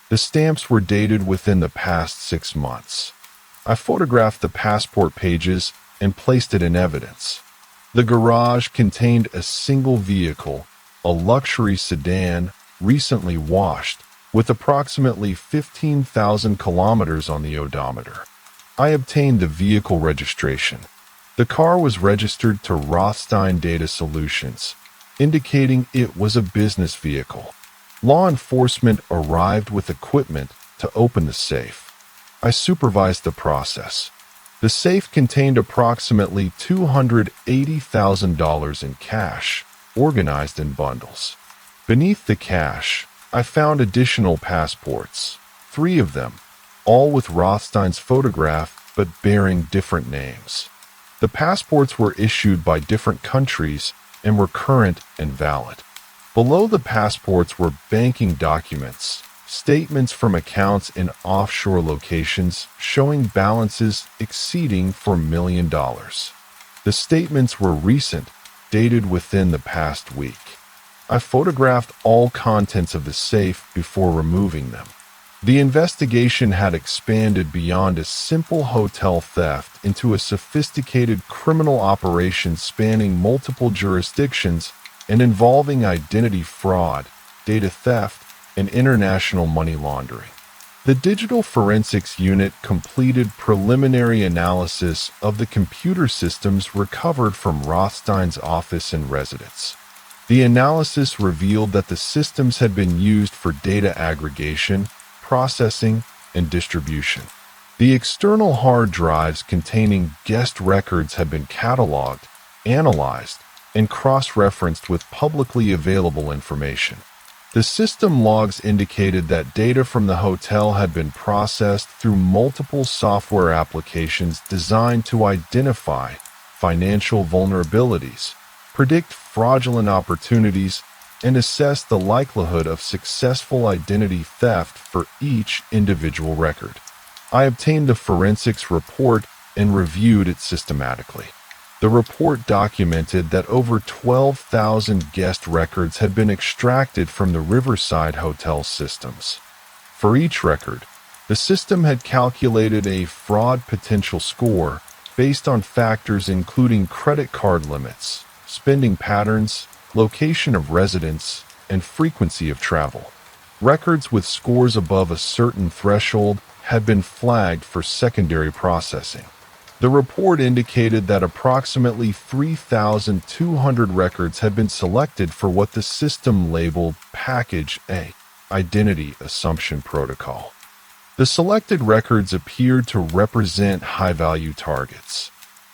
The stamps were dated within the past 6 months. I photographed the passport pages and placed it in evidence. The garage contained a single vehicle, a luxury sedan, recently washed, with approximately 15,000 kilometers on the odometer. I obtained the vehicle registration. The car was registered to Rothstein Data Solutions, indicating it was a business vehicle. Law enforcement arrived with equipment to open the safe. I supervised the process. The safe contained approximately $280,000 in cash, organized in bundles. Beneath the cash, I found additional passports, 3 of them, all with Rothstein's photograph but bearing different names. The passports were issued by different countries and were current and valid. Below the passports were banking documents, statements from accounts in offshore locations showing balances exceeding $4 million. The statements were recent, dated within the past week. I photographed all contents of the safe before removing them. The investigation had expanded beyond a simple hotel theft into a sophisticated criminal operation spanning multiple jurisdictions and involving identity fraud, data theft, and international money laundering. The Digital Forensics Unit completed preliminary analysis of the computer systems recovered from Rothstein's office and residence. The analysis revealed that the systems had been used for data aggregation, processing, and distribution. The external hard drives containing guest records had been cataloged, analyzed, and cross-referenced with publicly available information. The system logs indicated that data from the hotel had been processed through multiple software applications designed to identify financial vulnerabilities, predict fraudulent opportunities, and assess the likelihood of successful identity theft for each individual record. I obtained the forensics report and reviewed it systematically. The report documented that over 12,000 guest records had been extracted from the Riverside Hotel systems. For each record, the system had calculated a fraud potential score based on factors including credit card limits, spending patterns, location of residence, and frequency of travel. Records with scores above a certain threshold had been flagged for secondary processing. The report indicated that approximately 3,200 records had been selected for what the system labeled Package A, Identity Assumption Protocol. The selected records appeared to represent high-value targets.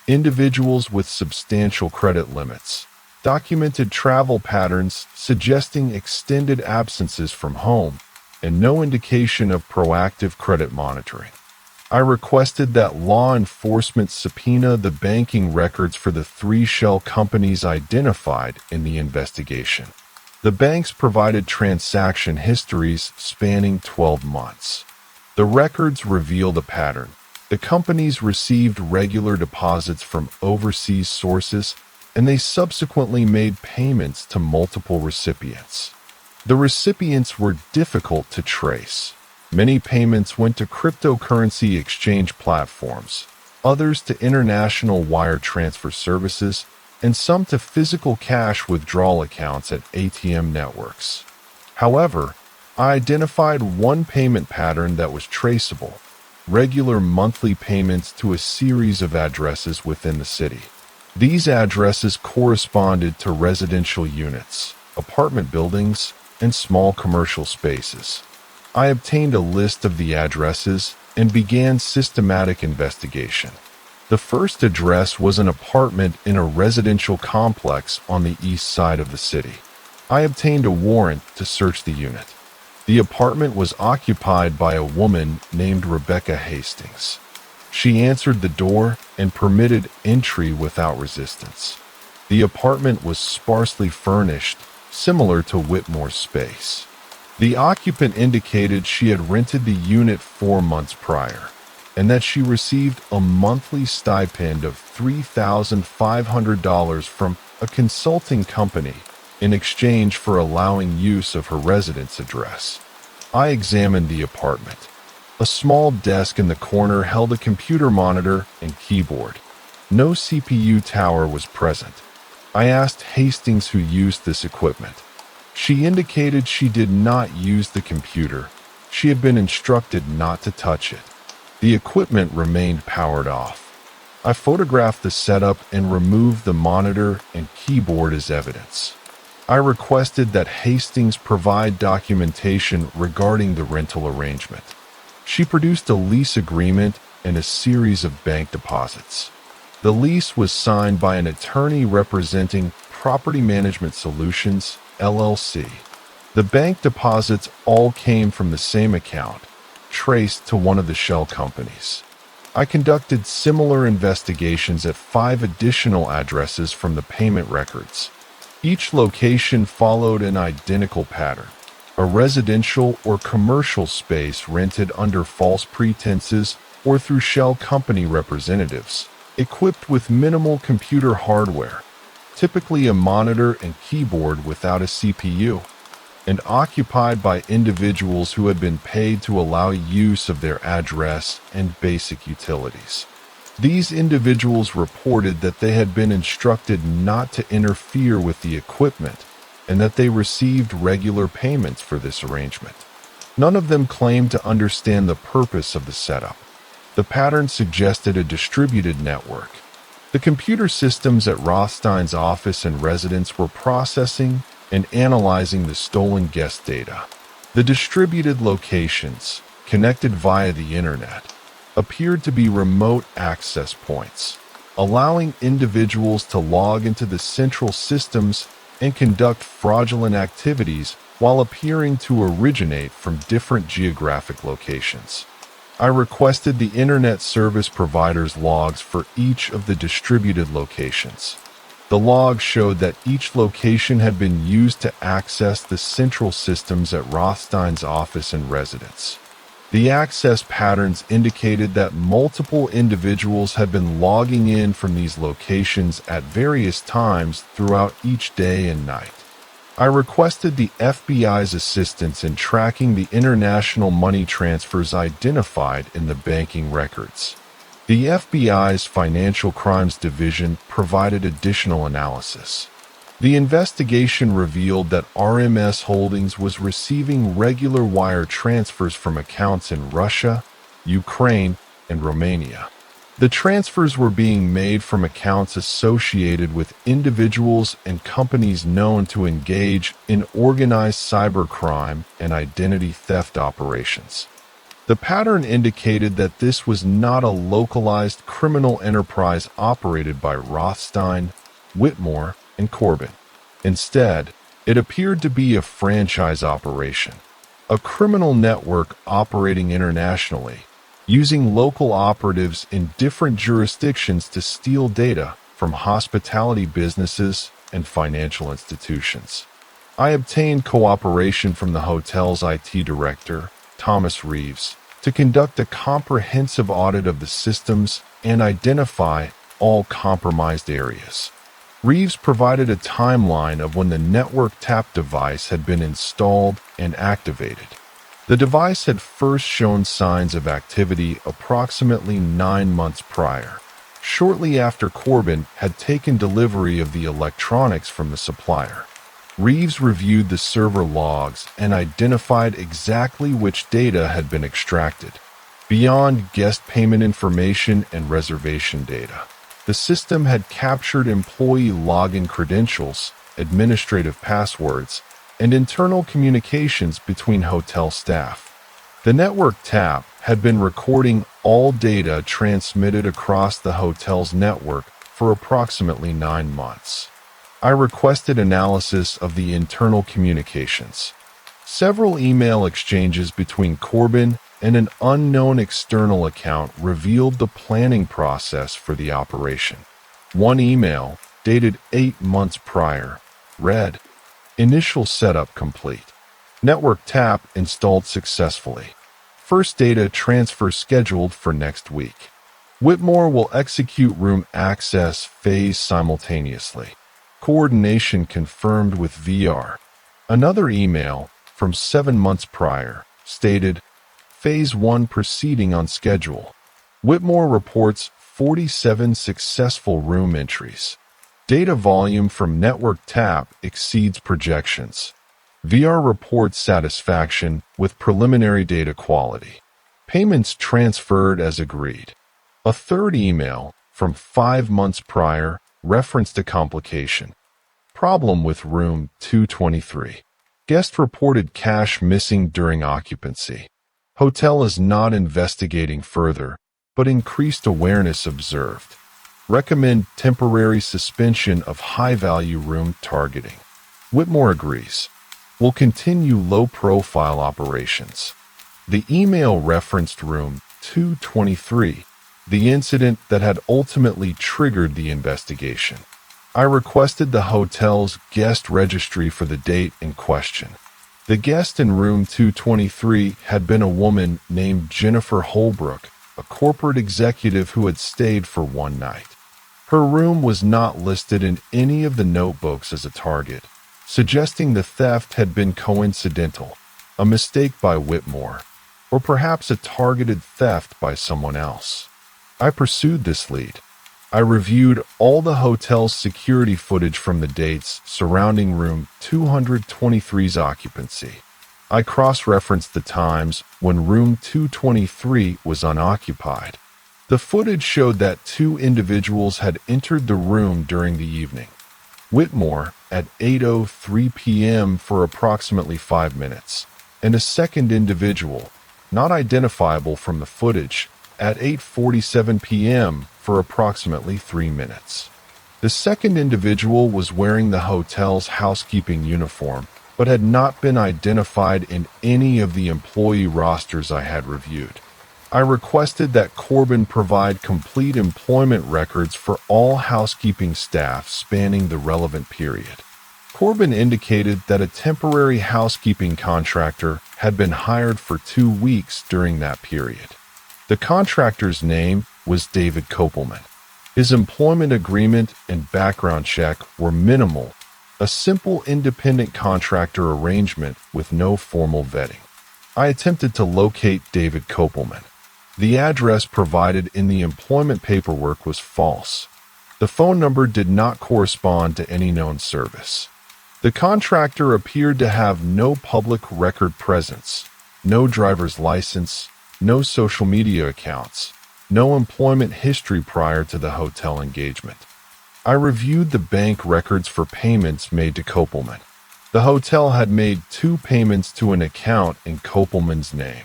Individuals with substantial credit limits, documented travel patterns suggesting extended absences from home, and no indication of proactive credit monitoring. I requested that law enforcement subpoena the banking records for the 3 shell companies identified in the investigation. The banks provided transaction histories spanning 12 months. The records revealed a pattern. The companies received regular deposits from overseas sources, and they subsequently made payments to multiple recipients. The recipients were difficult to trace. Many payments went to cryptocurrency exchange platforms, others to international wire transfer services, and some to physical cash withdrawal accounts at ATM networks. However, I identified one payment pattern that was traceable: regular monthly payments to a series of addresses within the city. These addresses corresponded to residential units, apartment buildings, and small commercial spaces. I obtained a list of the addresses and began systematic investigation. The first address was an apartment in a residential complex on the east side of the city. I obtained a warrant to search the unit. The apartment was occupied by a woman named Rebecca Hastings. She answered the door and permitted entry without resistance. The apartment was sparsely furnished, similar to Whitmore's space. The occupant indicated she had rented the unit 4 months prior, and that she received a monthly stipend of $3,500 from a consulting company in exchange for allowing use of her residence address. I examined the apartment. A small desk in the corner held a computer monitor and keyboard. No CPU tower was present. I asked Hastings who used this equipment. She indicated she did not use the computer. She had been instructed not to touch it. The equipment remained powered off. I photographed the setup and removed the monitor and keyboard as evidence. I requested that Hastings provide documentation regarding the rental arrangement. She produced a lease agreement and a series of bank deposits. The lease was signed by an attorney representing Property Management Solutions, LLC. The bank deposits all came from the same account, traced to one of the shell companies. I conducted similar investigations at 5 additional addresses from the payment records. Each location followed an identical pattern: a residential or commercial space rented under false pretenses or through shell company representatives, equipped with minimal computer hardware, typically a monitor and keyboard without a CPU, and occupied by individuals who had been paid to allow use of their address and basic utilities. These individuals reported that they had been instructed not to interfere with the equipment and that they received regular payments for this arrangement. None of them claimed to understand the purpose of the setup. The pattern suggested a distributed network. The computer systems at Rothstein's office and residence were processing and analyzing the stolen guest data. The distributed locations, connected via the internet, appeared to be remote access points, allowing individuals to log into the central systems and conduct fraudulent activities while appearing to originate from different geographic locations. I requested the internet service provider's logs for each of the distributed locations. The logs showed that each location had been used to access the central systems at Rothstein's office and residence. The access patterns indicated that multiple individuals had been logging in from these locations at various times throughout each day and night. I requested the FBI's assistance in tracking the international money transfers identified in the banking records. The FBI's Financial Crimes Division provided additional analysis. The investigation revealed that RMS Holdings was receiving regular wire transfers from accounts in Russia, Ukraine, and Romania. The transfers were being made from accounts associated with individuals and companies known to engage in organized cybercrime and identity theft operations. The pattern indicated that this was not a localized criminal enterprise operated by Rothstein, Whitmore, and Corbin. Instead, it appeared to be a franchise operation, a criminal network operating internationally, using local operatives in different jurisdictions to steal data from hospitality businesses and financial institutions. I obtained cooperation from the hotel's IT director, Thomas Reeves, to conduct a comprehensive audit of the systems and identify all compromised areas. Reeves provided a timeline of when the network tap device had been installed and activated. The device had first shown signs of activity approximately 9 months prior, shortly after Corbin had taken delivery of the electronics from the supplier. Reeves reviewed the server logs and identified exactly which data had been extracted. Beyond guest payment information and reservation data, the system had captured employee login credentials, administrative passwords, and internal communications between hotel staff. The network tap had been recording all data transmitted across the hotel's network for approximately 9 months. I requested analysis of the internal communications. Several email exchanges between Corbin and an unknown external account revealed the planning process for the operation. One email, dated 8 months prior, read, "Initial setup complete. Network tap installed successfully. First data transfer scheduled for next week. Whitmore will execute room access phase simultaneously. Coordination confirmed with VR." Another email, from 7 months prior, stated, "Phase 1 proceeding on schedule. Whitmore reports 47 successful room entries. Data volume from network tap exceeds projections. VR reports satisfaction with preliminary data quality. Payments transferred as agreed." A third email, from 5 months prior, referenced a complication. "Problem with room 223. Guest reported cash missing during occupancy. Hotel is not investigating further, but increased awareness observed. Recommend temporary suspension of high-value room targeting." Whitmore agrees. "Will continue low-profile operations." The email referenced room 223, the incident that had ultimately triggered the investigation. I requested the hotel's guest registry for the date in question. The guest in room 223 had been a woman named Jennifer Holbrook, a corporate executive who had stayed for one night. Her room was not listed in any of the notebooks as a target, suggesting the theft had been coincidental, a mistake by Whitmore, or perhaps a targeted theft by someone else. I pursued this lead. I reviewed all the hotel's security footage from the dates surrounding room 223's occupancy. I cross-referenced the times when room 223 was unoccupied. The footage showed that two individuals had entered the room during the evening. Whitmore at 8:03 p.m. for approximately 5 minutes, and a second individual, not identifiable from the footage, at 8:47 p.m. for approximately 3 minutes. The second individual was wearing the hotel's housekeeping uniform, but had not been identified in any of the employee rosters I had reviewed. I requested that Corbin provide complete employment records for all housekeeping staff spanning the relevant period. Corbin indicated that a temporary housekeeping contractor had been hired for 2 weeks during that period. The contractor's name was David Kopelman. His employment agreement and background check were minimal, a simple independent contractor arrangement with no formal vetting. I attempted to locate David Kopelman. The address provided in the employment paperwork was false. The phone number did not correspond to any known service. The contractor appeared to have no public record presence, no driver's license, no social media accounts, no employment history prior to the hotel engagement. I reviewed the bank records for payments made to Kopelman. The hotel had made 2 payments to an account in Kopelman's name.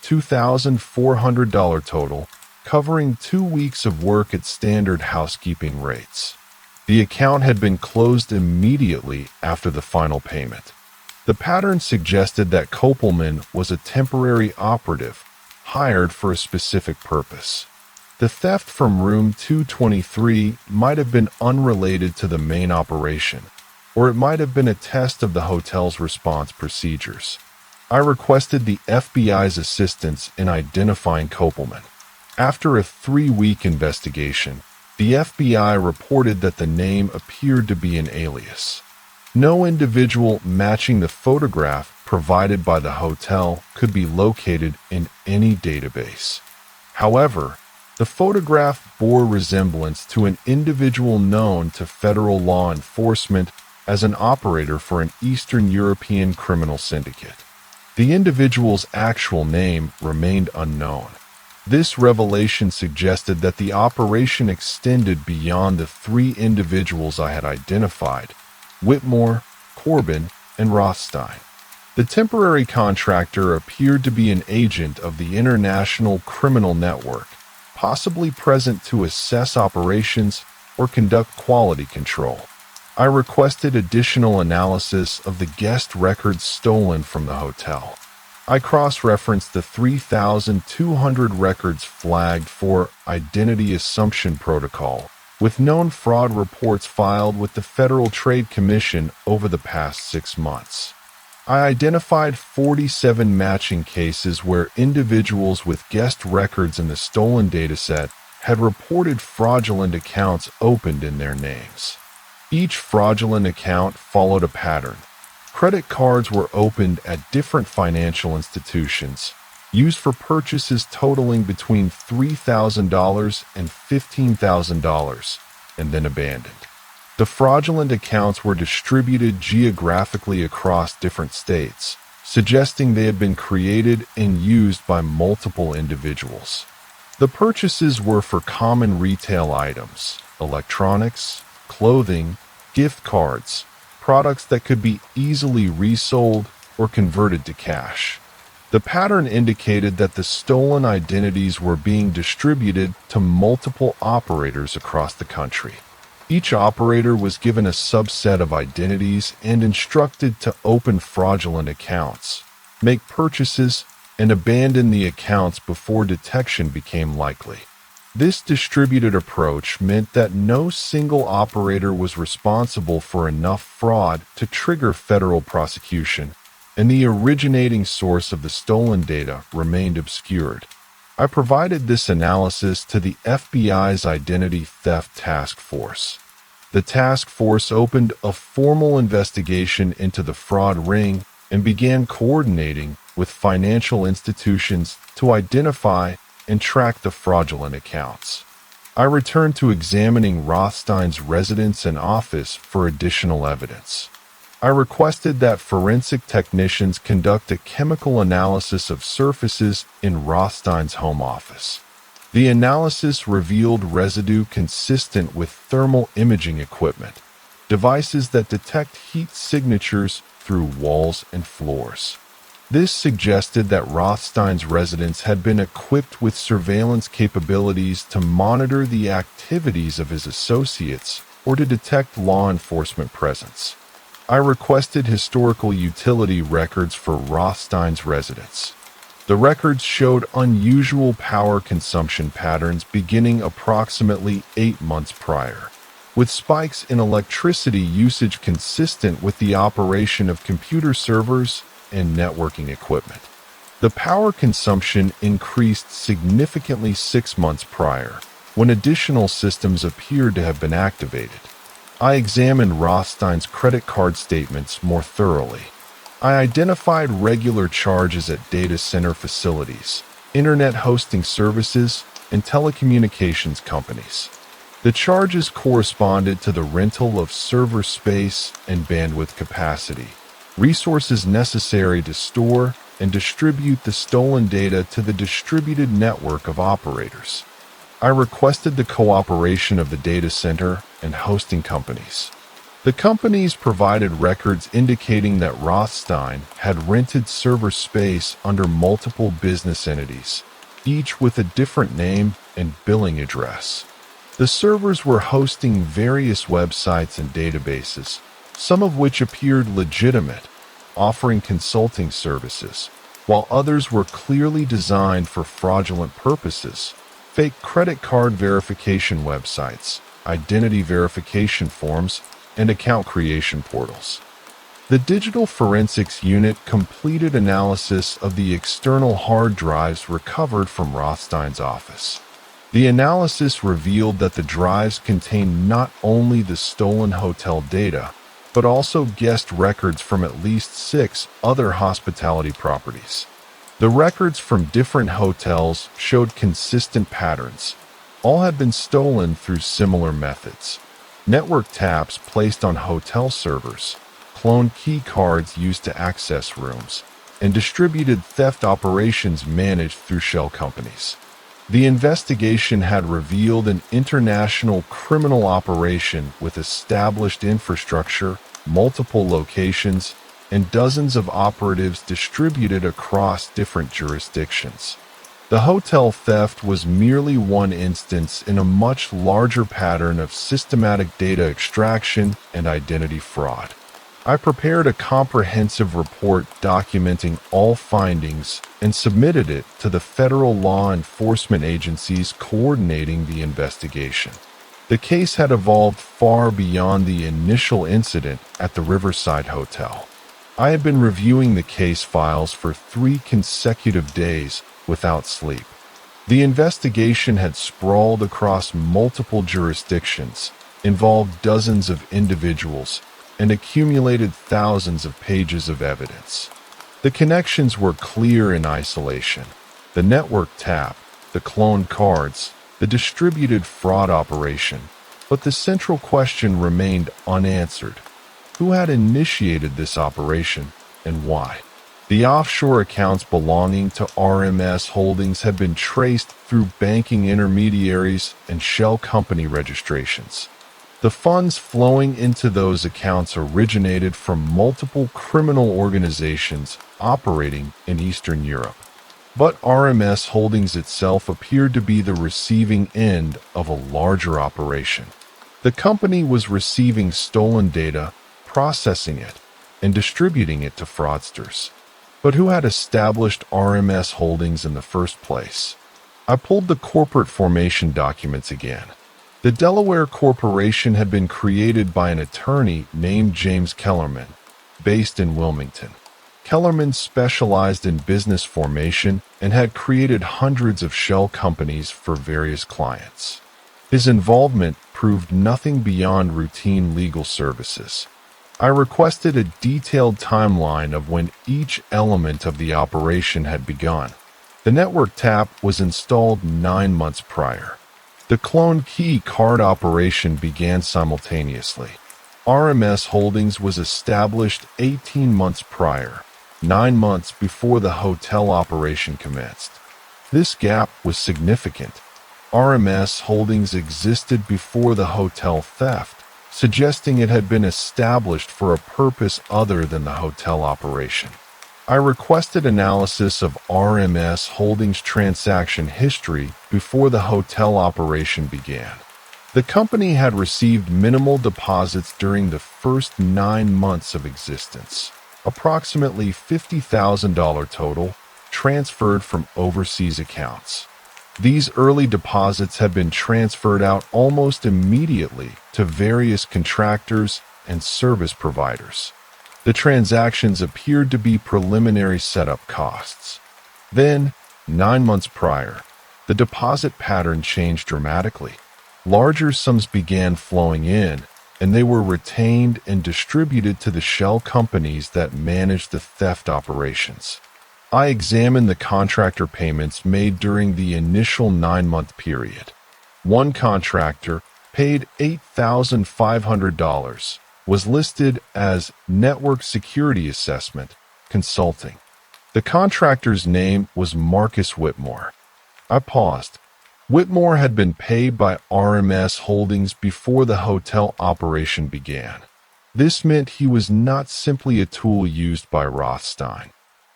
$2,400 total, covering 2 weeks of work at standard housekeeping rates. The account had been closed immediately after the final payment. The pattern suggested that Kopelman was a temporary operative, hired for a specific purpose. The theft from room 223 might have been unrelated to the main operation, or it might have been a test of the hotel's response procedures. I requested the FBI's assistance in identifying Kopelman. After a 3-week investigation, the FBI reported that the name appeared to be an alias. No individual matching the photograph provided by the hotel could be located in any database. However, the photograph bore resemblance to an individual known to federal law enforcement as an operator for an Eastern European criminal syndicate. The individual's actual name remained unknown. This revelation suggested that the operation extended beyond the 3 individuals I had identified: Whitmore, Corbin, and Rothstein. The temporary contractor appeared to be an agent of the international criminal network, possibly present to assess operations or conduct quality control. I requested additional analysis of the guest records stolen from the hotel. I cross-referenced the 3,200 records flagged for identity assumption protocol with known fraud reports filed with the Federal Trade Commission over the past 6 months. I identified 47 matching cases where individuals with guest records in the stolen dataset had reported fraudulent accounts opened in their names. Each fraudulent account followed a pattern. Credit cards were opened at different financial institutions, used for purchases totaling between $3,000 and $15,000, and then abandoned. The fraudulent accounts were distributed geographically across different states, suggesting they had been created and used by multiple individuals. The purchases were for common retail items, electronics, clothing, gift cards, products that could be easily resold or converted to cash. The pattern indicated that the stolen identities were being distributed to multiple operators across the country. Each operator was given a subset of identities and instructed to open fraudulent accounts, make purchases, and abandon the accounts before detection became likely. This distributed approach meant that no single operator was responsible for enough fraud to trigger federal prosecution, and the originating source of the stolen data remained obscured. I provided this analysis to the FBI's Identity Theft Task Force. The task force opened a formal investigation into the fraud ring and began coordinating with financial institutions to identify and track the fraudulent accounts. I returned to examining Rothstein's residence and office for additional evidence. I requested that forensic technicians conduct a chemical analysis of surfaces in Rothstein's home office. The analysis revealed residue consistent with thermal imaging equipment, devices that detect heat signatures through walls and floors. This suggested that Rothstein's residence had been equipped with surveillance capabilities to monitor the activities of his associates or to detect law enforcement presence. I requested historical utility records for Rothstein's residence. The records showed unusual power consumption patterns beginning approximately 8 months prior, with spikes in electricity usage consistent with the operation of computer servers and networking equipment. The power consumption increased significantly 6 months prior, when additional systems appeared to have been activated. I examined Rothstein's credit card statements more thoroughly. I identified regular charges at data center facilities, internet hosting services, and telecommunications companies. The charges corresponded to the rental of server space and bandwidth capacity, resources necessary to store and distribute the stolen data to the distributed network of operators. I requested the cooperation of the data center and hosting companies. The companies provided records indicating that Rothstein had rented server space under multiple business entities, each with a different name and billing address. The servers were hosting various websites and databases, some of which appeared legitimate, offering consulting services, while others were clearly designed for fraudulent purposes. Fake credit card verification websites, identity verification forms, and account creation portals. The Digital Forensics Unit completed analysis of the external hard drives recovered from Rothstein's office. The analysis revealed that the drives contained not only the stolen hotel data, but also guest records from at least 6 other hospitality properties. The records from different hotels showed consistent patterns. All had been stolen through similar methods. Network taps placed on hotel servers, cloned key cards used to access rooms, and distributed theft operations managed through shell companies. The investigation had revealed an international criminal operation with established infrastructure, multiple locations, and dozens of operatives distributed across different jurisdictions. The hotel theft was merely one instance in a much larger pattern of systematic data extraction and identity fraud. I prepared a comprehensive report documenting all findings and submitted it to the federal law enforcement agencies coordinating the investigation. The case had evolved far beyond the initial incident at the Riverside Hotel. I had been reviewing the case files for 3 consecutive days without sleep. The investigation had sprawled across multiple jurisdictions, involved dozens of individuals, and accumulated thousands of pages of evidence. The connections were clear in isolation. The network tap, the cloned cards, the distributed fraud operation, but the central question remained unanswered. Who had initiated this operation and why? The offshore accounts belonging to RMS Holdings had been traced through banking intermediaries and shell company registrations. The funds flowing into those accounts originated from multiple criminal organizations operating in Eastern Europe. But RMS Holdings itself appeared to be the receiving end of a larger operation. The company was receiving stolen data, processing it, and distributing it to fraudsters. But who had established RMS Holdings in the first place? I pulled the corporate formation documents again. The Delaware Corporation had been created by an attorney named James Kellerman, based in Wilmington. Kellerman specialized in business formation and had created hundreds of shell companies for various clients. His involvement proved nothing beyond routine legal services. I requested a detailed timeline of when each element of the operation had begun. The network tap was installed 9 months prior. The clone key card operation began simultaneously. RMS Holdings was established 18 months prior, 9 months before the hotel operation commenced. This gap was significant. RMS Holdings existed before the hotel theft, suggesting it had been established for a purpose other than the hotel operation. I requested analysis of RMS Holdings' transaction history before the hotel operation began. The company had received minimal deposits during the first 9 months of existence, approximately $50,000 total, transferred from overseas accounts. These early deposits had been transferred out almost immediately to various contractors and service providers. The transactions appeared to be preliminary setup costs. Then, 9 months prior, the deposit pattern changed dramatically. Larger sums began flowing in, and they were retained and distributed to the shell companies that managed the theft operations. I examined the contractor payments made during the initial 9-month period. One contractor, paid $8,500, was listed as Network Security Assessment Consulting. The contractor's name was Marcus Whitmore. I paused. Whitmore had been paid by RMS Holdings before the hotel operation began. This meant he was not simply a tool used by Rothstein.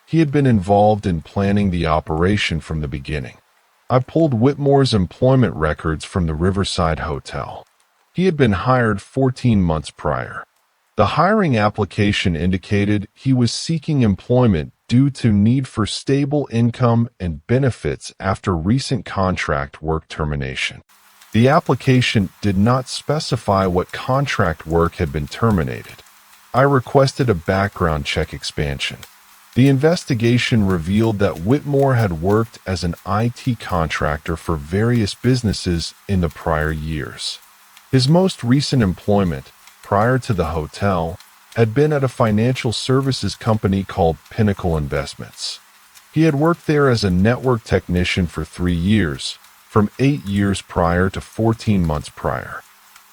He had been involved in planning the operation from the beginning. I pulled Whitmore's employment records from the Riverside Hotel. He had been hired 14 months prior. The hiring application indicated he was seeking employment due to need for stable income and benefits after recent contract work termination. The application did not specify what contract work had been terminated. I requested a background check expansion. The investigation revealed that Whitmore had worked as an IT contractor for various businesses in the prior years. His most recent employment, prior to the hotel, had been at a financial services company called Pinnacle Investments. He had worked there as a network technician for 3 years, from 8 years prior to 14 months prior.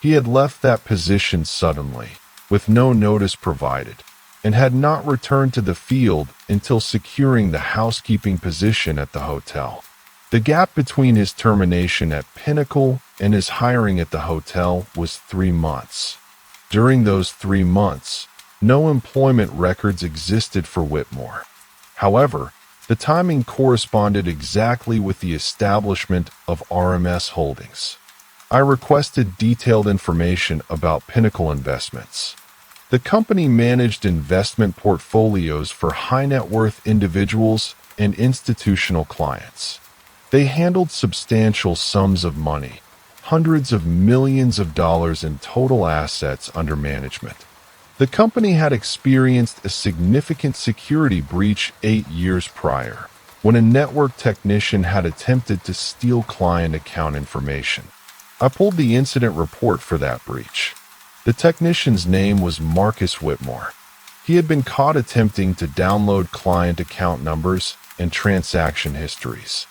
He had left that position suddenly, with no notice provided, and had not returned to the field until securing the housekeeping position at the hotel. The gap between his termination at Pinnacle and his hiring at the hotel was 3 months. During those 3 months, no employment records existed for Whitmore. However, the timing corresponded exactly with the establishment of RMS Holdings. I requested detailed information about Pinnacle Investments. The company managed investment portfolios for high-net-worth individuals and institutional clients. They handled substantial sums of money, hundreds of millions of dollars in total assets under management. The company had experienced a significant security breach 8 years prior, when a network technician had attempted to steal client account information. I pulled the incident report for that breach. The technician's name was Marcus Whitmore. He had been caught attempting to download client account numbers and transaction histories.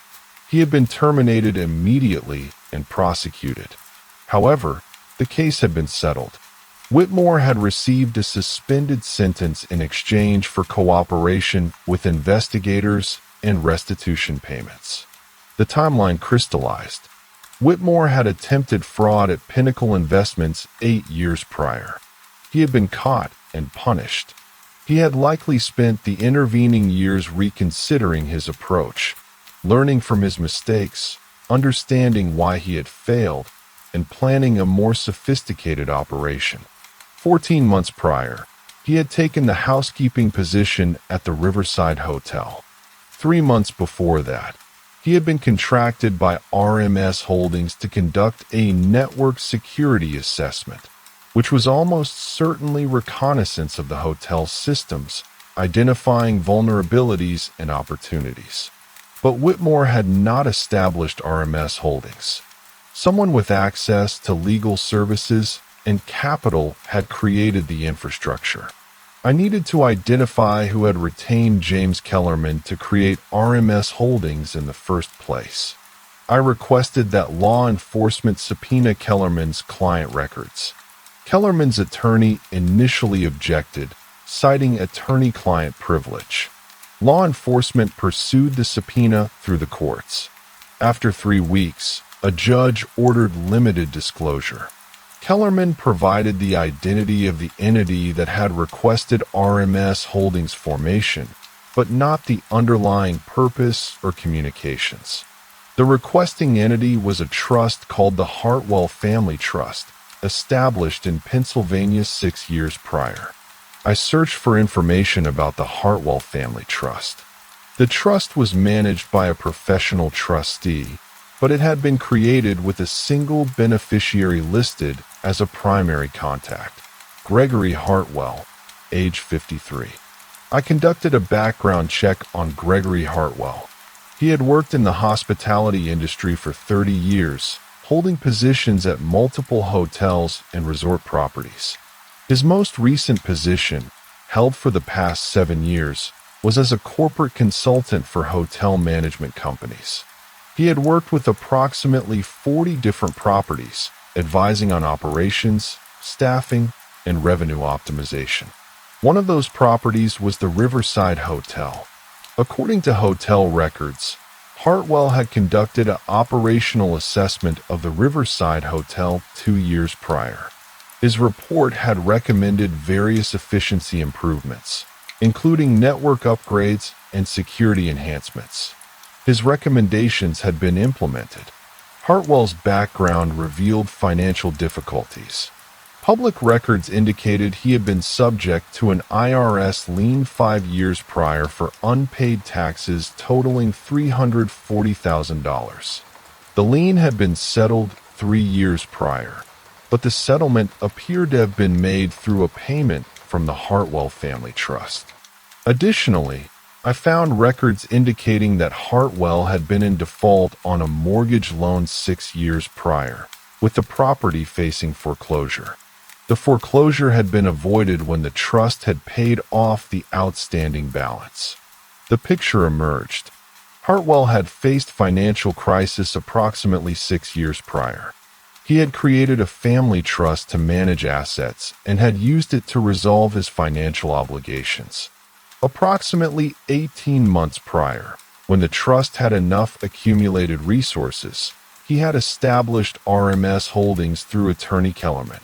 He had been terminated immediately and prosecuted. However, the case had been settled. Whitmore had received a suspended sentence in exchange for cooperation with investigators and restitution payments. The timeline crystallized. Whitmore had attempted fraud at Pinnacle Investments 8 years prior. He had been caught and punished. He had likely spent the intervening years reconsidering his approach, learning from his mistakes, understanding why he had failed, and planning a more sophisticated operation. 14 months prior, he had taken the housekeeping position at the Riverside Hotel. 3 months before that, he had been contracted by RMS Holdings to conduct a network security assessment, which was almost certainly reconnaissance of the hotel's systems identifying vulnerabilities and opportunities. But Whitmore had not established RMS Holdings. Someone with access to legal services and capital had created the infrastructure. I needed to identify who had retained James Kellerman to create RMS Holdings in the first place. I requested that law enforcement subpoena Kellerman's client records. Kellerman's attorney initially objected, citing attorney-client privilege. Law enforcement pursued the subpoena through the courts. After 3 weeks, a judge ordered limited disclosure. Kellerman provided the identity of the entity that had requested RMS Holdings formation, but not the underlying purpose or communications. The requesting entity was a trust called the Hartwell Family Trust, established in Pennsylvania 6 years prior. I searched for information about the Hartwell Family Trust. The trust was managed by a professional trustee, but it had been created with a single beneficiary listed as a primary contact, Gregory Hartwell, age 53. I conducted a background check on Gregory Hartwell. He had worked in the hospitality industry for 30 years, holding positions at multiple hotels and resort properties. His most recent position, held for the past 7 years, was as a corporate consultant for hotel management companies. He had worked with approximately 40 different properties, advising on operations, staffing, and revenue optimization. One of those properties was the Riverside Hotel. According to hotel records, Hartwell had conducted an operational assessment of the Riverside Hotel 2 years prior. His report had recommended various efficiency improvements, including network upgrades and security enhancements. His recommendations had been implemented. Hartwell's background revealed financial difficulties. Public records indicated he had been subject to an IRS lien 5 years prior for unpaid taxes totaling $340,000. The lien had been settled 3 years prior, but the settlement appeared to have been made through a payment from the Hartwell Family Trust. Additionally, I found records indicating that Hartwell had been in default on a mortgage loan 6 years prior, with the property facing foreclosure. The foreclosure had been avoided when the trust had paid off the outstanding balance. The picture emerged. Hartwell had faced financial crisis approximately 6 years prior. He had created a family trust to manage assets and had used it to resolve his financial obligations. Approximately 18 months prior, when the trust had enough accumulated resources, he had established RMS Holdings through attorney Kellerman.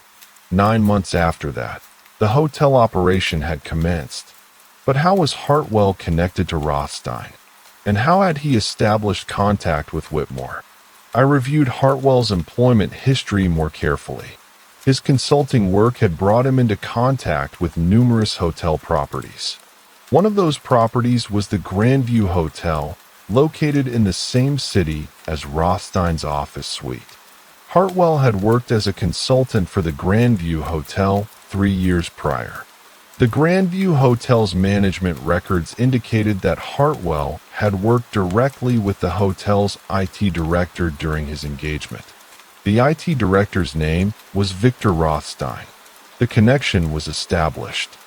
9 months after that, the hotel operation had commenced. But how was Hartwell connected to Rothstein? And how had he established contact with Whitmore? I reviewed Hartwell's employment history more carefully. His consulting work had brought him into contact with numerous hotel properties. One of those properties was the Grandview Hotel, located in the same city as Rothstein's office suite. Hartwell had worked as a consultant for the Grandview Hotel 3 years prior. The Grandview Hotel's management records indicated that Hartwell had worked directly with the hotel's IT director during his engagement. The IT director's name was Victor Rothstein. The connection was established.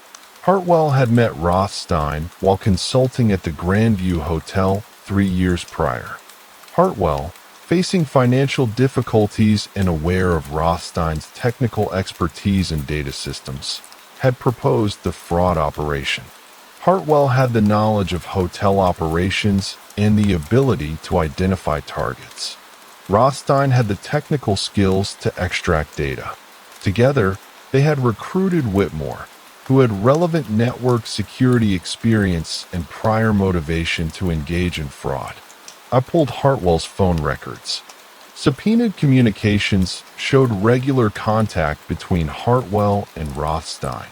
Hartwell had met Rothstein while consulting at the Grandview Hotel 3 years prior. Hartwell, facing financial difficulties and aware of Rothstein's technical expertise in data systems, had proposed the fraud operation. Hartwell had the knowledge of hotel operations and the ability to identify targets. Rothstein had the technical skills to extract data. Together, they had recruited Whitmore, who had relevant network security experience and prior motivation to engage in fraud. I pulled Hartwell's phone records. Subpoenaed communications showed regular contact between Hartwell and Rothstein,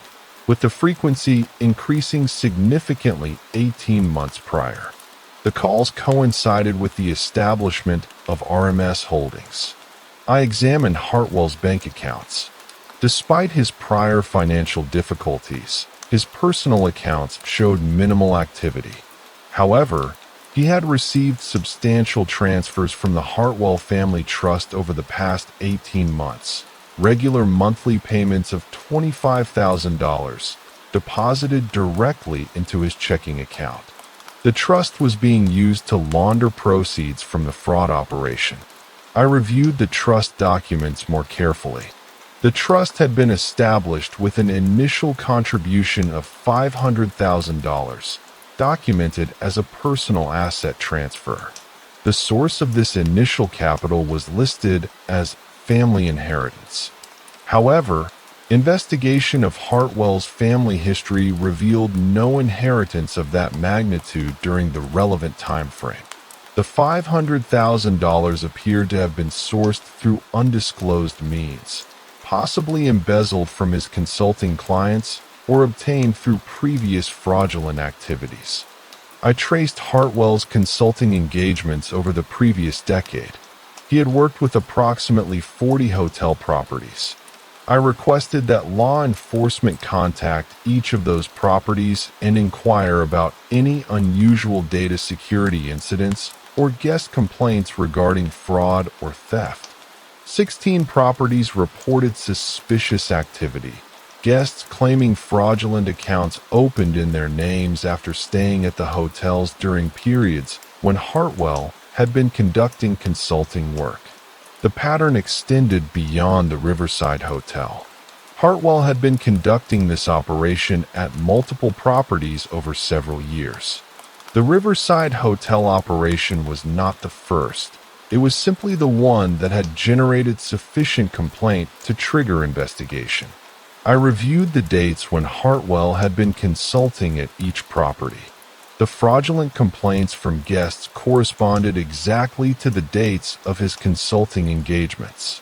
with the frequency increasing significantly 18 months prior. The calls coincided with the establishment of RMS Holdings. I examined Hartwell's bank accounts. Despite his prior financial difficulties, His personal accounts showed minimal activity. However, he had received substantial transfers from the Hartwell family trust over the past 18 months, regular monthly payments of $25,000 deposited directly into his checking account. The trust was being used to launder proceeds from the fraud operation. I reviewed the trust documents more carefully. The trust had been established with an initial contribution of $500,000, documented as a personal asset transfer. The source of this initial capital was listed as family inheritance. However, investigation of Hartwell's family history revealed no inheritance of that magnitude during the relevant time frame. The $500,000 appeared to have been sourced through undisclosed means, possibly embezzled from his consulting clients or obtained through previous fraudulent activities. I traced Hartwell's consulting engagements over the previous decade. He had worked with approximately 40 hotel properties. I requested that law enforcement contact each of those properties and inquire about any unusual data security incidents or guest complaints regarding fraud or theft. 16 properties reported suspicious activity. Guests claiming fraudulent accounts opened in their names after staying at the hotels during periods when Hartwell had been conducting consulting work. The pattern extended beyond the Riverside Hotel. Hartwell had been conducting this operation at multiple properties over several years. The Riverside Hotel operation was not the first. It was simply the one that had generated sufficient complaint to trigger investigation. I reviewed the dates when Hartwell had been consulting at each property. The fraudulent complaints from guests corresponded exactly to the dates of his consulting engagements.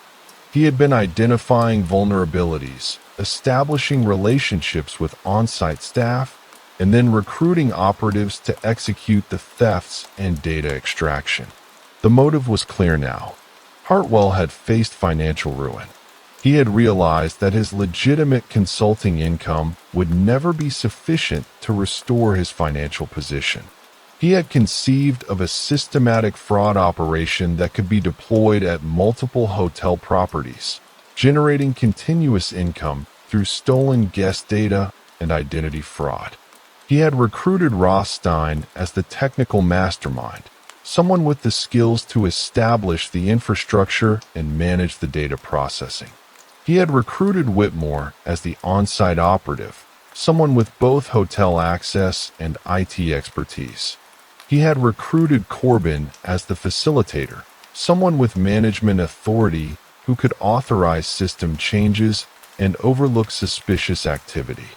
He had been identifying vulnerabilities, establishing relationships with on-site staff, and then recruiting operatives to execute the thefts and data extraction. The motive was clear now. Hartwell had faced financial ruin. He had realized that his legitimate consulting income would never be sufficient to restore his financial position. He had conceived of a systematic fraud operation that could be deployed at multiple hotel properties, generating continuous income through stolen guest data and identity fraud. He had recruited Rothstein as the technical mastermind, someone with the skills to establish the infrastructure and manage the data processing. He had recruited Whitmore as the on-site operative, someone with both hotel access and IT expertise. He had recruited Corbin as the facilitator, someone with management authority who could authorize system changes and overlook suspicious activity.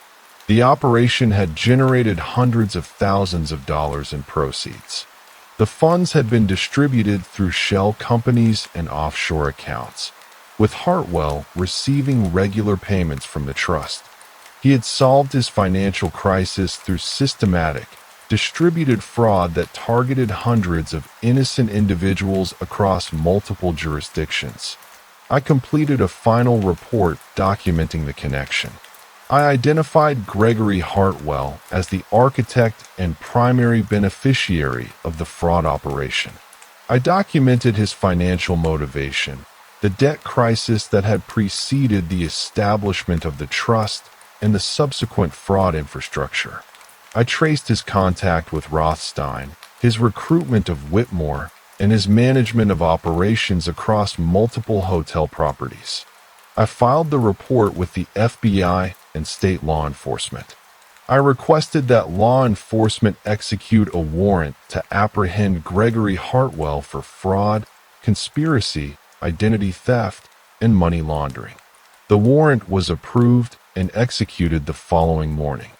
The operation had generated hundreds of thousands of dollars in proceeds. The funds had been distributed through shell companies and offshore accounts, with Hartwell receiving regular payments from the trust. He had solved his financial crisis through systematic, distributed fraud that targeted hundreds of innocent individuals across multiple jurisdictions. I completed a final report documenting the connection. I identified Gregory Hartwell as the architect and primary beneficiary of the fraud operation. I documented his financial motivation, the debt crisis that had preceded the establishment of the trust, and the subsequent fraud infrastructure. I traced his contact with Rothstein, his recruitment of Whitmore, and his management of operations across multiple hotel properties. I filed the report with the FBI and state law enforcement. I requested that law enforcement execute a warrant to apprehend Gregory Hartwell for fraud, conspiracy, identity theft, and money laundering. The warrant was approved and executed the following morning.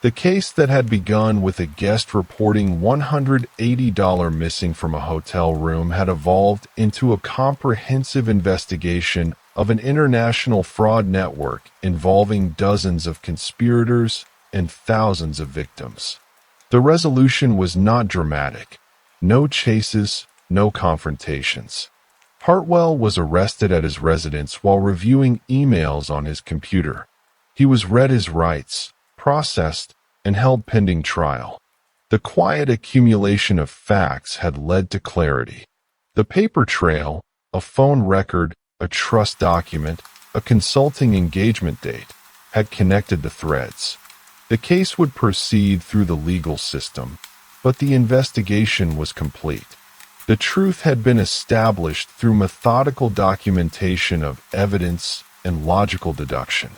The case that had begun with a guest reporting $180 missing from a hotel room had evolved into a comprehensive investigation of an international fraud network involving dozens of conspirators and thousands of victims. The resolution was not dramatic. No chases, no confrontations. Hartwell was arrested at his residence while reviewing emails on his computer. He was read his rights, processed, and held pending trial. The quiet accumulation of facts had led to clarity. The paper trail, a phone record, a trust document, a consulting engagement date, had connected the threads. The case would proceed through the legal system, but the investigation was complete. The truth had been established through methodical documentation of evidence and logical deduction.